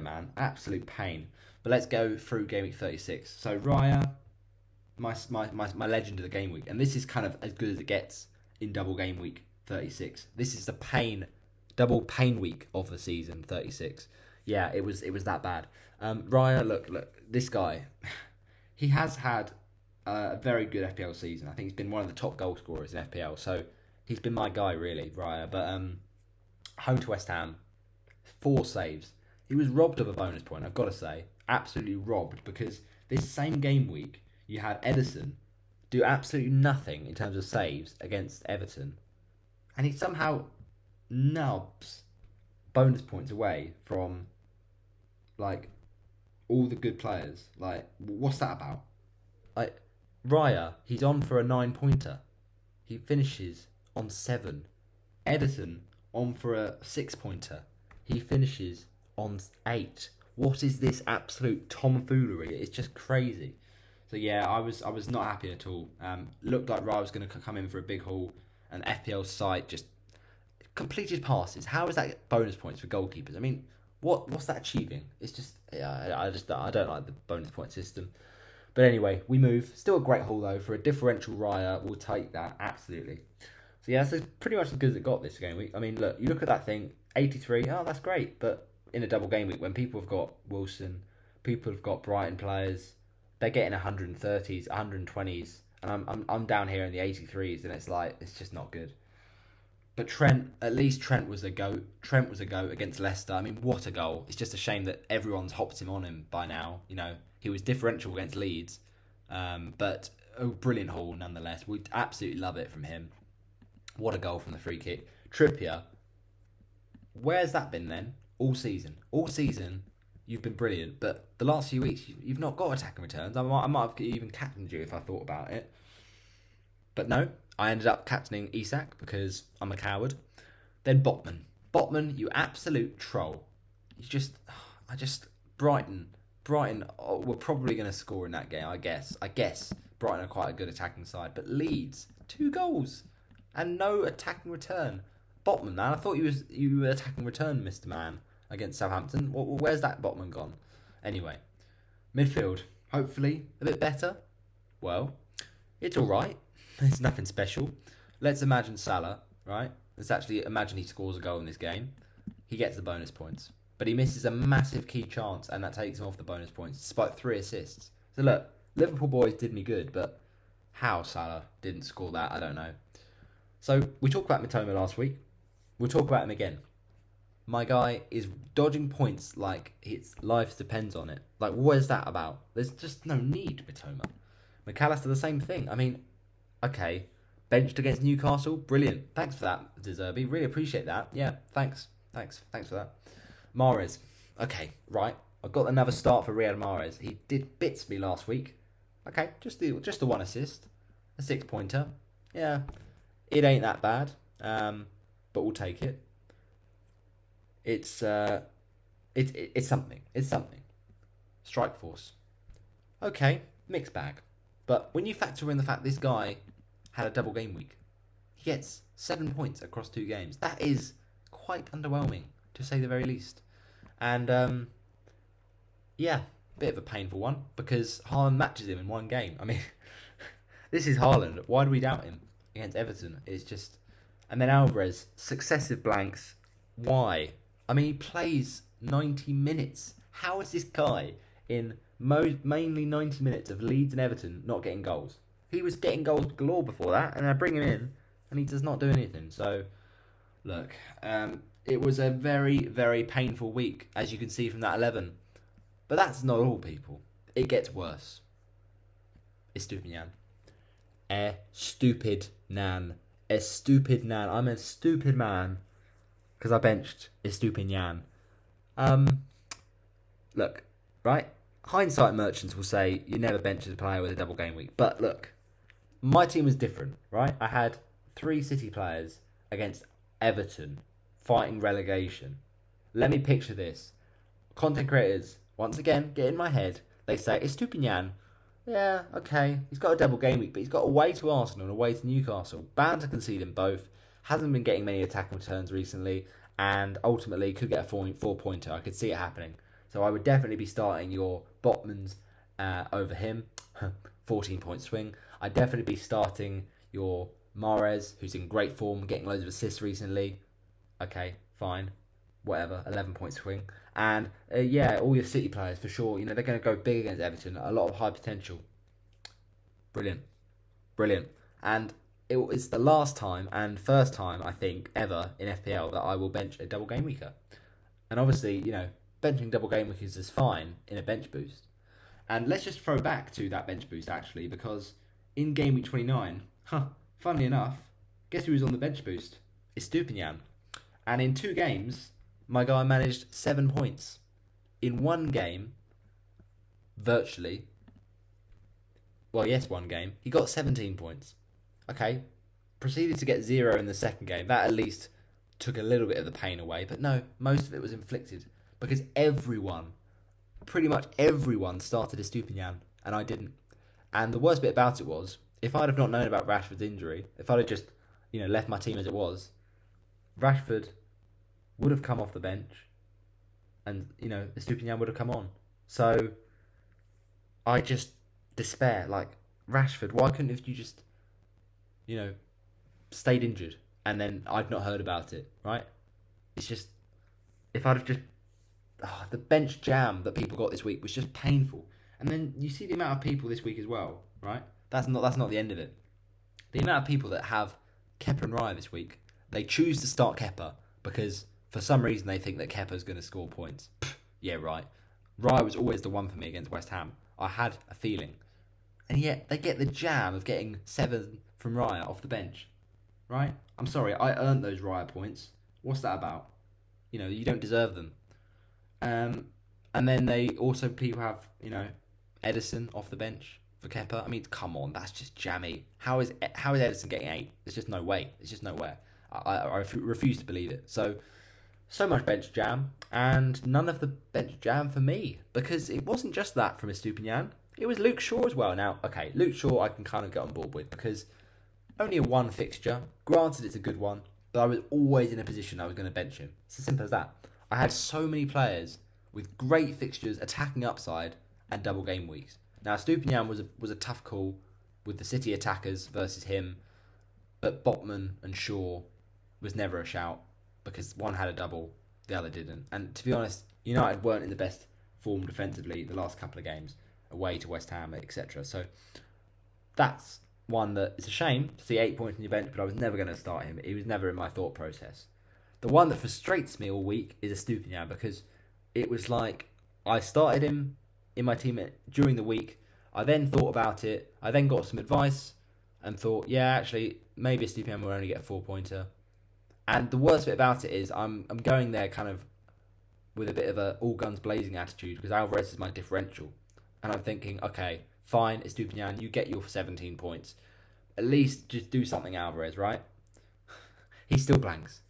man. Absolute pain. But let's go through Game Week 36. So Raya, my legend of the game week, and this is kind of as good as it gets in double game week 36. This is the double pain week of the season 36. Yeah, it was that bad. Raya, look, this guy, he has had a very good FPL season. I think he's been one of the top goal scorers in FPL. So he's been my guy really, Raya. But home to West Ham, 4 saves. He was robbed of a bonus point, I've got to say. Absolutely robbed, because this same game week, you had Ederson do absolutely nothing in terms of saves against Everton. And he somehow nubs bonus points away from, like, all the good players. Like, what's that about? Like, Raya, he's on for a 9-pointer. He finishes on 7. Ederson, on for a 6-pointer. He finishes on 8. What is this absolute tomfoolery? It's just crazy. So yeah, I was not happy at all. Looked like Raya was going to come in for a big haul, and FPL site just completed passes. How is that bonus points for goalkeepers? I mean, what's that achieving? It's just, yeah, I don't like the bonus point system. But anyway, we move. Still a great haul though for a differential Raya. We'll take that absolutely. So yeah, that's pretty much as good as it got this game week. I mean, look, you look at that thing, 83. Oh, that's great. But in a double game week, when people have got Wilson, people have got Brighton players, they're getting 130s, 120s, and I'm down here in the 83s, and it's just not good. But Trent, at least Trent was a goat. Trent was a goat against Leicester. I mean, what a goal! It's just a shame that everyone's hopped him on him by now. He was differential against Leeds, but a brilliant haul nonetheless. We absolutely love it from him. What a goal from the free kick. Trippier, where's that been then? All season. All season, you've been brilliant, but the last few weeks, you've not got attacking returns. I might have even captained you if I thought about it. But no, I ended up captaining Isak because I'm a coward. Then Botman. Botman, you absolute troll. Brighton were probably going to score in that game, I guess. Brighton are quite a good attacking side. But Leeds, 2 goals and no attacking return. Botman, man, I thought you were attacking return, Mr. Man, against Southampton. Where's that Botman gone? Anyway, midfield, hopefully a bit better. Well, it's all right. It's nothing special. Let's imagine Salah, right? Let's actually imagine he scores a goal in this game. He gets the bonus points. But he misses a massive key chance, and that takes him off the bonus points, despite 3 assists. So look, Liverpool boys did me good, but how Salah didn't score that, I don't know. So we talked about Mitoma last week. We'll talk about him again. My guy is dodging points like his life depends on it. Like, what is that about? There's just no need, Mitoma. McAllister, the same thing. I mean, okay, benched against Newcastle, brilliant. Thanks for that, Deserby. Really appreciate that. Yeah, thanks for that. Mahrez, okay, right. I've got another start for Riyad Mahrez. He did bits me last week. Okay, just the 1 assist, a 6-pointer. Yeah, it ain't that bad, but we'll take it. It's something. It's something. Strike force. Okay, mixed bag. But when you factor in the fact this guy had a double game week, he gets 7 points across 2 games. That is quite underwhelming, to say the very least. And, yeah, bit of a painful one, because Haaland matches him in 1 game. I mean, this is Haaland. Why do we doubt him against Everton? It's just... And then Alvarez, successive blanks. Why? I mean, he plays 90 minutes. How is this guy in mainly 90 minutes of Leeds and Everton not getting goals? He was getting goals galore before that, and I bring him in, and he does not do anything. So, look, it was a very, very painful week, as you can see from that 11. But that's not all, people. It gets worse. Estupinian. Stupid nan. A stupid nan. I'm a stupid man because I benched Estupinian. Look, right? Hindsight merchants will say you never bench a player with a double game week. But look, my team was different, right? I had 3 City players against Everton fighting relegation. Let me picture this. Content creators, once again, get in my head. They say, Estupinian, yeah, okay, he's got a double game week, but he's got away to Arsenal and away to Newcastle. Bound to concede in both. Hasn't been getting many attacking returns recently, and ultimately could get a 4-pointer. I could see it happening. So I would definitely be starting your Botmans over him. 14-point swing. I'd definitely be starting your Mahrez, who's in great form, getting loads of assists recently. Okay, fine. Whatever, 11-point swing. And yeah, all your City players for sure. They're going to go big against Everton. A lot of high potential. Brilliant. And it's the last time and first time, I think, ever in FPL that I will bench a double game weeker. And obviously, benching double game weekers is fine in a bench boost. And let's just throw back to that bench boost, actually, because in game week 29, funnily enough, guess who was on the bench boost? Estupinian. And in 2 games, my guy managed 7 points. In 1 game, virtually, well, yes, 1 game, he got 17 points. Okay, proceeded to get 0 in the 2nd game. That at least took a little bit of the pain away. But no, most of it was inflicted. Because pretty much everyone started Estupinian, and I didn't. And the worst bit about it was, if I'd have not known about Rashford's injury, if I'd have just, left my team as it was, Rashford would have come off the bench, and Estupinian would have come on. So I just despair. Like, Rashford, why couldn't have you just, stayed injured, and then I'd not heard about it, right? It's just, if I'd have just, the bench jam that people got this week was just painful. And then you see the amount of people this week as well, right? That's not the end of it. The amount of people that have Kepa and Raya this week, they choose to start Kepa because for some reason they think that Kepa's going to score points. Yeah, right. Raya was always the one for me against West Ham. I had a feeling. And yet they get the jam of getting 7 from Raya off the bench. Right? I'm sorry, I earned those Raya points. What's that about? You don't deserve them. And then people have, Edison off the bench for Kepa. I mean, come on, that's just jammy. How is Edison getting 8? There's just no way. It's just nowhere. I refuse to believe it. So much bench jam, and none of the bench jam for me, because it wasn't just that from Estupinian. It was Luke Shaw as well. Now, okay, Luke Shaw I can kind of get on board with, because only a one fixture. Granted, it's a good one, but I was always in a position I was going to bench him. It's as simple as that. I had so many players with great fixtures, attacking upside, and double game weeks. Now, Estupinian was a tough call with the City attackers versus him, but Botman and Shaw was never a shout, because one had a double, the other didn't. And to be honest, United weren't in the best form defensively the last couple of games, away to West Ham, etc. So that's one that it's a shame to see 8 points on your bench, but I was never going to start him. He was never in my thought process. The one that frustrates me all week is Estupinian, because it was like I started him in my team during the week. I then thought about it. I then got some advice and thought, yeah, actually, maybe Estupinian will only get a 4-pointer. And the worst bit about it is I'm going there kind of with a bit of a all guns blazing attitude, because Alvarez is my differential. And I'm thinking, okay, fine, Estupinian, you get your 17 points. At least just do something, Alvarez, right? He still blanks.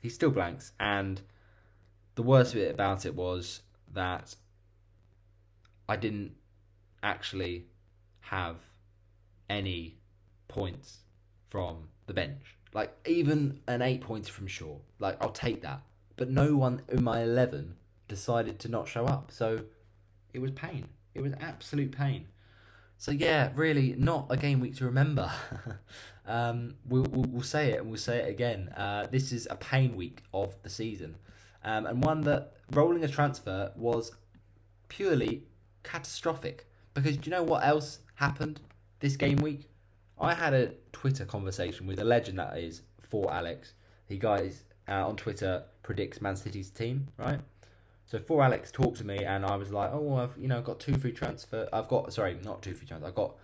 And the worst bit about it was that I didn't actually have any points from the bench. Like, even an 8 points from Shaw. Like, I'll take that. But no one in my 11 decided to not show up. So, it was pain. It was absolute pain. So, yeah, really, not a game week to remember. We'll say it, and we'll say it again. This is a pain week of the season. And one that, rolling a transfer, was purely catastrophic. Because do you know what else happened this game week? I had a Twitter conversation with a legend that is For Alex. He guys on Twitter predicts Man City's team, right? So For Alex talked to me, and I was like, "Oh, I've got 2 free transfer. I've got not 2 free transfer. I've got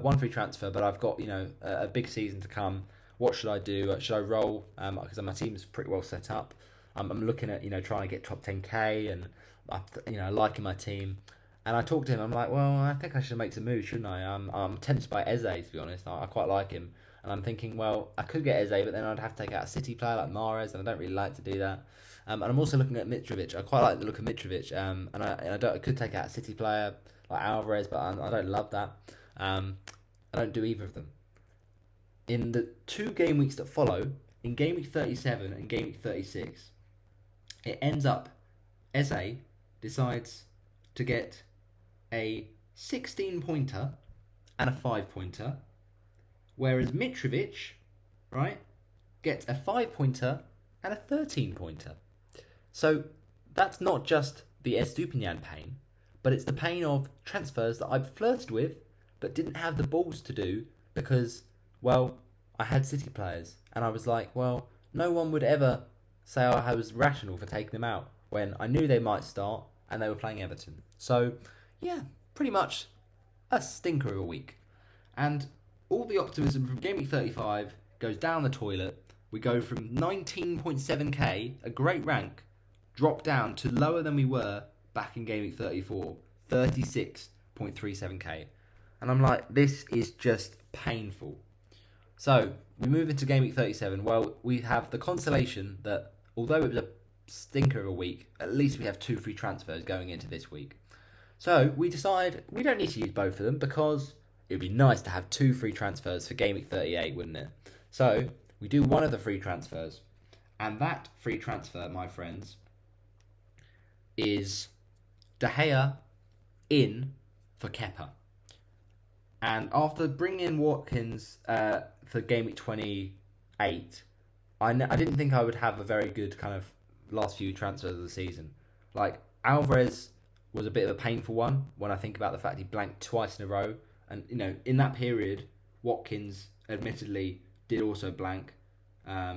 1 free transfer, but I've got a big season to come. What should I do? Should I roll? Because my team's pretty well set up. I'm looking at trying to get top 10k, and liking my team." And I talked to him. I'm like, well, I think I should make some moves, shouldn't I? I'm tempted by Eze, to be honest. I quite like him. And I'm thinking, well, I could get Eze, but then I'd have to take out a City player like Mahrez, and I don't really like to do that. And I'm also looking at Mitrovic. I quite like the look of Mitrovic. And I could take out a City player like Alvarez, but I don't love that. I don't do either of them. In the 2 game weeks that follow, in game week 37 and game week 36, it ends up Eze decides to get a 16-pointer and a 5-pointer, whereas Mitrovic, right, gets a 5-pointer and a 13-pointer. So that's not just the Estupinian pain, but it's the pain of transfers that I've flirted with but didn't have the balls to do because, well, I had City players, and I was like, well, no one would ever say I was rational for taking them out when I knew they might start and they were playing Everton. So, yeah, pretty much a stinker of a week. And all the optimism from Game Week 35 goes down the toilet. We go from 19.7k, a great rank, drop down to lower than we were back in Game Week 34, 36.37k. And I'm like, this is just painful. So, we move into Game Week 37. Well, we have the consolation that, although it was a stinker of a week, at least we have 2 free transfers going into this week. So we decide we don't need to use both of them because it would be nice to have 2 free transfers for Game Week 38, wouldn't it? So we do one of the free transfers, and that free transfer, my friends, is De Gea in for Kepa. And after bringing in Watkins for Game Week 28, I didn't think I would have a very good kind of last few transfers of the season. Like, Alvarez was a bit of a painful one when I think about the fact he blanked twice in a row. And, in that period, Watkins, admittedly, did also blank.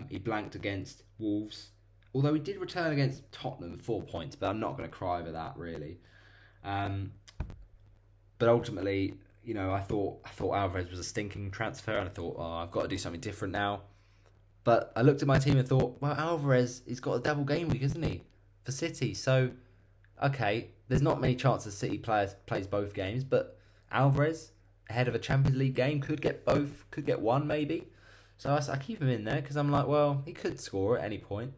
He blanked against Wolves, although he did return against Tottenham 4 points, but I'm not going to cry over that, really. But ultimately, I thought Alvarez was a stinking transfer, and I thought, I've got to do something different now. But I looked at my team and thought, well, Alvarez, he's got a double game week, isn't he, for City? So, okay, there's not many chances City plays both games, but Alvarez, ahead of a Champions League game, could get both, could get one maybe. So I keep him in there because I'm like, well, he could score at any point.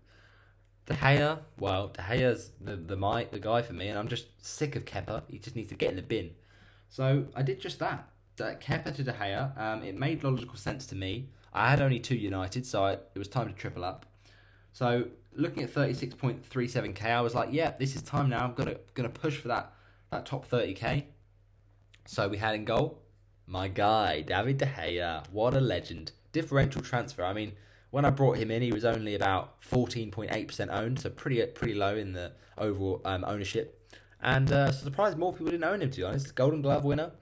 De Gea's the guy for me, and I'm just sick of Kepa. He just needs to get in the bin. So I did just that. Kepa to De Gea. It made logical sense to me. I had only 2 United, so it was time to triple up. So looking at 36.37k, I was like, yeah, this is time now. I'm gonna push for that top 30k. So we had in goal my guy David De Gea. What a legend! Differential transfer. I mean, when I brought him in, he was only about 14.8% owned, so pretty low in the overall ownership. And surprised more people didn't own him, to be honest. Golden Glove winner.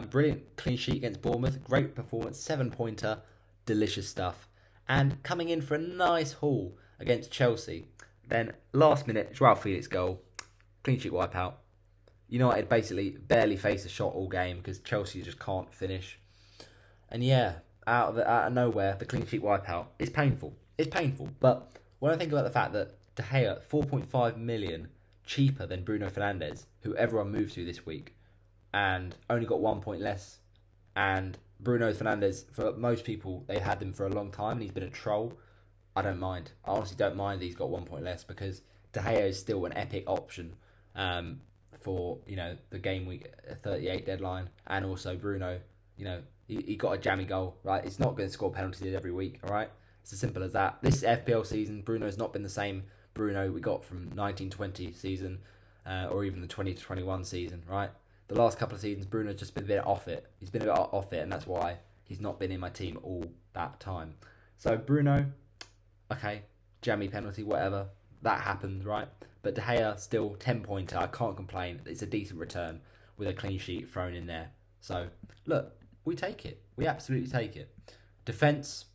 Brilliant clean sheet against Bournemouth. Great performance. 7-pointer. Delicious stuff. And coming in for a nice haul against Chelsea. Then last minute, Joao Felix goal. Clean sheet wipeout. United basically barely faced a shot all game because Chelsea just can't finish. And yeah, out of nowhere, the clean sheet wipeout. It's painful. But when I think about the fact that De Gea, 4.5 million cheaper than Bruno Fernandes, who everyone moved to this week, and only got 1 point less, and Bruno Fernandes, for most people, they had him for a long time and he's been a troll. I don't mind. I honestly don't mind that he's got 1 point less because De Gea is still an epic option for the game week 38 deadline, and also Bruno, he got a jammy goal, right? It's not going to score penalties every week, all right? It's as simple as that. This FPL season, Bruno's not been the same Bruno we got from 1920 season or even the 2021 season, right? The last couple of seasons, Bruno's just been a bit off it. He's been a bit off it, and that's why he's not been in my team all that time. So Bruno, okay, jammy penalty, whatever. That happens, right? But De Gea, still 10-pointer. I can't complain. It's a decent return with a clean sheet thrown in there. So, look, we take it. We absolutely take it. Defence,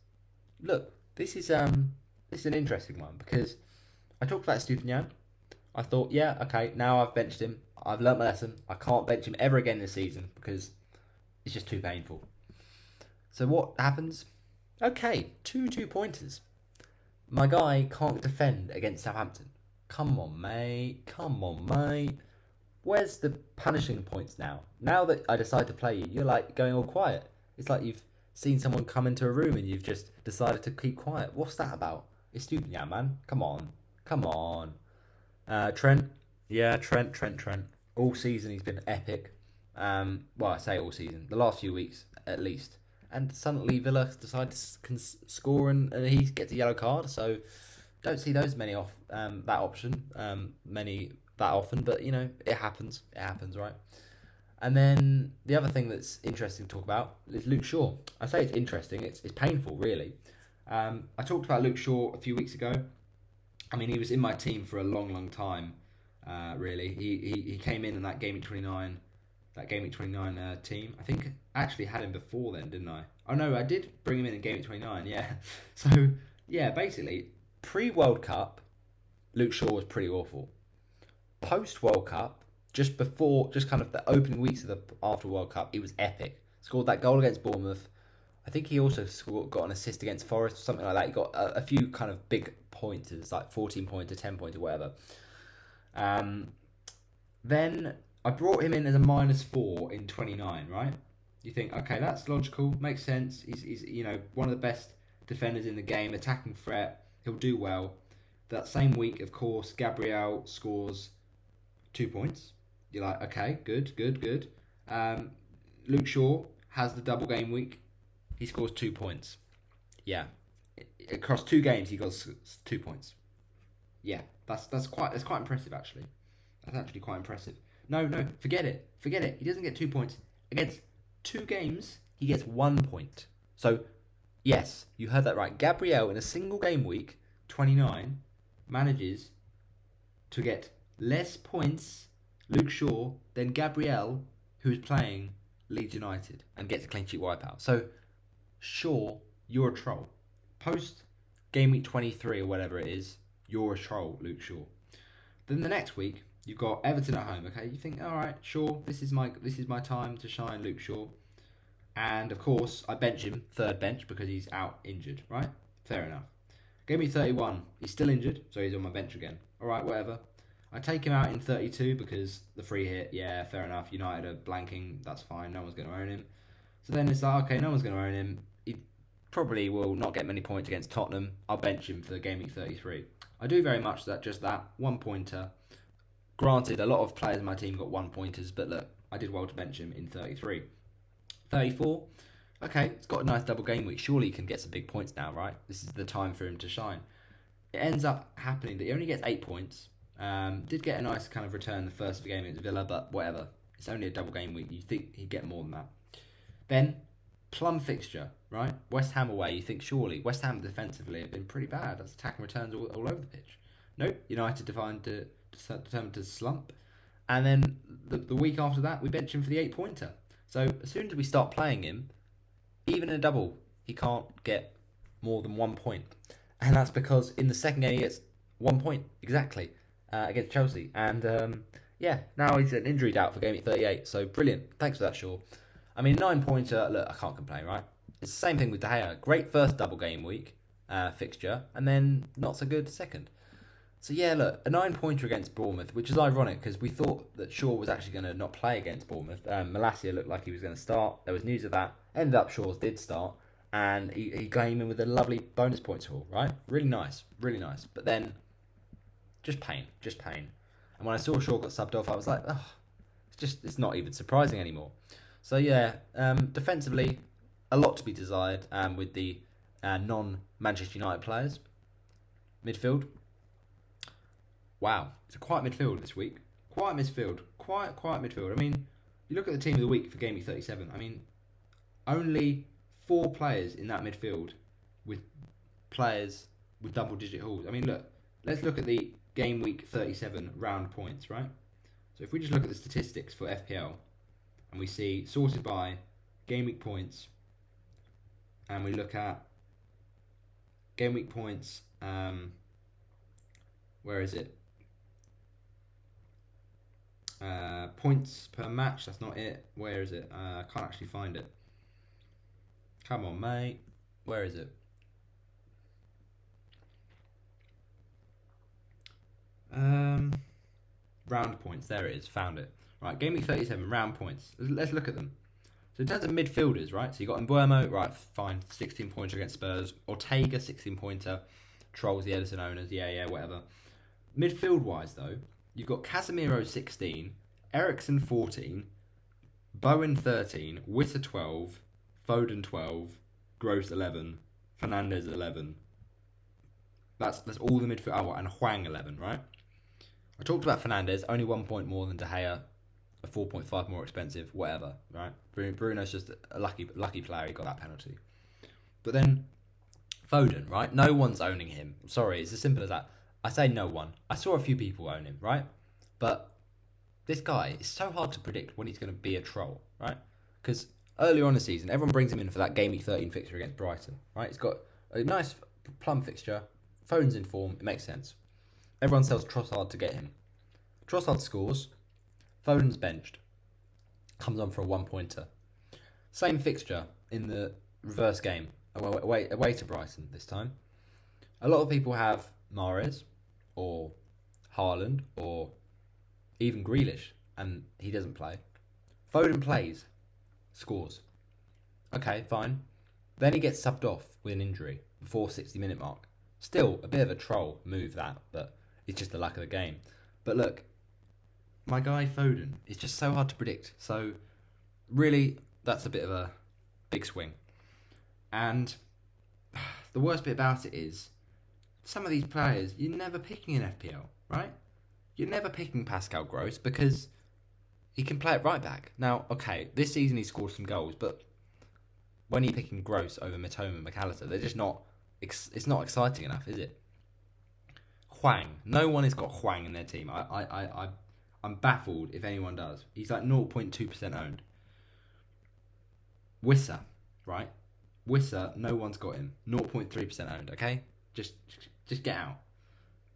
look, this is an interesting one because I talked about Stupinian. I thought, yeah, okay, now I've benched him. I've learnt my lesson. I can't bench him ever again this season because it's just too painful. So what happens? Okay, 2-pointers. My guy can't defend against Southampton. Come on, mate. Where's the punishing points now? Now that I decide to play you, you're like going all quiet. It's like you've seen someone come into a room and you've just decided to keep quiet. What's that about? It's stupid, yeah, man. Come on. Trent. Yeah, Trent. All season he's been epic. Well, I say all season. The last few weeks, at least. And suddenly Villa decide to score and he gets a yellow card. So don't see those many off that option that often. But it happens. It happens, right? And then the other thing that's interesting to talk about is Luke Shaw. I say it's interesting. It's painful, really. I talked about Luke Shaw a few weeks ago. I mean, he was in my team for a long time. Really, he came in that Gameweek 29. That Gameweek 29 team. I think I actually had him before then, didn't I? Oh no, I did bring him in Gameweek 29, yeah. So, yeah, basically, pre-World Cup, Luke Shaw was pretty awful. Post-World Cup, just kind of the opening weeks of the after World Cup, he was epic. Scored that goal against Bournemouth. I think he also got an assist against Forest or something like that. He got a few kind of big pointers, like 14-pointer, 10-pointer, whatever. Then I brought him in as a -4 in 29, right? You think, okay, that's logical, makes sense. He's one of the best defenders in the game, attacking threat. He'll do well. That same week, of course, Gabriel scores 2 points. You're like, okay, good. Luke Shaw has the double game week. He scores 2 points. Yeah, across 2 games, he got 2 points. Yeah, that's quite impressive actually. That's actually quite impressive. No, forget it. He doesn't get 2 points. Against 2 games, he gets 1 point. So, yes, you heard that right. Gabriel, in a single game week, 29, manages to get less points, Luke Shaw, than Gabriel, who is playing Leeds United, and gets a clean sheet wipeout. So, Sure, you're a troll. Post game week 23 or whatever it is, you're a troll, Luke Shaw. Then the next week, you've got Everton at home. Okay, you think, all right, sure, this is my time to shine, Luke Shaw. And of course, I bench him third bench because he's out injured. Right? Fair enough. Game week 31, he's still injured, so he's on my bench again. All right, whatever. I take him out in 32 because the free hit. Yeah, fair enough. United are blanking. That's fine. No one's going to own him. So then it's like, okay, no one's going to own him. He probably will not get many points against Tottenham. I'll bench him for the game week 33. I do very much just that 1 pointer. Granted, a lot of players in my team got 1 pointers, but look, I did well to bench him in 33. 34. Okay, it's got a nice double game week. Surely he can get some big points now, right? This is the time for him to shine. It ends up happening that he only gets 8 points. Did get a nice kind of return the first game against Villa, but whatever. It's only a double game week. You think he'd get more than that. Then, plum fixture, right? West Ham away. You think surely West Ham defensively have been pretty bad. That's attacking returns all over the pitch. Nope. United determined to slump. And then the week after that, we bench him for the 8-pointer. So as soon as we start playing him, even in a double, he can't get more than 1 point. And that's because in the second game he gets 1 point, exactly, against Chelsea. And now he's an injury out for game week 38. So brilliant. Thanks for that, Shaw. I mean, 9-pointer, look, I can't complain, right? It's the same thing with De Gea. Great first double game week fixture, and then not so good second. So yeah, look, a 9-pointer against Bournemouth, which is ironic because we thought that Shaw was actually going to not play against Bournemouth. Malacia looked like he was going to start. There was news of that. Ended up Shaw's did start, and he came in with a lovely bonus points haul, right? Really nice, really nice. But then, just pain. And when I saw Shaw got subbed off, I was like, oh, it's not even surprising anymore. So yeah, defensively, a lot to be desired with the non-Manchester United players. Midfield. Wow, it's a quiet midfield this week. Quiet midfield. I mean, you look at the team of the week for game week 37. I mean, only 4 players in that midfield with players with double-digit hauls. I mean, look, let's look at the game week 37 round points, right? So if we just look at the statistics for FPL, and we see sorted by game week points, and we look at game week points, where is it? Points per match, that's not it. Where is it? I can't actually find it. Come on, mate. Where is it? Round points, there it is, found it. Right, game week 37, round points. Let's look at them. So in terms of midfielders, right, so you got Mbuemo, right, fine, 16 pointer against Spurs. Ortega, 16 pointer, trolls the Edison owners, yeah, whatever. Midfield-wise, though, you've got Casemiro, 16, Eriksen, 14, Bowen, 13, Witter, 12, Foden, 12, Gross, 11, Fernandes, 11. That's all the midfield. Oh, and Hwang, 11, right? I talked about Fernandes, only 1 point more than De Gea, a 4.5 more expensive, whatever, right? Bruno's just a lucky player, he got that penalty. But then, Foden, right? No one's owning him. Sorry, it's as simple as that. I say no one. I saw a few people own him, right? But this guy, it's so hard to predict when he's going to be a troll, right? Because earlier on in the season, everyone brings him in for that Game Week 13 fixture against Brighton, right? He's got a nice plum fixture, Foden's in form, it makes sense. Everyone sells Trossard to get him. Trossard scores, Foden's benched, comes on for a 1-pointer. Same fixture in the reverse game, away to Brighton this time. A lot of people have Mahrez or Haaland or even Grealish, and he doesn't play. Foden plays, scores. Okay, fine. Then he gets subbed off with an injury before 60-minute mark. Still a bit of a troll move that, but it's just the luck of the game. But look, my guy Foden is just so hard to predict. So really, that's a bit of a big swing. And the worst bit about it is, some of these players, you're never picking in FPL, right? You're never picking Pascal Gross because he can play it right back. Now, okay, this season he scored some goals, but when you're picking Gross over Mitoma and McAllister, they're just not. It's not exciting enough, is it? Hwang. No one has got Hwang in their team. I'm baffled if anyone does. He's like 0.2% owned. Wissa, right? Wissa, no one's got him. 0.3% owned, okay? Just get out.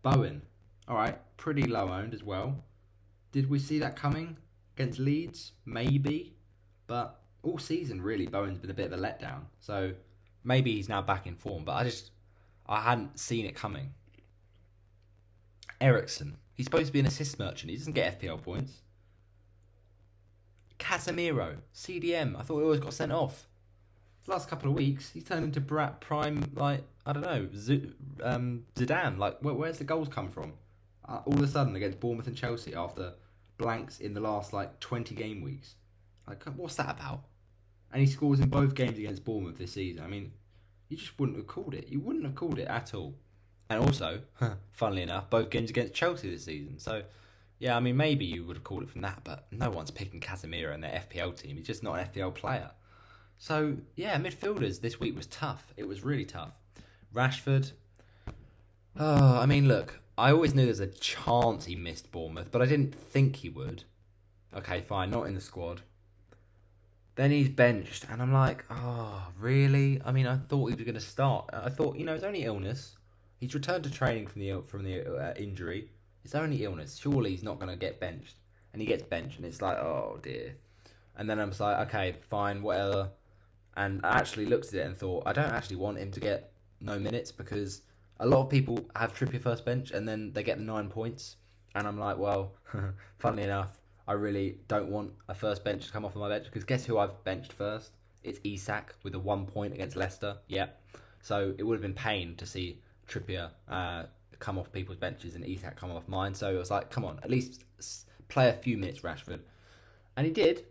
Bowen, alright, pretty low owned as well. Did we see that coming against Leeds? Maybe. But all season, really, Bowen's been a bit of a letdown. So maybe he's now back in form, but I hadn't seen it coming. Ericsson, he's supposed to be an assist merchant. He doesn't get FPL points. Casemiro, CDM, I thought he always got sent off. The last couple of weeks, he's turned into prime, like, I don't know, Zidane. Like, where's the goals come from? All of a sudden, against Bournemouth and Chelsea, after blanks in the last, 20 game weeks. Like, what's that about? And he scores in both games against Bournemouth this season. I mean, you just wouldn't have called it. You wouldn't have called it at all. And also, funnily enough, both games against Chelsea this season. So, yeah, I mean, maybe you would have called it from that, but no one's picking Casemiro in their FPL team. He's just not an FPL player. So, yeah, midfielders this week was tough. It was really tough. Rashford. Oh, I mean, look, I always knew there's a chance he missed Bournemouth, but I didn't think he would. Okay, fine, not in the squad. Then he's benched, and I'm like, oh, really? I mean, I thought he was going to start. I thought, it's only illness. He's returned to training from the injury. It's only illness. Surely he's not going to get benched. And he gets benched, and it's like, oh, dear. And then I'm just like, okay, fine, whatever. And I actually looked at it and thought, I don't actually want him to get no minutes because a lot of people have Trippier first bench and then they get the 9 points. And I'm like, well, funnily enough, I really don't want a first bench to come off of my bench because guess who I've benched first? It's Isak with a 1 point against Leicester. Yep. So it would have been pain to see Trippier come off people's benches and Isak come off mine. So it was like, come on, at least play a few minutes, Rashford. And he did.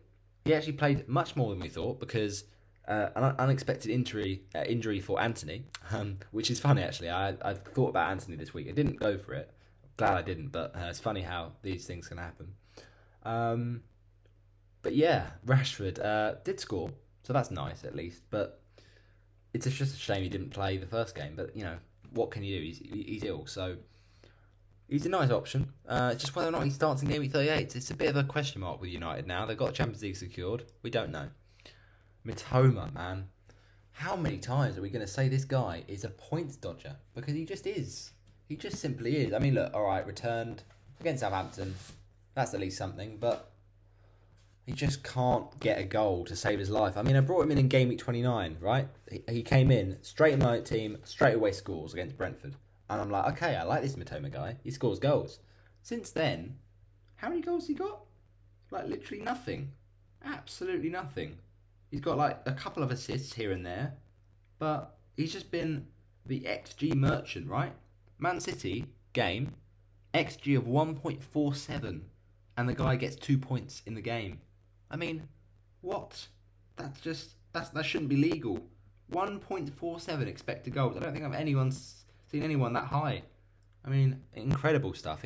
He actually played much more than we thought because an unexpected injury for Anthony, which is funny actually. I thought about Anthony this week. I didn't go for it. Glad I didn't, but it's funny how these things can happen. But yeah, Rashford did score, so that's nice at least. But it's just a shame he didn't play the first game. But what can you do? He's ill, so he's a nice option. Just whether or not he starts in Gameweek 38, it's a bit of a question mark with United now. They've got the Champions League secured. We don't know. Mitoma, man. How many times are we going to say this guy is a points dodger? Because he just is. He just simply is. I mean, look, all right, returned against Southampton. That's at least something, but he just can't get a goal to save his life. I mean, I brought him in Game Week 29, right? He came in, straight in my team, straight away scores against Brentford. And I'm like, okay, I like this Mitoma guy. He scores goals. Since then, how many goals has he got? Like, literally nothing. Absolutely nothing. He's got, a couple of assists here and there. But he's just been the XG merchant, right? Man City, game, XG of 1.47. And the guy gets 2 points in the game. I mean, what? That shouldn't be legal. 1.47 expected goals. I don't think seen anyone that high. I mean, incredible stuff.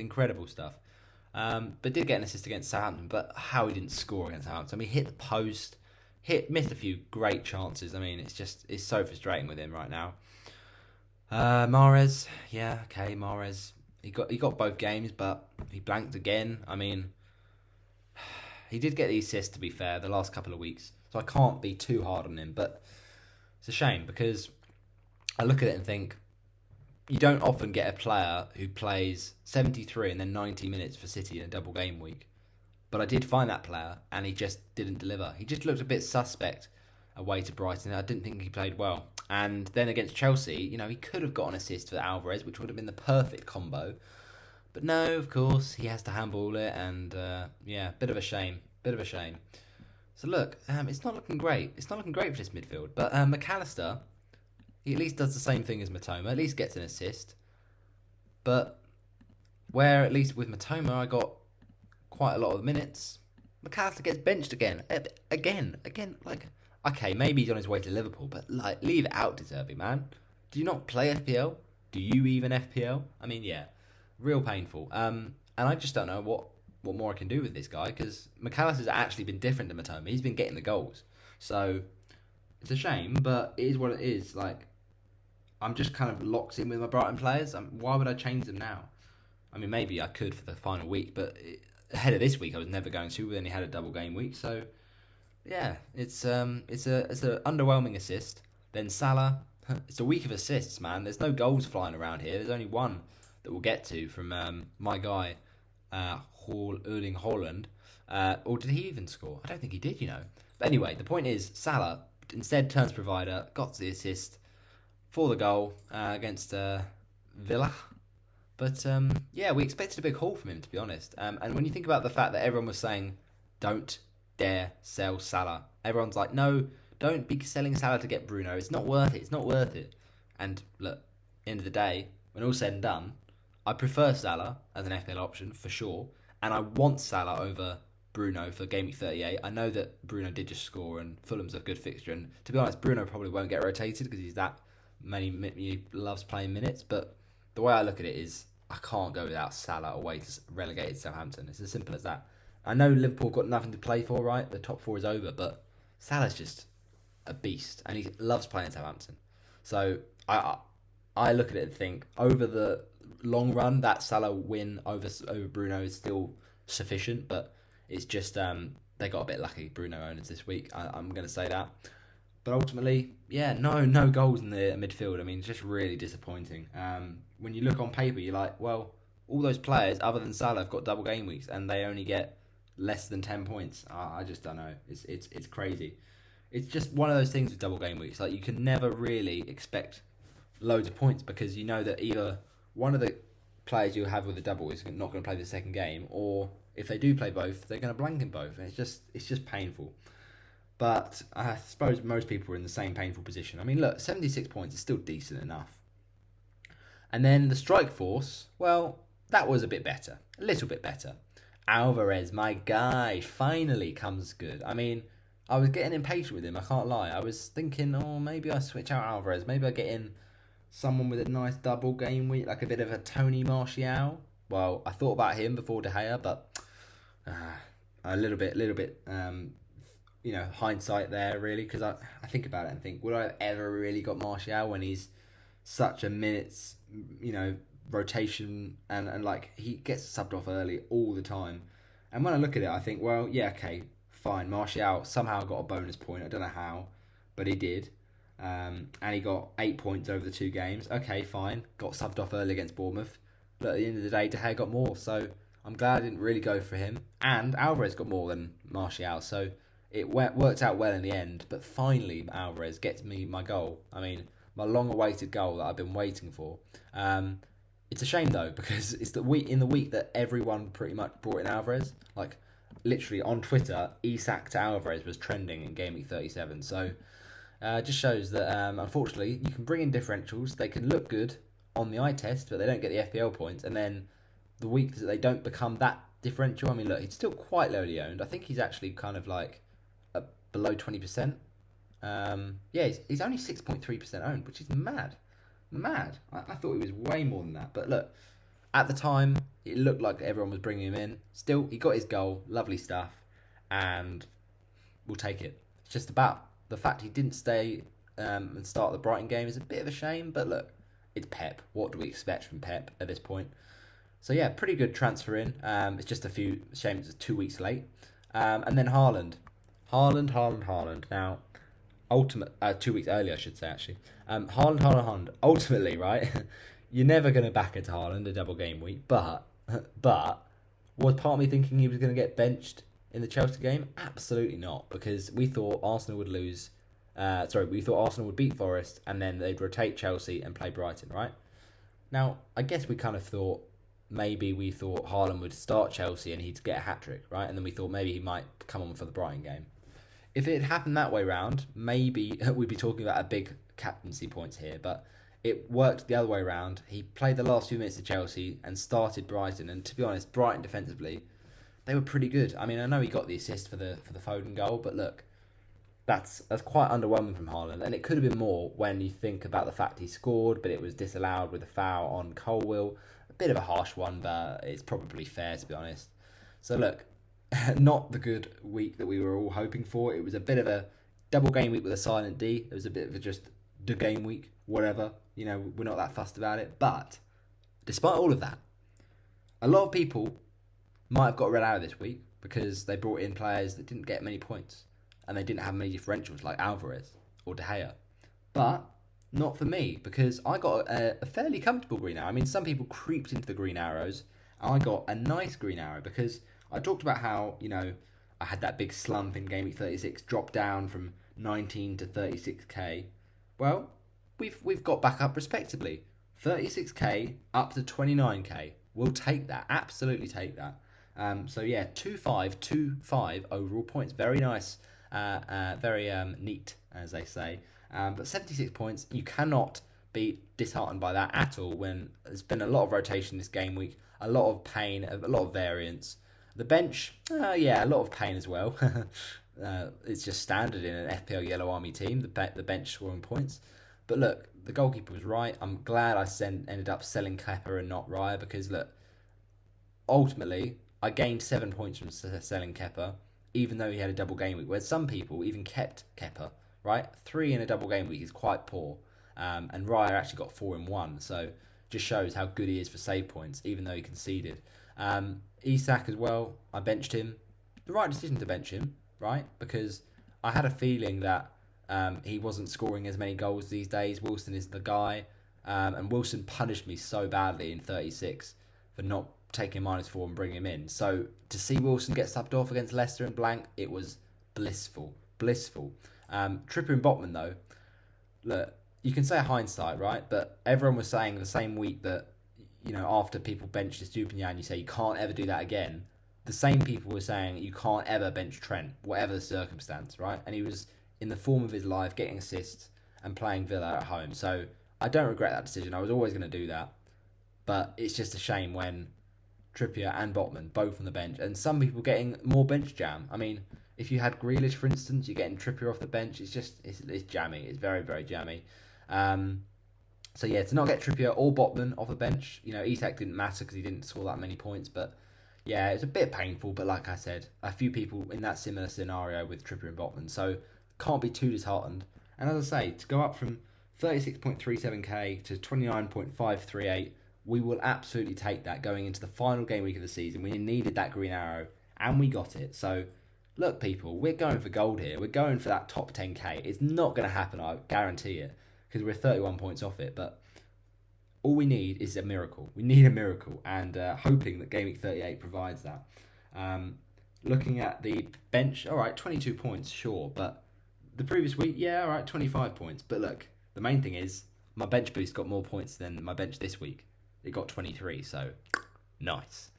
But did get an assist against Southampton, but how he didn't score against Southampton. I mean, hit the post, missed a few great chances. I mean, it's so frustrating with him right now. Mahrez, yeah, okay, Mahrez. He got both games, but he blanked again. I mean, he did get the assist, to be fair, the last couple of weeks. So I can't be too hard on him, but it's a shame because I look at it and think, you don't often get a player who plays 73 and then 90 minutes for City in a double game week. But I did find that player, and he just didn't deliver. He just looked a bit suspect away to Brighton. I didn't think he played well. And then against Chelsea, he could have got an assist for Alvarez, which would have been the perfect combo. But no, of course, he has to handball it, and bit of a shame. So look, it's not looking great. It's not looking great for this midfield. But McAllister, he at least does the same thing as Mitoma, at least gets an assist. But where at least with Mitoma I got quite a lot of minutes, McAllister gets benched again. Okay, maybe he's on his way to Liverpool, but leave it out, De Zerbi, man. Do you not play FPL? Do you even FPL? I mean, yeah, real painful. And I just don't know what more I can do with this guy, because McAllister's actually been different to Mitoma. He's been getting the goals. So it's a shame, but it is what it is. I'm just kind of locked in with my Brighton players. Why would I change them now? I mean, maybe I could for the final week, but ahead of this week I was never going to. We only had a double game week, so yeah, it's a underwhelming assist. Then Salah, it's a week of assists, man. There's no goals flying around here. There's only one that we'll get to from my guy, Erling Haaland. Or did he even score? I don't think he did, you know. But anyway, the point is, Salah instead turns provider, got the assist for the goal against Villa. But yeah, we expected a big haul from him, to be honest. And when you think about the fact that everyone was saying, don't dare sell Salah. Everyone's like, no, don't be selling Salah to get Bruno. It's not worth it. It's not worth it. And look, end of the day, when all's said and done, I prefer Salah as an FPL option for sure. And I want Salah over Bruno for Gameweek 38. I know that Bruno did just score and Fulham's a good fixture. And to be honest, Bruno probably won't get rotated because he's that he loves playing minutes. But the way I look at it is I can't go without Salah away to relegated Southampton. It's as simple as that. I know Liverpool got nothing to play for, right? The top four is over, but Salah's just a beast and he loves playing Southampton. So I look at it and think over the long run that Salah win over Bruno is still sufficient, but it's just they got a bit lucky, Bruno owners this week. I'm going to say that. But ultimately, yeah, no goals in the midfield. I mean, it's just really disappointing. When you look on paper, you're like, well, all those players other than Salah have got double game weeks, and they only get less than 10 points. I just don't know. It's crazy. It's just one of those things with double game weeks. Like you can never really expect loads of points because you know that either one of the players you have with a double is not going to play the second game, or if they do play both, they're going to blank in both, and it's just painful. But I suppose most people are in the same painful position. I mean, look, 76 points is still decent enough. And then the strike force, well, that was a bit better. A little bit better. Alvarez, my guy, finally comes good. I mean, I was getting impatient with him, I can't lie. I was thinking, oh, maybe I switch out Alvarez. Maybe I get in someone with a nice double game week, like a bit of a Tony Martial. Well, I thought about him before De Gea, but a little bit, hindsight there, really, because I think about it and think, would I have ever really got Martial when he's such a minutes, rotation and like he gets subbed off early all the time. And when I look at it, I think, well, yeah, okay, fine. Martial somehow got a bonus point. I don't know how, but he did. And he got 8 points over the 2 games. Okay, fine. Got subbed off early against Bournemouth. But at the end of the day, De Gea got more. So I'm glad I didn't really go for him. And Alvarez got more than Martial. So it worked out well in the end. But finally, Alvarez gets me my goal. I mean, my long-awaited goal that I've been waiting for. It's a shame though, because it's the week that everyone pretty much brought in Alvarez. Like literally on Twitter, Isak to Alvarez was trending in Gameweek 37. So just shows that unfortunately you can bring in differentials. They can look good on the eye test, but they don't get the FPL points. And then the week that they don't become that differential. I mean, look, he's still quite lowly owned. I think he's actually kind of like below 20%. Yeah, he's only 6.3% owned, which is mad. I thought he was way more than that. But look, at the time, it looked like everyone was bringing him in. Still, he got his goal. Lovely stuff. And we'll take it. It's just about the fact he didn't stay and start the Brighton game is a bit of a shame. But look, it's Pep. What do we expect from Pep at this point? So yeah, pretty good transfer in. It's just a few shames. It's 2 weeks late. And then Haaland. Now, 2 weeks earlier, I should say, actually. Haaland. Ultimately, right, you're never going to back into Haaland a double game week, but was part of me thinking he was going to get benched in the Chelsea game? Absolutely not, because we thought Arsenal would lose. We thought Arsenal would beat Forest, and then they'd rotate Chelsea and play Brighton, right? Now, I guess we kind of thought, maybe we thought Haaland would start Chelsea and he'd get a hat-trick, right? And then we thought maybe he might come on for the Brighton game. If it had happened that way round, maybe we'd be talking about a big captaincy points here, but it worked the other way around. He played the last few minutes of Chelsea and started Brighton, and to be honest, Brighton defensively, they were pretty good. I mean, I know he got the assist for the Foden goal, but look, that's quite underwhelming from Haaland, and it could have been more when you think about the fact he scored, but it was disallowed with a foul on Colwill. A bit of a harsh one, but it's probably fair, to be honest. So look, not the good week that we were all hoping for. It was a bit of a double game week with a silent D. It was a bit of a just the game week, whatever. We're not that fussed about it. But despite all of that, a lot of people might have got read out of this week because they brought in players that didn't get many points and they didn't have many differentials like Alvarez or De Gea. But not for me, because I got a fairly comfortable green arrow. I mean, some people creeped into the green arrows. I got a nice green arrow because I talked about how, I had that big slump in Game Week 36, dropped down from 19 to 36k. Well, we've got back up respectably. 36k up to 29k. We'll take that. Absolutely take that. So yeah, 2525 overall points. Very nice. Very neat, as they say. But 76 points, you cannot be disheartened by that at all when there's been a lot of rotation this game week, a lot of pain, a lot of variance. The bench, yeah, a lot of pain as well. It's just standard in an FPL Yellow Army team, the bench scoring points. But look, the goalkeeper was right. I'm glad I ended up selling Kepa and not Raya because, look, ultimately, I gained 7 points from selling Kepa, even though he had a double game week, where some people even kept Kepa, right? 3 in a double game week is quite poor. And Raya actually got 4 in 1, so just shows how good he is for save points, even though he conceded. Isak as well, I benched him. The right decision to bench him, right? Because I had a feeling that he wasn't scoring as many goals these days. Wilson is the guy. And Wilson punished me so badly in 36 for not taking -4 and bringing him in. So to see Wilson get subbed off against Leicester and blank, it was blissful. Blissful. Trippier and Botman, though, look, you can say hindsight, right? But everyone was saying the same week that, after people benched Estupinian, you say you can't ever do that again. The same people were saying you can't ever bench Trent, whatever the circumstance, right? And he was in the form of his life, getting assists and playing Villa at home. So I don't regret that decision. I was always going to do that. But it's just a shame when Trippier and Botman both on the bench, and some people getting more bench jam. I mean, if you had Grealish, for instance, you're getting Trippier off the bench. It's jammy. It's very, very jammy. So yeah, to not get Trippier or Botman off the bench, Isak didn't matter because he didn't score that many points. But yeah, it's a bit painful. But like I said, a few people in that similar scenario with Trippier and Botman, so can't be too disheartened. And as I say, to go up from 36.37k to 29.538, we will absolutely take that going into the final game week of the season. We needed that green arrow, and we got it. So, look, people, we're going for gold here. We're going for that top 10k. It's not going to happen, I guarantee it, because we're 31 points off it. But all we need is a miracle. We need a miracle, and hoping that game week 38 provides that. Looking at the bench, all right, 22 points, sure, but the previous week, yeah, all right, 25 points. But look, the main thing is my bench boost got more points than my bench this week. It got 23, so nice.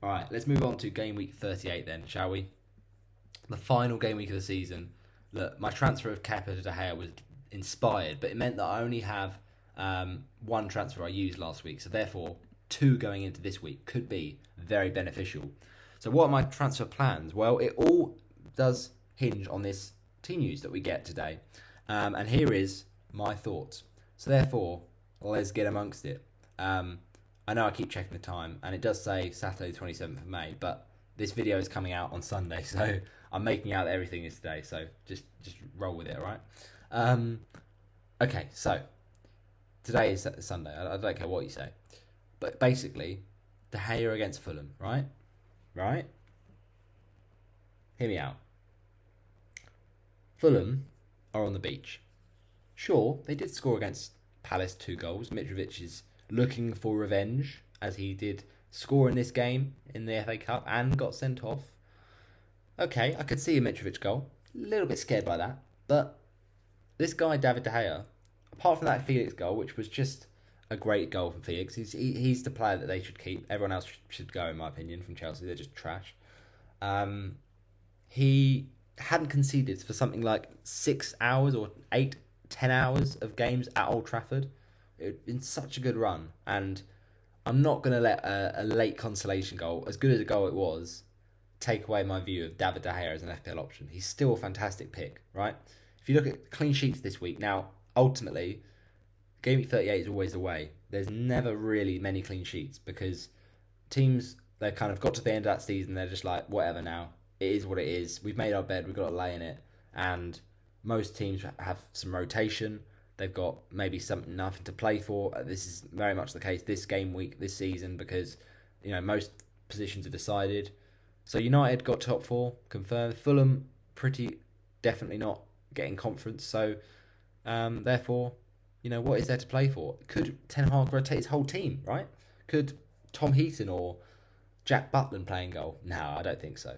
All right, let's move on to game week 38 then, shall we? The final game week of the season. Look, my transfer of Kepa to De Gea was inspired, but it meant that I only have one transfer I used last week, so therefore 2 going into this week could be very beneficial. So what are my transfer plans? Well, it all does hinge on this team news that we get today. And here is my thoughts. So therefore, let's get amongst it. I know I keep checking the time, and it does say Saturday the 27th of May, but this video is coming out on Sunday, so I'm making out that everything is today, so just roll with it, alright? Okay, so today is Sunday. I don't care what you say. But basically, De Gea against Fulham, right? Right? Hear me out. Fulham are on the beach. Sure, they did score against Palace 2 goals. Mitrovic is looking for revenge, as he did score in this game in the FA Cup and got sent off. Okay, I could see a Mitrovic goal. A little bit scared by that. But this guy, David De Gea, apart from that Felix goal, which was just a great goal from Felix, he's the player that they should keep. Everyone else should go, in my opinion, from Chelsea. They're just trash. He hadn't conceded for something like 6 hours or 8, 10 hours of games at Old Trafford. In such a good run, and I'm not going to let a late consolation goal, as good as a goal it was, take away my view of David De Gea as an FPL option. He's still a fantastic pick, right? If you look at clean sheets this week, now, ultimately, game week 38 is always the way. There's never really many clean sheets because teams, they kind of got to the end of that season, they're just like, whatever now. It is what it is. We've made our bed, we've got to lay in it, and most teams have some rotation. They've got maybe nothing to play for. This is very much the case this game week, this season, because most positions are decided. So United got top 4 confirmed. Fulham pretty definitely not getting conference. So Therefore, what is there to play for? Could Ten Hag rotate his whole team, right? Could Tom Heaton or Jack Butland play in goal? No, I don't think so.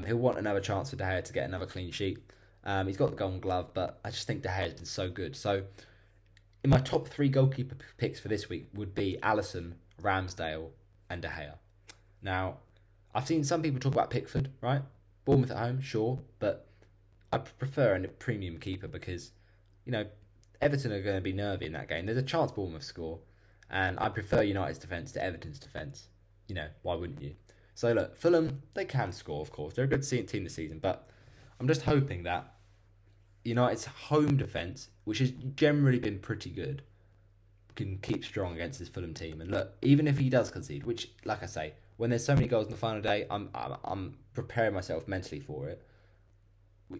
He'll want another chance for De Gea to get another clean sheet. He's got the Golden Glove, but I just think De Gea has been so good. So, in my top 3 goalkeeper picks for this week would be Alisson, Ramsdale, and De Gea. Now, I've seen some people talk about Pickford, right? Bournemouth at home, sure, but I prefer a premium keeper because, Everton are going to be nervy in that game. There's a chance Bournemouth score, and I prefer United's defence to Everton's defence. Why wouldn't you? So look, Fulham, they can score, of course. They're a good team this season, but I'm just hoping that United's home defence, which has generally been pretty good, can keep strong against this Fulham team. And look, even if he does concede, which, like I say, when there's so many goals on the final day, I'm preparing myself mentally for it.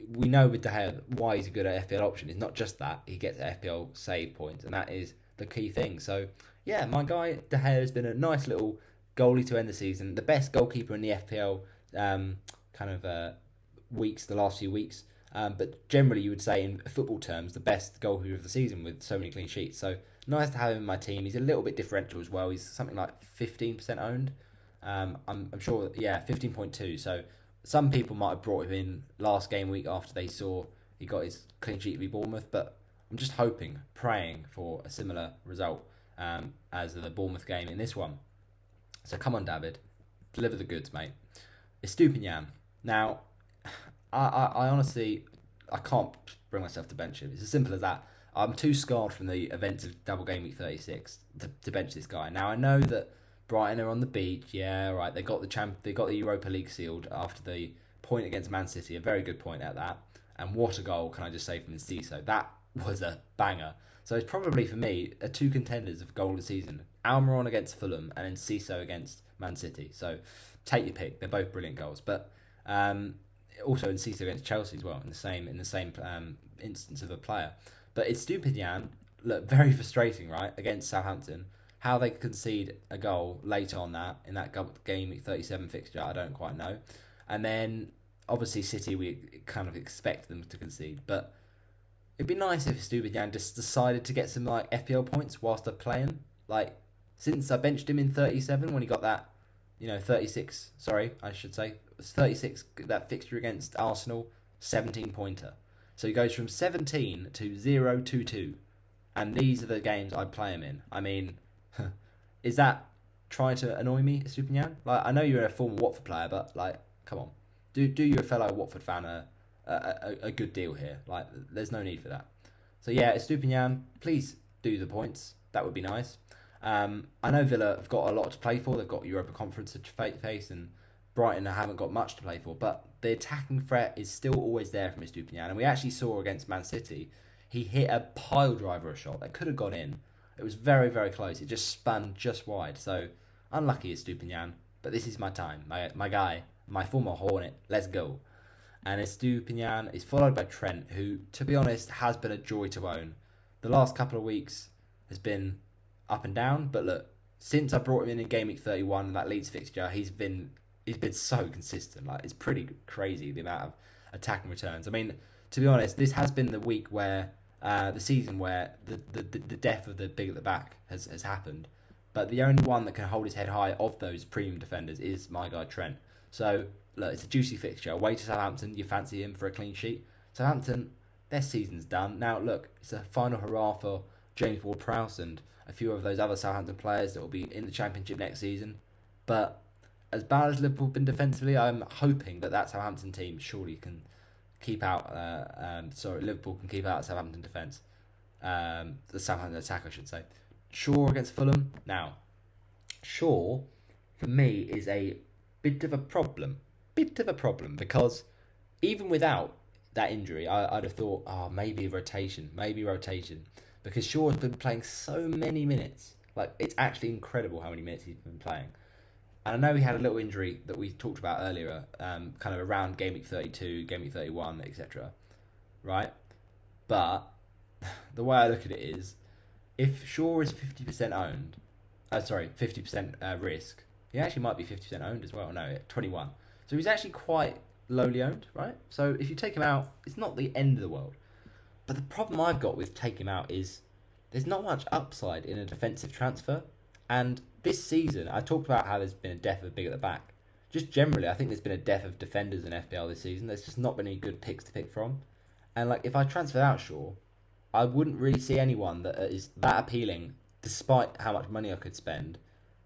We know with De Gea why he's a good FPL option. It's not just that he gets FPL save points, and that is the key thing. So yeah, my guy De Gea has been a nice little goalie to end the season, the best goalkeeper in the FPL weeks, the last few weeks. But generally, you would say in football terms, the best goalkeeper of the season with so many clean sheets. So nice to have him in my team. He's a little bit differential as well. He's something like 15% owned. I'm sure, 15.2. So some people might have brought him in last game week after they saw he got his clean sheet with Bournemouth. But I'm just hoping, praying for a similar result as the Bournemouth game in this one. So come on, David, deliver the goods, mate. Estupinian. Now, I honestly, I can't bring myself to bench him. It's as simple as that. I'm too scarred from the events of double game week 36 to bench this guy. Now I know that Brighton are on the beach. Yeah, right. They got the Europa League sealed after the point against Man City. A very good point at that. And what a goal! Can I just say from Enciso? That was a banger. So it's probably for me 2 contenders of goal of the season: Almiron against Fulham and Enciso against Man City. So take your pick. They're both brilliant goals, but also Enciso against Chelsea as well in the same instance of a player. But it's Estupinian, look, very frustrating, right, against Southampton. How they concede a goal later on in that game week 37 fixture, I don't quite know. And then obviously City, we kind of expect them to concede, but it'd be nice if Estupinian just decided to get some like FPL points whilst they're playing. Like, since I benched him in 37 when he got that, 36. Sorry, I should say. It was 36. That fixture against Arsenal, 17-pointer. So he goes from 17 to 0-2-2, and these are the games I'd play him in. I mean, is that trying to annoy me, Estupinian? Like, I know you're a former Watford player, but like, come on, do your fellow Watford fan a good deal here. Like, there's no need for that. So yeah, Estupinian, please do the points. That would be nice. I know Villa have got a lot to play for. They've got Europa Conference to face, and Brighton haven't got much to play for. But the attacking threat is still always there from Estupinian. And we actually saw against Man City, he hit a pile driver shot that could have gone in. It was very, very close. It just spun just wide. So unlucky Estupinian. But this is my time. My guy, my former Hornet. Let's go. And Estupinian is followed by Trent, who, to be honest, has been a joy to own. The last couple of weeks has been up and down, but look, since I brought him in game week 31 and that Leeds fixture, he's been so consistent. Like, it's pretty crazy the amount of attacking returns. I mean, to be honest, this has been the week where the season where the death of the big at the back has happened. But the only one that can hold his head high of those premium defenders is my guy Trent. So look, it's a juicy fixture. Away to Southampton, you fancy him for a clean sheet. Southampton, their season's done. Now look, it's a final hurrah for James Ward-Prowse and a few of those other Southampton players that will be in the Championship next season. But as bad as Liverpool have been defensively, I'm hoping that Southampton team surely can keep out. Liverpool can keep out Southampton defence. The Southampton attack, I should say. Shaw against Fulham. Now, Shaw for me is a bit of a problem. Because even without that injury, I'd have thought, maybe rotation. Because Shaw has been playing so many minutes. Like, it's actually incredible how many minutes he's been playing. And I know he had a little injury that we talked about earlier, kind of around game week 32, game week 31, etc. Right? But the way I look at it is, if Shaw is 50% owned, 50% risk, he actually might be 50% owned as well. No, 21. So he's actually quite lowly owned, right? So if you take him out, it's not the end of the world. But the problem I've got with taking him out is there's not much upside in a defensive transfer. And this season, I talked about how there's been a death of big at the back. Just generally, I think there's been a death of defenders in FPL this season. There's just not been any good picks to pick from. And like, if I transferred out Shaw, I wouldn't really see anyone that is that appealing, despite how much money I could spend,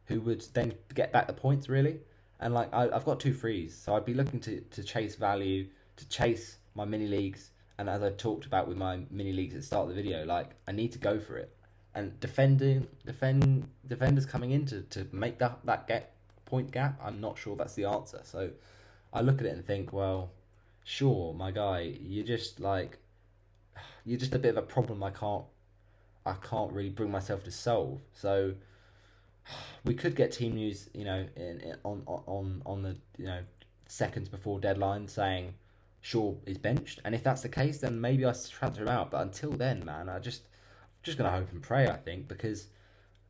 who would then get back the points really. And like, I've got 2 frees, so I'd be looking to chase value, to chase my mini leagues. And as I talked about with my mini leagues at the start of the video, like, I need to go for it. And defenders coming in to make that point gap, I'm not sure that's the answer. So I look at it and think, well, sure, my guy, you're just a bit of a problem. I can't really bring myself to solve. So we could get team news, on the seconds before deadline saying Shaw is benched, and if that's the case, then maybe I transfer him out. But until then, man, just gonna hope and pray, I think, because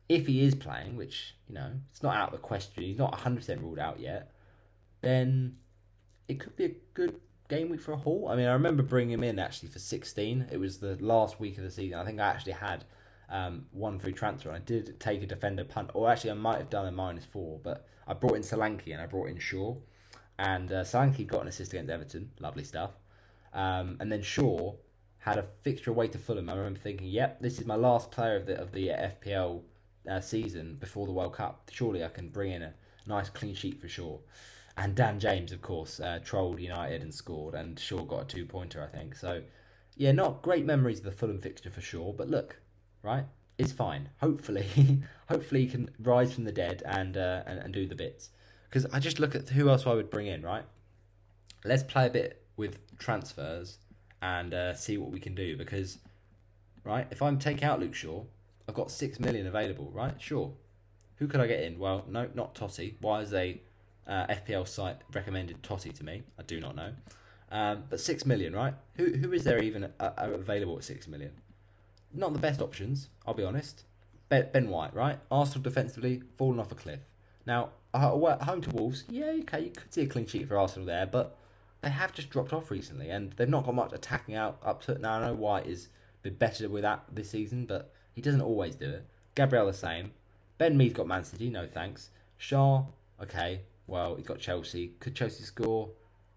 if he is playing, which it's not out of the question, he's not 100% ruled out yet, then it could be a good game week for a haul. I mean, I remember bringing him in actually for 16. It was the last week of the season. I think I actually had 1 free transfer, and I did take a defender punt, or actually I might have done a -4, but I brought in Solanke and I brought in Shaw, and Solanke got an assist against Everton, lovely stuff, and then Shaw had a fixture away to Fulham. I remember thinking, yep, this is my last player of the FPL season before the World Cup. Surely I can bring in a nice clean sheet for Shaw. And Dan James, of course, trolled United and scored, and Shaw got a 2-pointer, I think. So, yeah, not great memories of the Fulham fixture for Shaw, but look, right, it's fine. Hopefully, hopefully he can rise from the dead and do the bits. Because I just look at who else I would bring in, right? Let's play a bit with transfers and see what we can do. Because, right, if I'm taking out Luke Shaw, I've got 6 million available, right? Sure. Who could I get in? Well, no, not Totti. Why is a FPL site recommended Totti to me? I do not know. But 6 million, right? Who is there even available at 6 million? Not the best options, I'll be honest. Ben White, right? Arsenal defensively, fallen off a cliff. Now, home to Wolves, yeah, okay, you could see a clean sheet for Arsenal there, but they have just dropped off recently, and they've not got much attacking up to it. Now, I know White is been better with that this season, but he doesn't always do it. Gabriel the same. Ben Mee's got Man City, no thanks. Shaw, okay, well, he's got Chelsea. Could Chelsea score?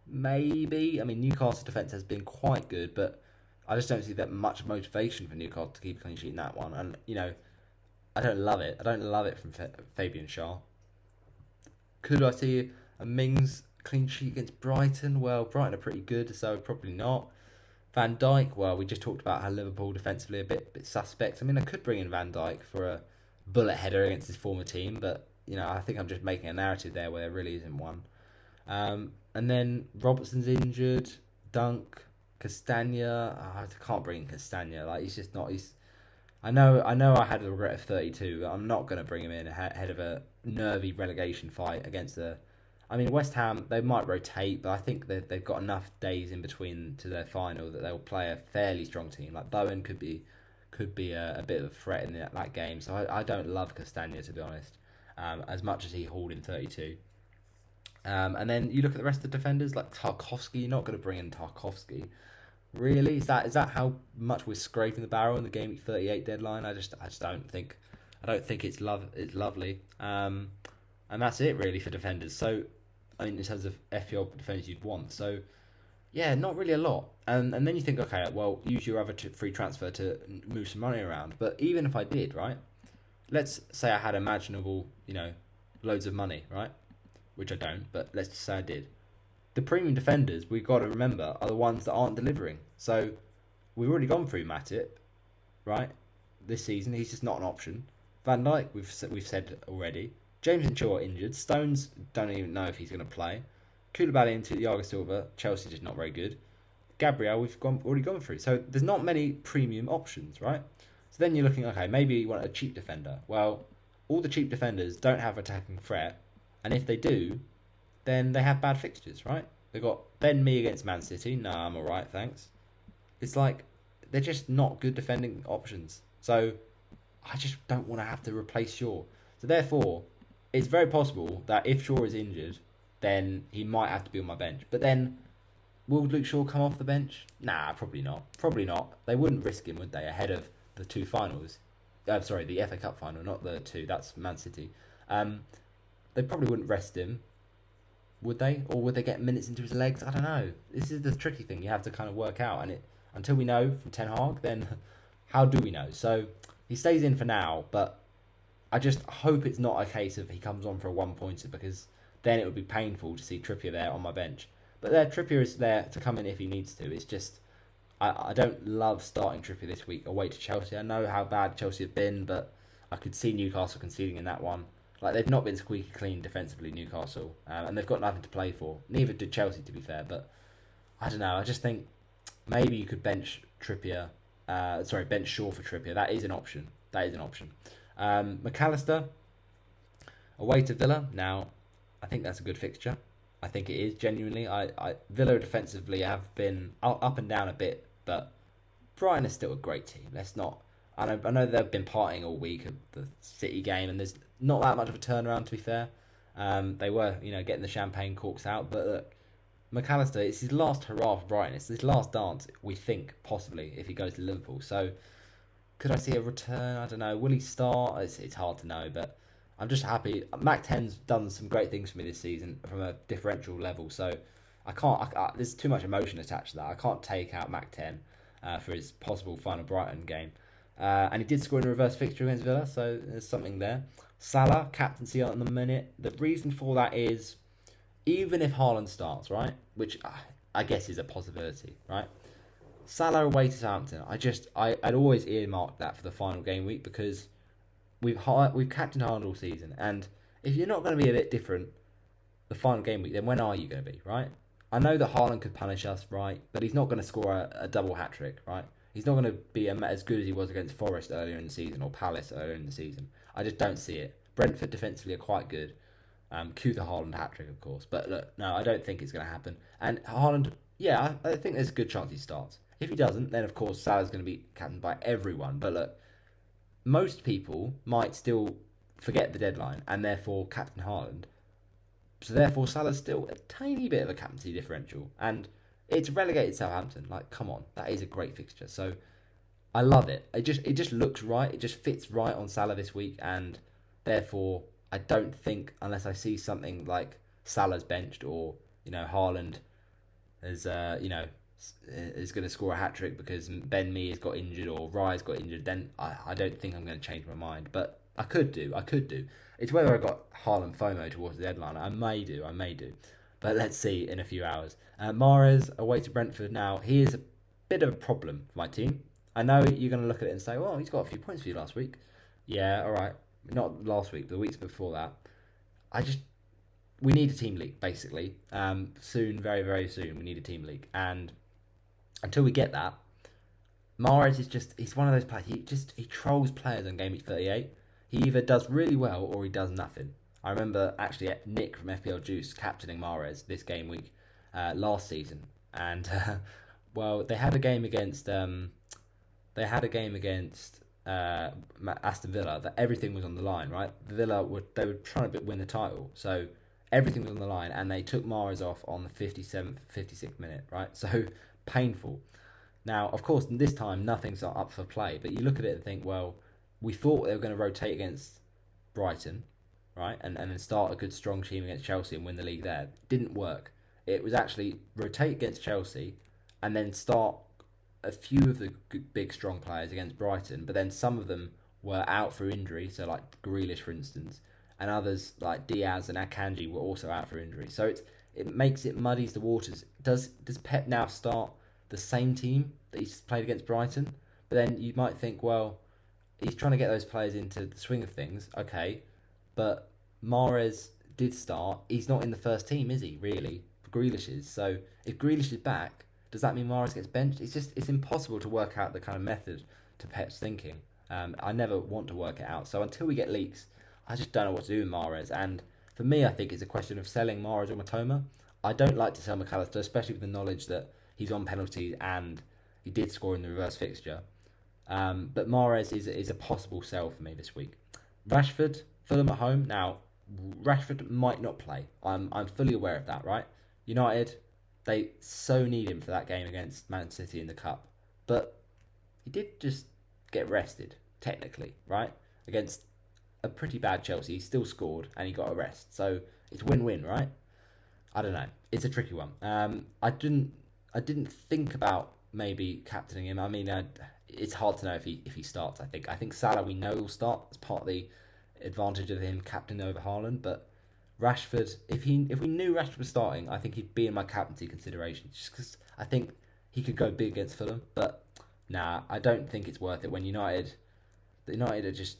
Maybe. I mean, Newcastle defence has been quite good, but I just don't see that much motivation for Newcastle to keep a clean sheet in that one. And, I don't love it. I don't love it from Fabian Shaw. Could I see a Mings clean sheet against Brighton? Well, Brighton are pretty good, so probably not. Van Dijk, well, we just talked about how Liverpool defensively a bit suspect. I mean, I could bring in Van Dijk for a bullet header against his former team, but, I think I'm just making a narrative there where there really isn't one. And then Robertson's injured, Dunk, Castagna. I can't bring in Castagna. Like, he's just not. I know. I had a regret of 32. But I'm not going to bring him in ahead of a nervy relegation fight against the. I mean, West Ham, they might rotate, but I think they've got enough days in between to their final that they'll play a fairly strong team. Like, Bowen could be a bit of a threat in that game. So I don't love Castagna, to be honest, as much as he hauled in 32. And then you look at the rest of the defenders, like Tarkowski. You're not going to bring in Tarkowski. Really? Is that how much we're scraping the barrel in the Game Week 38 deadline? I just don't think it's lovely. And that's it really for defenders. So, I mean, in terms of FPL defenders you'd want. So, yeah, not really a lot. And then you think, okay, well, use your other free transfer to move some money around. But even if I did, right? Let's say I had imaginable, loads of money, right? Which I don't, but let's just say I did. The premium defenders, we've got to remember, are the ones that aren't delivering. So, we've already gone through Matip, right? This season, he's just not an option. Van Dijk, we've said already. James and Shaw are injured. Stones, don't even know if he's going to play. Koulibaly into Thiago Silva. Chelsea just not very good. Gabriel, we've already gone through. So there's not many premium options, right? So then you're looking, okay, maybe you want a cheap defender. Well, all the cheap defenders don't have attacking threat, and if they do, then they have bad fixtures, right? They've got Ben Mee against Man City. Nah, I'm alright, thanks. It's like, they're just not good defending options. So I just don't want to have to replace Shaw. So therefore, it's very possible that if Shaw is injured, then he might have to be on my bench. But then, Will Luke Shaw come off the bench? Nah, probably not. Probably not. They wouldn't risk him, would they, ahead of the two finals? Sorry, the FA Cup final, not the two. That's Man City. They probably wouldn't rest him, would they? Or would they get minutes into his legs? I don't know. This is the tricky thing you have to kind of work out. And until we know from Ten Hag, then how do we know? So he stays in for now, but I just hope it's not a case of he comes on for a one-pointer, because then it would be painful to see Trippier there on my bench. But Trippier is there to come in if he needs to. It's just, I don't love starting Trippier this week away to Chelsea. I know how bad Chelsea have been, but I could see Newcastle conceding in that one. Like, they've not been squeaky clean defensively, Newcastle, and they've got nothing to play for. Neither did Chelsea, to be fair. But I don't know. I just think maybe you could bench Trippier. Bench Shaw for Trippier. That is an option. McAllister away to Villa. Now, I think that's a good fixture. I think it is, genuinely. Villa defensively have been up and down a bit, but Brighton is still a great team. Let's not. I know they've been partying all week at the City game, and there's not that much of a turnaround, to be fair. They were, getting the champagne corks out, but look, McAllister, it's his last hurrah for Brighton. It's his last dance, we think, possibly, if he goes to Liverpool. So, could I see a return? I don't know. Will he start? It's hard to know, but I'm just happy. Mac 10's done some great things for me this season from a differential level, so I can't. There's too much emotion attached to that. I can't take out Mac 10 for his possible final Brighton game. And he did score in a reverse fixture against Villa, so there's something there. Salah, captaincy on the minute. The reason for that is, even if Haaland starts, right, which I guess is a possibility, right? Salah away to Southampton. I'd always earmarked that for the final game week, because we've captained Haaland all season, and if you're not going to be a bit different the final game week, then when are you going to be, right? I know that Haaland could punish us, right, but he's not going to score a double hat-trick, right? He's not going to be as good as he was against Forest earlier in the season, or Palace earlier in the season. I just don't see it. Brentford defensively are quite good. Cue the Haaland hat-trick, of course. But look, no, I don't think it's going to happen. And Haaland, yeah, I think there's a good chance he starts. If he doesn't, then of course Salah's going to be captained by everyone. But look, most people might still forget the deadline and therefore captain Haaland. So therefore Salah's still a tiny bit of a captaincy differential. And it's relegated Southampton. Like, come on, that is a great fixture. So I love it. It just looks right. It just fits right on Salah this week, and therefore I don't think, unless I see something like Salah's benched, or Haaland is is going to score a hat trick because Ben Mee has got injured or Rye's got injured, then I don't think I'm going to change my mind. But I could do. It's whether I got Haaland FOMO towards the deadline. I may do. But let's see in a few hours. Mahrez away to Brentford. Now, he is a bit of a problem for my team. I know you're going to look at it and say, well, he's got a few points for you last week. Yeah, all right. Not last week, but the weeks before that. We need a team league, basically. Soon, very, very soon, we need a team league. And until we get that, Mahrez he's one of those players. He trolls players on Gameweek 38. He either does really well or he does nothing. I remember actually Nick from FPL Juice captaining Mahrez this game week last season, and they had a game against Aston Villa that everything was on the line, right? Villa were trying to win the title, so everything was on the line, and they took Mahrez off on the 57th, 56th minute, right? So painful. Now, of course, this time nothing's up for play, but you look at it and think, well, we thought they were going to rotate against Brighton, right, and then start a good strong team against Chelsea and win the league there. Didn't work. It was actually rotate against Chelsea and then start a few of the big strong players against Brighton, but then some of them were out for injury, so like Grealish, for instance, and others like Diaz and Akanji were also out for injury. So it muddies the waters. Does Pep now start the same team that he's played against Brighton? But then you might think, well, he's trying to get those players into the swing of things, okay, but Mahrez did start. He's not in the first team, is he, really? Grealish is. So if Grealish is back, does that mean Mahrez gets benched? It's impossible to work out the kind of method to Pep's thinking. I never want to work it out. So until we get leaks, I just don't know what to do with Mahrez. And for me, I think it's a question of selling Mahrez or Matoma. I don't like to sell McAllister, especially with the knowledge that he's on penalties and he did score in the reverse fixture. But Mahrez is a possible sell for me this week. Rashford, Fulham at home. Now, Rashford might not play. I'm fully aware of that, right? United, They so need him for that game against Man City in the Cup. But he did just get rested, technically, right? Against a pretty bad Chelsea. He still scored and he got a rest. So it's win-win, right? I don't know. It's a tricky one. I didn't think about maybe captaining him. I mean, it's hard to know if he starts. I think Salah we know will start as part of the advantage of him captaining over Haaland. But Rashford, if we knew Rashford was starting, I think he'd be in my captaincy considerations. Just because I think he could go big against Fulham. But nah, I don't think it's worth it when United are just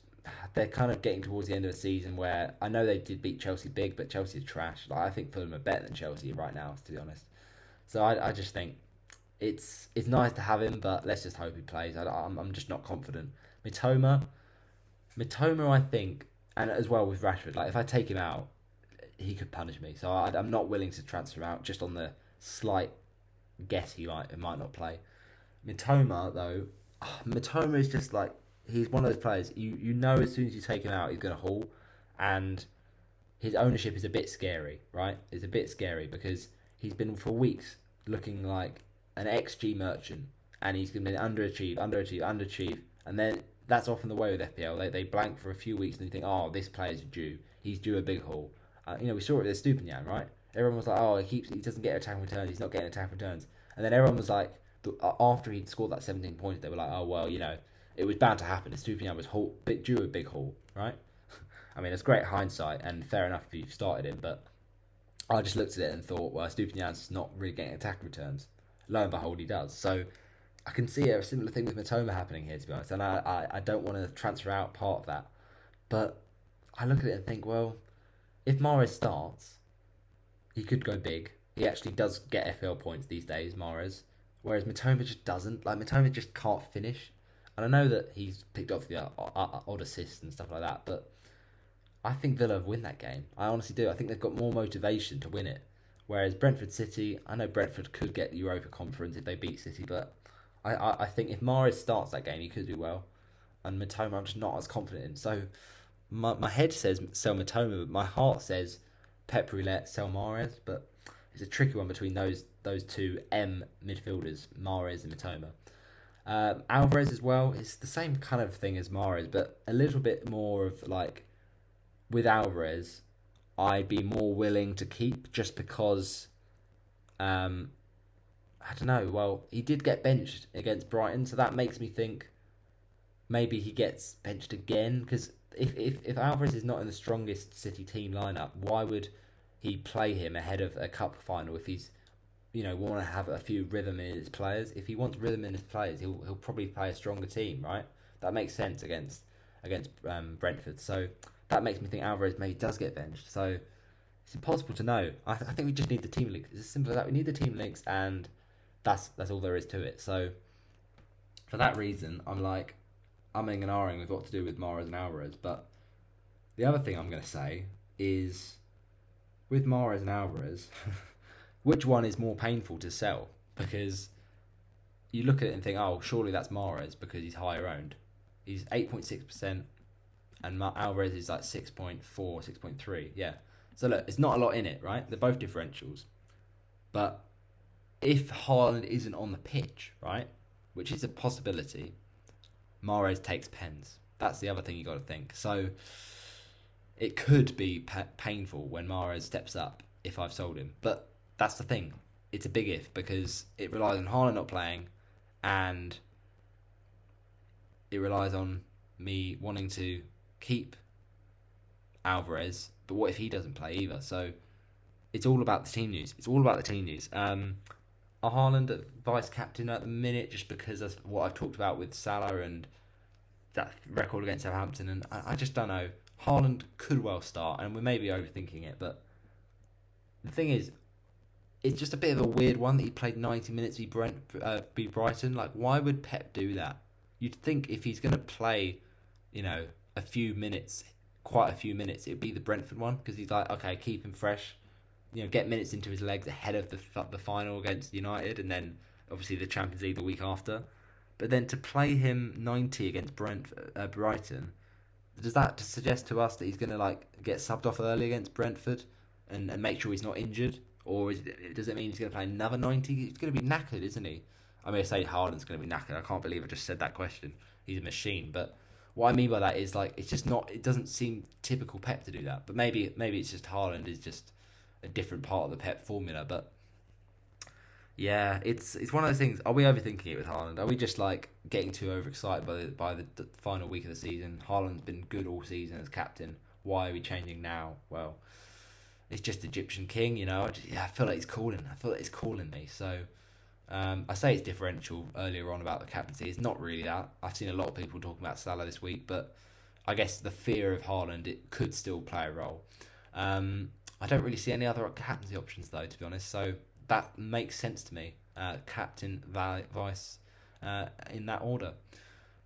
they're kind of getting towards the end of the season where I know they did beat Chelsea big, but Chelsea is trash. Like I think Fulham are better than Chelsea right now, to be honest. So I just think it's nice to have him, but let's just hope he plays. I'm just not confident. Mitoma, I think, and as well with Rashford, like if I take him out, he could punish me. So I'm not willing to transfer him out just on the slight guess he might not play. Mitoma though, Mitoma is just like he's one of those players you know as soon as you take him out he's going to haul, and his ownership is a bit scary, right? It's a bit scary because he's been for weeks looking like an XG merchant, and he's been underachieve, and then that's often the way with FPL. They blank for a few weeks and you think, oh, this player's due. He's due a big haul. We saw it with Stupinian, right? Everyone was like, oh, he doesn't get attack returns. He's not getting attack returns. And then everyone was like, after he'd scored that 17 points, they were like, oh, well, it was bound to happen. Stupinian was due a big haul, right? I mean, it's great hindsight, and fair enough if you've started him, but I just looked at it and thought, well, Stupinian's not really getting attack returns. Lo and behold, he does. So I can see a similar thing with Mitoma happening here, to be honest, and I don't want to transfer out part of that. But I look at it and think, well, if Mahrez starts, he could go big. He actually does get FPL points these days, Mahrez, whereas Mitoma just doesn't. Like, Mitoma just can't finish. And I know that he's picked up the odd assists and stuff like that, but I think Villa win that game. I honestly do. I think they've got more motivation to win it. Whereas Brentford City, I know Brentford could get the Europa Conference if they beat City, but I think if Mahrez starts that game, he could do well. And Mitoma, I'm just not as confident in. So my head says sell Mitoma, but my heart says Pep Roulette, sell Mahrez. But it's a tricky one between those two M midfielders, Mahrez and Mitoma. Alvarez as well, it's the same kind of thing as Mahrez, but a little bit more of like, with Alvarez, I'd be more willing to keep just because, I don't know, well, he did get benched against Brighton, so that makes me think maybe he gets benched again, because if Alvarez is not in the strongest City team lineup, why would he play him ahead of a cup final if he's want to have a few rhythm in his players? If he wants rhythm in his players, he'll probably play a stronger team, right? That makes sense against Brentford. So that makes me think Alvarez maybe does get benched. So it's impossible to know. I think we just need the team links. It's as simple as that. We need the team links, and that's all there is to it. So for that reason, I'm umming and ahhing with what to do with Mahrez and Alvarez. But the other thing I'm going to say is with Mahrez and Alvarez. Which one is more painful to sell? Because you look at it and think, oh, surely that's Mahrez because he's higher owned. He's 8.6%, and Alvarez is like 6.4, 6.3. Yeah. So look, it's not a lot in it, right? They're both differentials. But if Haaland isn't on the pitch, right, which is a possibility, Mahrez takes pens. That's the other thing you got to think. So it could be painful when Mahrez steps up if I've sold him. But that's the thing. It's a big if because it relies on Haaland not playing, and it relies on me wanting to keep Alvarez. But what if he doesn't play either? So it's all about the team news. A Haaland vice captain at the minute, just because of what I've talked about with Salah and that record against Southampton, and I just don't know. Haaland could well start, and we may be overthinking it, but the thing is, it's just a bit of a weird one that he played 90 minutes beat Brighton. Like, why would Pep do that? You'd think if he's going to play, a few minutes, quite a few minutes, it'd be the Brentford one, because he's like, okay, keep him fresh, get minutes into his legs ahead of the final against United, and then obviously the Champions League the week after. But then to play him 90 against Brighton, does that suggest to us that he's going to get subbed off early against Brentford and make sure he's not injured? or does it mean he's going to play another 90? He's going to be knackered, isn't he? I mean, I say Haaland's going to be knackered. I can't believe I just said that question. He's a machine, but what I mean by that is like it's just not. It doesn't seem typical Pep to do that. But maybe it's just Haaland is just a different part of the Pep formula. But yeah, it's one of those things. Are we overthinking it with Haaland? Are we just like getting too overexcited by the final week of the season? Haaland's been good all season as captain. Why are we changing now? Well, it's just Egyptian king, you know. I feel like he's calling. I feel like he's calling me. So I say it's differential earlier on about the captaincy. It's not really that. I've seen a lot of people talking about Salah this week, but I guess the fear of Haaland, it could still play a role. I don't really see any other captaincy options though, to be honest. So that makes sense to me. Captain, vice, in that order.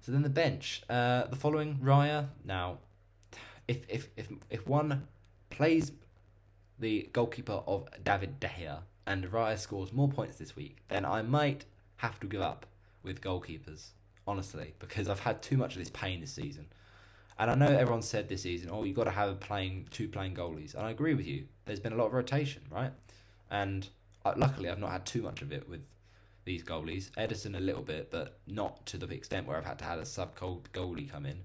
So then the bench. The following Raya. Now, if one plays the goalkeeper of David De Gea and Raya scores more points this week, then I might have to give up with goalkeepers, honestly, because I've had too much of this pain this season. And I know everyone said this season, oh, you've got to have two playing goalies. And I agree with you. There's been a lot of rotation, right? And luckily, I've not had too much of it with these goalies. Edison a little bit, but not to the extent where I've had to have a sub-goalie come in.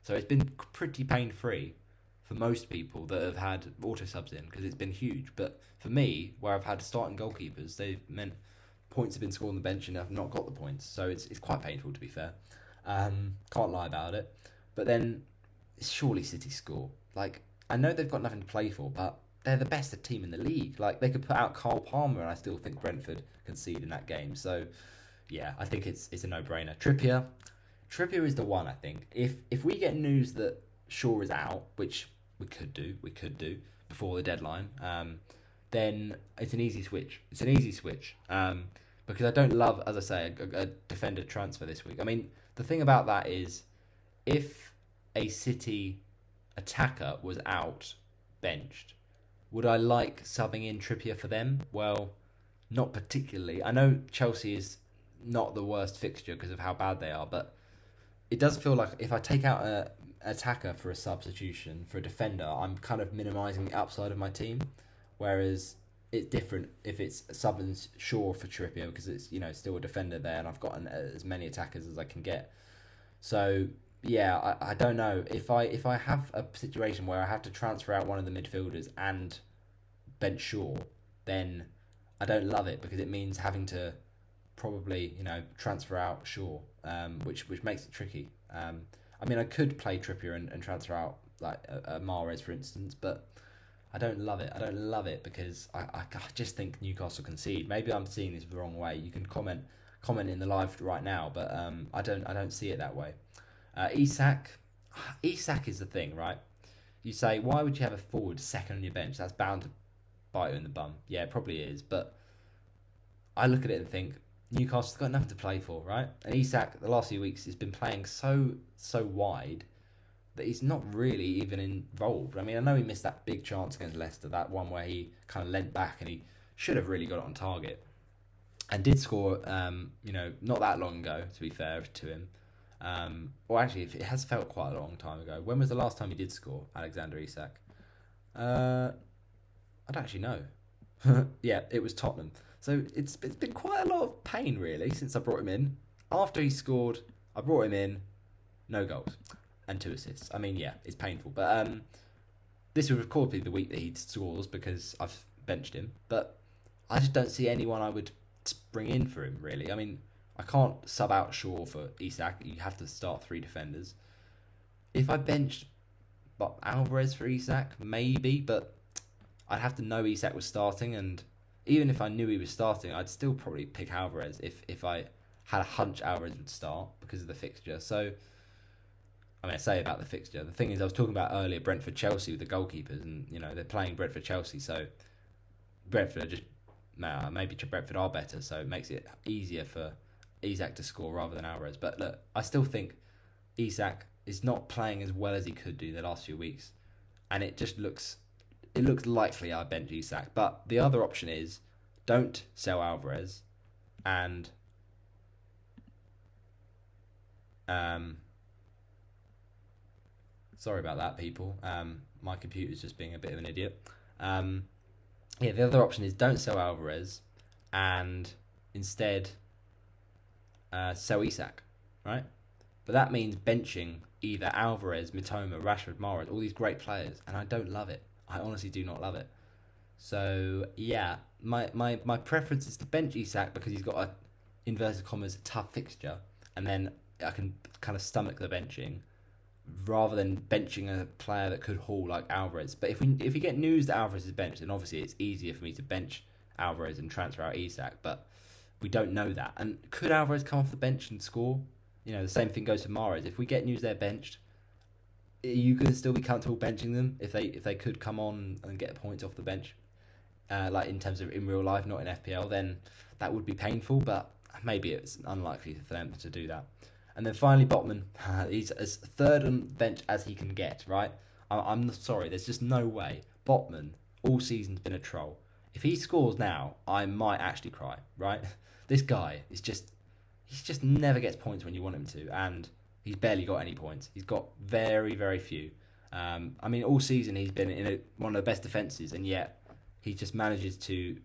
So it's been pretty pain-free for most people that have had auto-subs in, because it's been huge. But for me, where I've had starting goalkeepers, they've meant points have been scored on the bench and I've not got the points. So it's quite painful, to be fair. Can't lie about it. But then, surely City score. Like, I know they've got nothing to play for, but they're the best team in the league. Like, they could put out Cole Palmer, and I still think Brentford concede in that game. So, yeah, I think it's a no-brainer. Trippier is the one, I think. If we get news that Shaw is out, which we could do before the deadline, then it's an easy switch. Because I don't love, as I say, a defender transfer this week. I mean, the thing about that is, if a City attacker was out, benched, would I like subbing in Trippier for them? Well, not particularly. I know Chelsea is not the worst fixture because of how bad they are, but it does feel like if I take out an attacker for a substitution for a defender, I'm kind of minimising the upside of my team. Whereas it's different if it's subbing Shaw for Trippier, because it's, you know, still a defender there and I've got as many attackers as I can get. So yeah, I don't know. If I have a situation where I have to transfer out one of the midfielders and bench Shaw, then I don't love it, because it means having to probably, you know, transfer out Shaw, which makes it tricky. I mean, I could play Trippier and transfer out like a Mahrez, for instance, but I don't love it because I just think Newcastle concede. Maybe I'm seeing this the wrong way. You can comment in the live right now, but I don't see it that way. Isak is the thing, right? You say, why would you have a forward second on your bench? That's bound to bite you in the bum. Yeah, it probably is, but I look at it and think, Newcastle's got nothing to play for, right? And Isak, the last few weeks, has been playing so wide that he's not really even involved. I mean, I know he missed that big chance against Leicester, that one where he kind of leant back and he should have really got it on target. And did score, not that long ago, to be fair to him. Or actually, it has felt quite a long time ago. When was the last time he did score, Alexander Isak? I don't actually know. Yeah, it was Tottenham. So it's been quite a lot of pain, really, since I brought him in. After he scored, I brought him in, no goals and 2 assists. I mean, yeah, it's painful. But this would of course be the week that he scores, because I've benched him. But I just don't see anyone I would bring in for him, really. I mean, I can't sub out Shaw for Isak. You have to start 3 defenders. If I benched Alvarez for Isak, maybe, but I'd have to know Isak was starting, and even if I knew he was starting, I'd still probably pick Alvarez if I had a hunch Alvarez would start because of the fixture. So, I mean, I say about the fixture. The thing is, I was talking about earlier Brentford-Chelsea with the goalkeepers, and, you know, they're playing Brentford-Chelsea, so Brentford are just, maybe Brentford are better, so it makes it easier for Isak to score rather than Alvarez. But look, I still think Isak is not playing as well as he could do the last few weeks, and it looks likely I bench Isak. But the other option is, don't sell Alvarez, and sorry about that, people. My computer's just being a bit of an idiot. Yeah, the other option is don't sell Alvarez and instead sell Isak, right? But that means benching either Alvarez, Mitoma, Rashford, Mahrez, all these great players, and I don't love it. I honestly do not love it. So yeah, my preference is to bench Isak because he's got a inverted commas tough fixture, and then I can kind of stomach the benching rather than benching a player that could haul like Alvarez. But if we get news that Alvarez is benched, then obviously it's easier for me to bench Alvarez and transfer out Isak. But we don't know that. And could Alvarez come off the bench and score? You know, the same thing goes for Mahrez. If we get news they're benched, you could still be comfortable benching them if they could come on and get points off the bench. Like in terms of in real life, not in FPL, then that would be painful. But maybe it's unlikely for them to do that. And then finally, Botman, he's as third on bench as he can get, right? I'm sorry, there's just no way. Botman, all season's been a troll. If he scores now, I might actually cry, right? This guy he just never gets points when you want him to, and he's barely got any points. He's got very, very few. I mean, all season he's been in one of the best defences, and yet he just manages to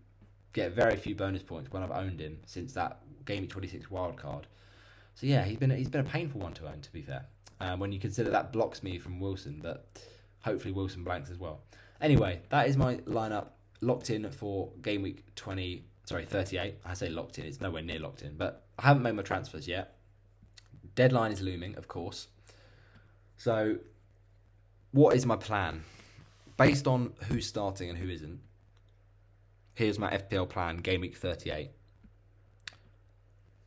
get very few bonus points when I've owned him since that Gameweek 26 wildcard. So yeah, he's been a painful one to own, to be fair. When you consider that blocks me from Wilson, but hopefully Wilson blanks as well. Anyway, that is my lineup locked in for game week 38. I say locked in, it's nowhere near locked in, but I haven't made my transfers yet. Deadline is looming, of course. So what is my plan? Based on who's starting and who isn't, here's my FPL plan, game week 38.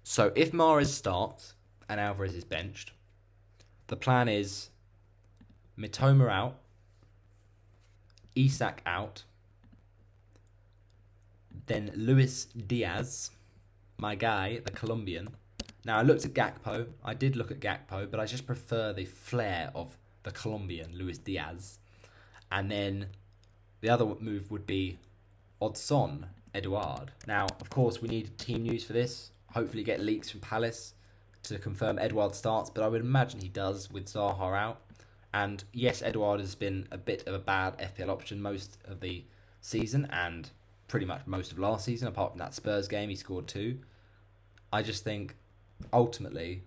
So if Mahrez starts and Alvarez is benched, the plan is Mitoma out, Isak out, then Luis Diaz, my guy, the Colombian. Now I looked at Gakpo, I did look at Gakpo, but I just prefer the flair of the Colombian, Luis Diaz. And then the other move would be Odson Eduard. Now, of course, we need team news for this. Hopefully get leaks from Palace to confirm Eduard starts, but I would imagine he does with Zaha out. And yes, Eduard has been a bit of a bad FPL option most of the season and pretty much most of last season, apart from that Spurs game, he scored 2. I just think, ultimately,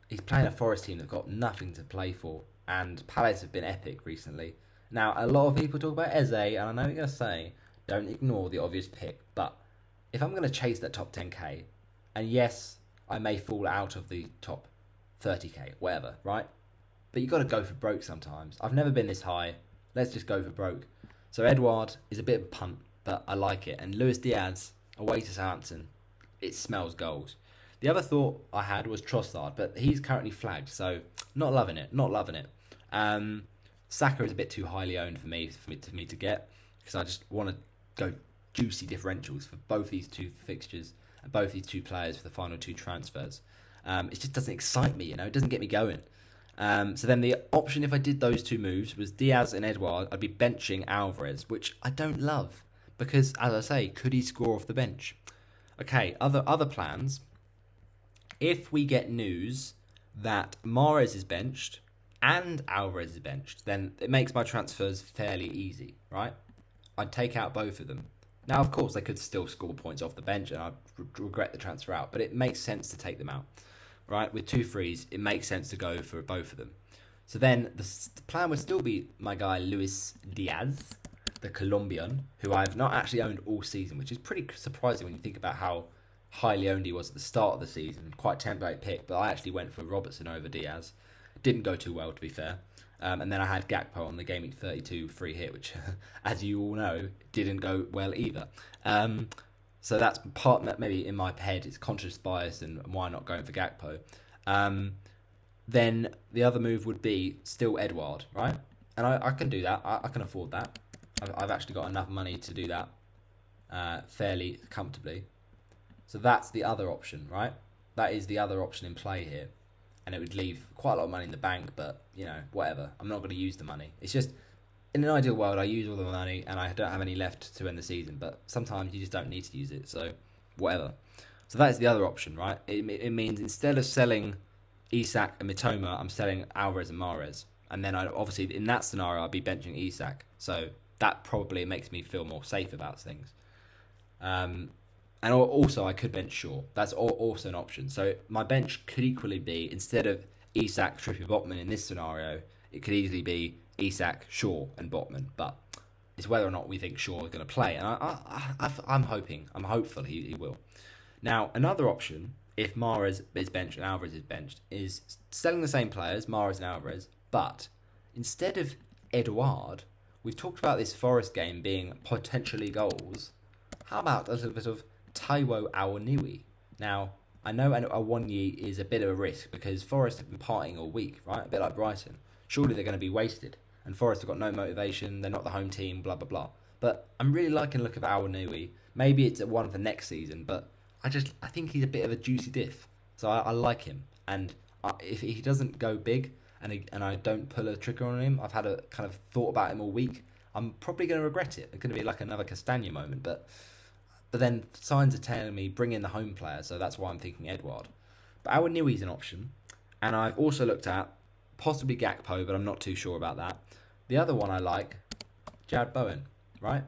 he's playing a Forest team that's got nothing to play for, and Palace have been epic recently. Now, a lot of people talk about Eze, and I know what you're going to say, don't ignore the obvious pick, but if I'm going to chase that top 10k, and yes, I may fall out of the top 30k, whatever, right? But you got to go for broke sometimes. I've never been this high. Let's just go for broke. So Eduard is a bit of a punt, but I like it. And Luis Diaz, away to Southampton, it smells goals. The other thought I had was Trossard, but he's currently flagged, so not loving it. Saka is a bit too highly owned for me to get, because I just want to go juicy differentials for both these two fixtures and both these two players for the final 2 transfers. It just doesn't excite me, it doesn't get me going. So then the option, if I did those 2 moves, was Diaz and Eduard. I'd be benching Alvarez, which I don't love, because, as I say, could he score off the bench? Okay, other plans. If we get news that Mahrez is benched and Alvarez is benched, then it makes my transfers fairly easy, right? I'd take out both of them. Now, of course, they could still score points off the bench and I'd regret the transfer out, but it makes sense to take them out, right? With 2 frees, it makes sense to go for both of them. So then the plan would still be my guy Luis Diaz, the Colombian, who I've not actually owned all season, which is pretty surprising when you think about how highly owned he was at the start of the season. Quite template pick, but I actually went for Robertson over Diaz. Didn't go too well, to be fair. And then I had Gakpo on the Game Week 32 free hit, which, as you all know, didn't go well either. So that's part, maybe in my head, it's conscious bias and why not going for Gakpo. Then the other move would be still Eduard, right? And I can do that. I can afford that. I've actually got enough money to do that fairly comfortably. So that's the other option, right? That is the other option in play here. And it would leave quite a lot of money in the bank, but, whatever. I'm not going to use the money. It's just, in an ideal world, I use all the money and I don't have any left to end the season. But sometimes you just don't need to use it, so whatever. So that is the other option, right? It means instead of selling Isak and Mitoma, I'm selling Alvarez and Mahrez. And then obviously, in that scenario, I'd be benching Isak. So that probably makes me feel more safe about things. And also, I could bench Shaw. That's also an option. So my bench could equally be, instead of Isak, Trippier, Botman in this scenario, it could easily be Isak, Shaw, and Botman. But it's whether or not we think Shaw is going to play. And I'm hopeful he will. Now, another option, if Mahrez is benched and Alvarez is benched, is selling the same players, Mahrez and Alvarez, but instead of Edouard, we've talked about this Forest game being potentially goals. How about a little bit of Taiwo Awoniyi? Now, I know Awoniyi is a bit of a risk because Forest have been partying all week, right? A bit like Brighton. Surely they're going to be wasted. And Forest have got no motivation, they're not the home team, blah, blah, blah. But I'm really liking the look of Awoniyi. Maybe it's one for next season, but I think he's a bit of a juicy diff. So I like him. And if he doesn't go big and I don't pull a trigger on him, I've had a kind of thought about him all week, I'm probably going to regret it. It's going to be like another Castagna moment. But then signs are telling me bring in the home player, so that's why I'm thinking Edouard. But Awoniyi's an option. And I've also looked at possibly Gakpo, but I'm not too sure about that. The other one I like, Jared Bowen, right?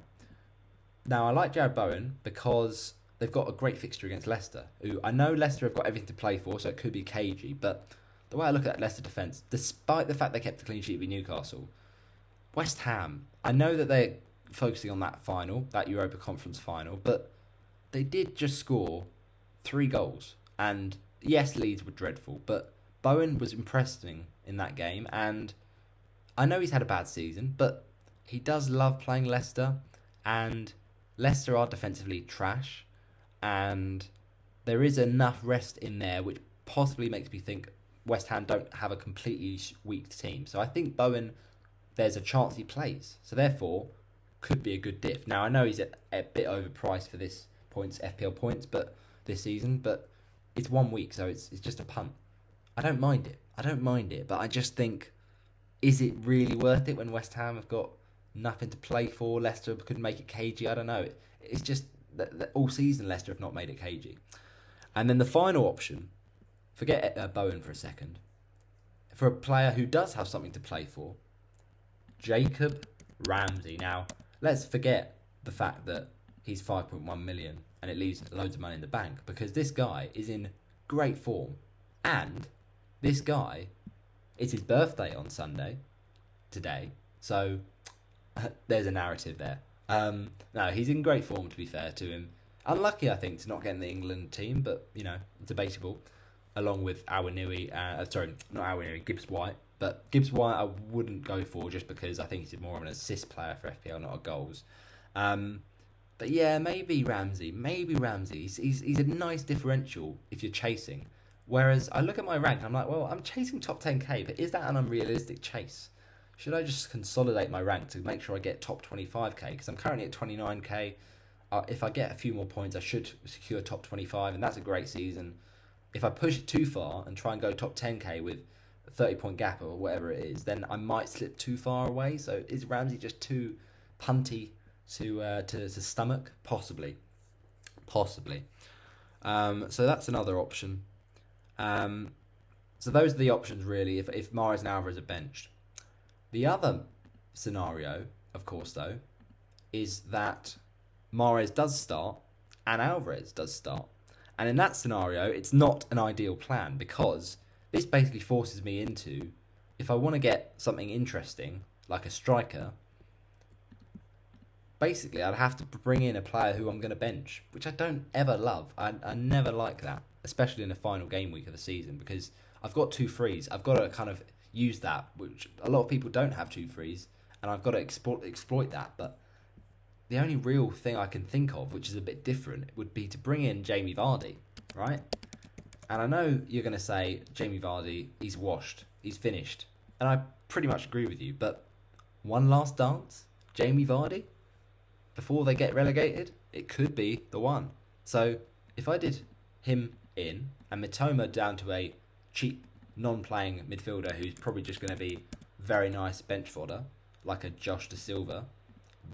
Now, I like Jared Bowen because they've got a great fixture against Leicester, who I know Leicester have got everything to play for, so it could be cagey, but the way I look at Leicester defence, despite the fact they kept a clean sheet with Newcastle, West Ham, I know that they're focusing on that final, that Europa Conference final, but they did just score 3 goals. And yes, Leeds were dreadful, but Bowen was impressive in that game, and I know he's had a bad season, but he does love playing Leicester, and Leicester are defensively trash, and there is enough rest in there which possibly makes me think West Ham don't have a completely weak team. So I think Bowen, there's a chance he plays. So therefore, could be a good diff. Now, I know he's a bit overpriced for this FPL points, but this season, but it's 1 week, so it's just a punt. I don't mind it, but I just think, is it really worth it when West Ham have got nothing to play for? Leicester could make it cagey. I don't know. It's just that all season Leicester have not made it cagey. And then the final option, forget Bowen for a second, for a player who does have something to play for, Jacob Ramsey. Now, let's forget the fact that he's 5.1 million and it leaves loads of money in the bank, because this guy is in great form. And this guy, it's his birthday on Sunday, today, so there's a narrative there. No, he's in great form, to be fair to him. Unlucky, I think, to not get in the England team, but, debatable. Along with Awoniyi, not Awoniyi, Gibbs-White. But Gibbs-White I wouldn't go for, just because I think he's more of an assist player for FPL, not a goals. But yeah, maybe Ramsey. He's a nice differential if you're chasing. Whereas I look at my rank, I'm like, well, I'm chasing top 10k, but is that an unrealistic chase? Should I just consolidate my rank to make sure I get top 25k? Because I'm currently at 29k. If I get a few more points, I should secure top 25, and that's a great season. If I push it too far and try and go top 10k with a 30-point gap or whatever it is, then I might slip too far away. So is Ramsey just too punty to stomach? Possibly. So that's another option. So those are the options, really, if Mahrez and Alvarez are benched. The other scenario, of course, though, is that Mahrez does start and Alvarez does start. And in that scenario, it's not an ideal plan, because this basically forces me into, if I want to get something interesting, like a striker, basically I'd have to bring in a player who I'm going to bench, which I don't ever love. I never like that, especially in the final game week of the season, because I've got 2 frees. I've got to kind of use that, which a lot of people don't have 2 frees, and I've got to exploit that. But the only real thing I can think of, which is a bit different, would be to bring in Jamie Vardy, right? And I know you're going to say, Jamie Vardy, he's washed, he's finished. And I pretty much agree with you, but one last dance, Jamie Vardy, before they get relegated, it could be the one. So if I did him in and Mitoma down to a cheap, non-playing midfielder who's probably just going to be very nice bench fodder, like a Josh Da Silva,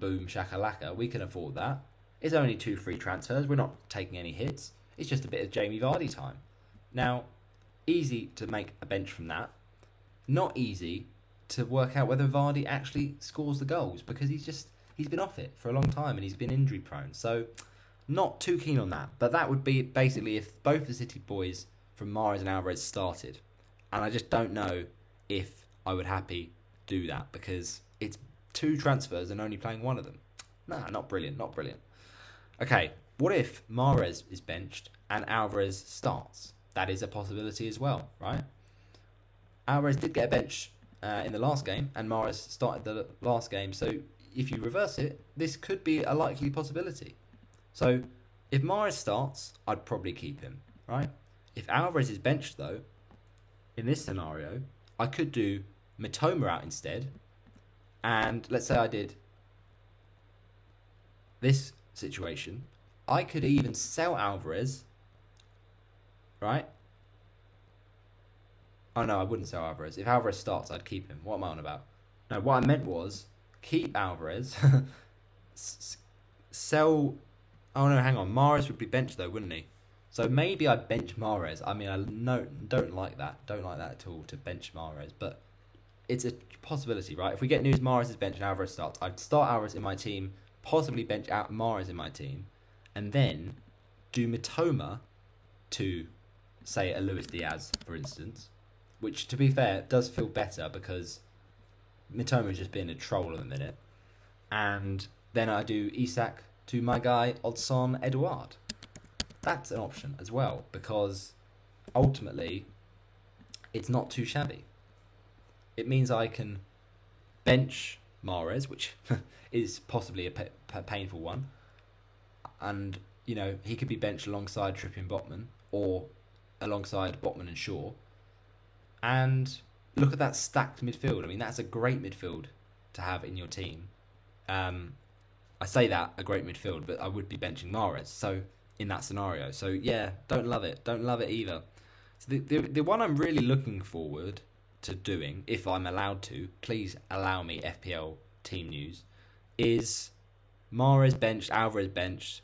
boom, shakalaka, we can afford that. It's only 2 free transfers, we're not taking any hits. It's just a bit of Jamie Vardy time. Now, easy to make a bench from that. Not easy to work out whether Vardy actually scores the goals, because he's been off it for a long time and he's been injury prone. So not too keen on that. But that would be basically if both the City boys from Mahrez and Alvarez started. And I just don't know if I would happy do that because it's 2 transfers and only playing one of them. Nah, not brilliant, not brilliant. Okay, what if Mahrez is benched and Alvarez starts? That is a possibility as well, right? Alvarez did get a bench in the last game and Mahrez started the last game. So if you reverse it, this could be a likely possibility. So if Mahrez starts, I'd probably keep him, right? If Alvarez is benched though, in this scenario, I could do Mitoma out instead. And let's say I did this situation. I could even sell Alvarez, right? Oh no, I wouldn't sell Alvarez. If Alvarez starts, I'd keep him. What am I on about? No, what I meant was keep Alvarez, sell. Oh no, hang on. Mahrez would be benched though, wouldn't he? So maybe I bench Mahrez. I mean, don't like that. Don't like that at all to bench Mahrez. But it's a possibility, right? If we get news Mahrez is benched and Alvarez starts, I'd start Alvarez in my team, possibly bench out Mahrez in my team, and then do Mitoma to, say, a Luis Diaz, for instance. Which, to be fair, does feel better because Mitoma is just being a troll at the minute. And then I do Isak to my guy, Odsonne Edouard. That's an option as well because ultimately it's not too shabby. It means I can bench Mahrez, which is possibly a painful one. And, you know, he could be benched alongside Trippier and Botman or alongside Botman and Shaw. And look at that stacked midfield. I mean, that's a great midfield to have in your team. I say that, a great midfield, but I would be benching Mahrez. So, in that scenario. So, yeah, don't love it. Don't love it either. So the one I'm really looking forward to doing, if I'm allowed to, please allow me FPL team news, is Mahrez benched, Alvarez benched,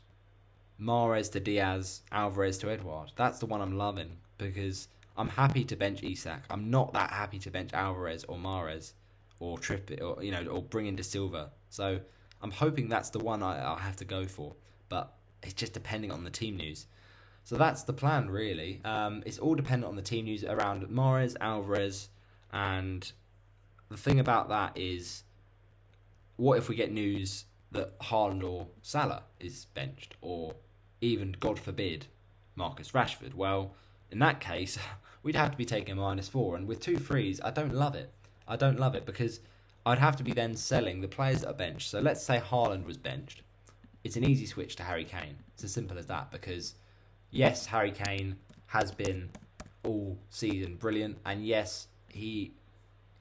Mahrez to Diaz, Alvarez to Edouard. That's the one I'm loving because I'm happy to bench Isak. I'm not that happy to bench Alvarez or Mahrez or Trippier or or bring in De Silva. So I'm hoping that's the one I'll have to go for, but it's just depending on the team news. So that's the plan, really. It's all dependent on the team news around Mahrez, Alvarez, and the thing about that is, what if we get news that Haaland or Salah is benched, or even, God forbid, Marcus Rashford? Well, in that case, we'd have to be taking a -4, and with 2 frees, I don't love it. I don't love it because I'd have to be then selling the players that are benched. So let's say Haaland was benched. It's an easy switch to Harry Kane. It's as simple as that because, yes, Harry Kane has been all season brilliant, and yes, he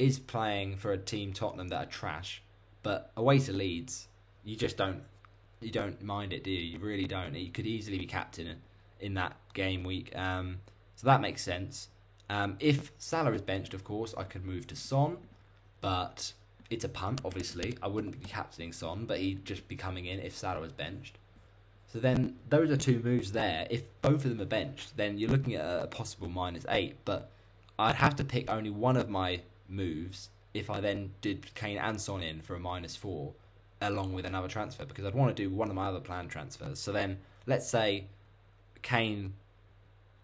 is playing for a team, Tottenham, that are trash, but away to Leeds, you don't mind it, do you? You really don't. He could easily be captain in that game week, so that makes sense. If Salah is benched, of course, I could move to Son, but it's a punt, obviously. I wouldn't be captaining Son, but he'd just be coming in if Salah was benched. So then, those are 2 moves there. If both of them are benched, then you're looking at a possible -8, but I'd have to pick only one of my moves if I then did Kane and Son in for a -4, along with another transfer, because I'd want to do one of my other planned transfers. So then, let's say Kane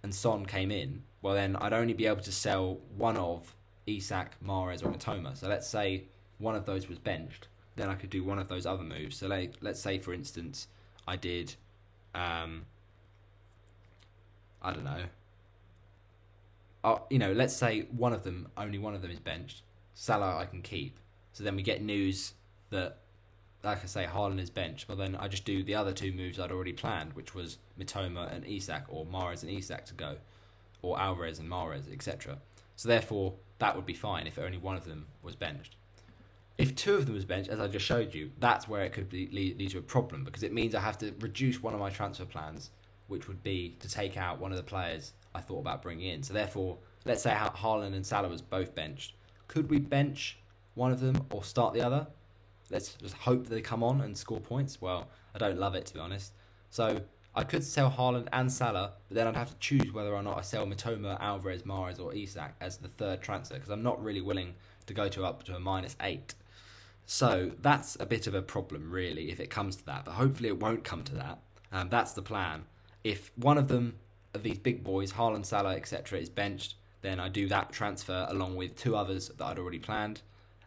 and Son came in, well then I'd only be able to sell one of Isak, Mahrez or Mitoma. So let's say one of those was benched, then I could do one of those other moves. So let's say, for instance, I did, I don't know, let's say only one of them is benched. Salah I can keep. So then we get news that, like I say, Haaland is benched. Well, then I just do the other 2 moves I'd already planned, which was Mitoma and Isak, or Mahrez and Isak to go, or Alvarez and Mahrez, etc. So therefore, that would be fine if only one of them was benched. If 2 of them was benched, as I just showed you, that's where it could lead to a problem, because it means I have to reduce one of my transfer plans, which would be to take out one of the players I thought about bringing in. So therefore, let's say Haaland and Salah was both benched. Could we bench one of them or start the other? Let's just hope they come on and score points. Well, I don't love it, to be honest. So I could sell Haaland and Salah, but then I'd have to choose whether or not I sell Mitoma, Alvarez, Mahrez or Isak as the 3rd transfer, because I'm not really willing to go up to a -8. So that's a bit of a problem, really, if it comes to that. But hopefully it won't come to that. That's the plan. If one of them, of these big boys, Haaland, Salah, etc., is benched, then I do that transfer along with two others that I'd already planned.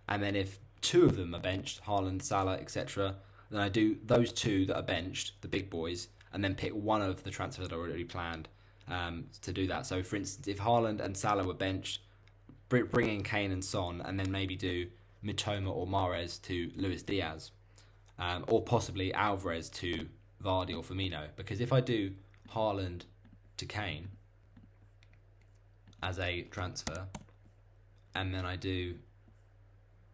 And then if two of them are benched, Haaland, Salah, etc., then I do those two that are benched, the big boys, and then pick one of the transfers that I already planned to do that. So, for instance, if Haaland and Salah were benched, bring in Kane and Son, and then maybe do Mitoma or Mahrez to Luis Diaz, or possibly Alvarez to Vardy or Firmino. Because if I do Haaland to Kane as a transfer, and then I do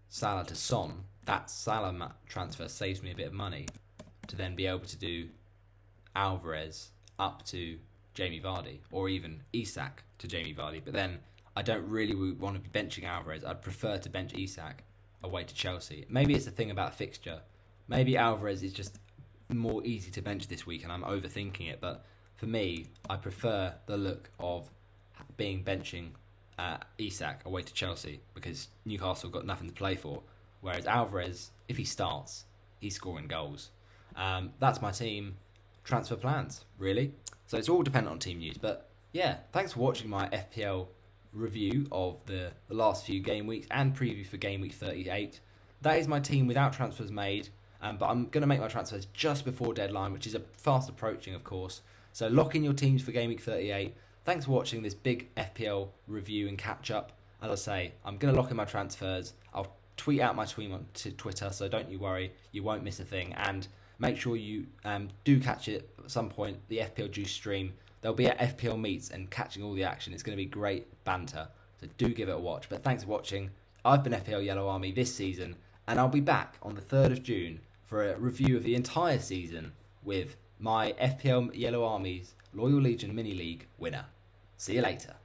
Salah to Son, that Salah transfer saves me a bit of money to then be able to do Alvarez up to Jamie Vardy, or even Isak to Jamie Vardy. But then I don't really want to be benching Alvarez. I'd prefer to bench Isak away to Chelsea. Maybe it's a thing about fixture. Maybe Alvarez is just more easy to bench this week and I'm overthinking it. But for me, I prefer the look of being benching Isak away to Chelsea because Newcastle got nothing to play for. Whereas Alvarez, if he starts, he's scoring goals. That's my team transfer plans, really. So it's all dependent on team news. But yeah, thanks for watching my FPL review of the last few game weeks and preview for game week 38. That is my team without transfers made, but I'm going to make my transfers just before deadline, which is fast approaching, of course. So lock in your teams for game week 38. Thanks for watching this big FPL review and catch up. As I say, I'm going to lock in my transfers. I'll tweet out my tweet on Twitter, so don't you worry, you won't miss a thing. And make sure you do catch it at some point, the FPL Juice stream. They'll be at FPL Meets and catching all the action. It's going to be great banter, so do give it a watch. But thanks for watching. I've been FPL Yellow Army this season, and I'll be back on the 3rd of June for a review of the entire season with my FPL Yellow Army's Loyal Legion Mini League winner. See you later.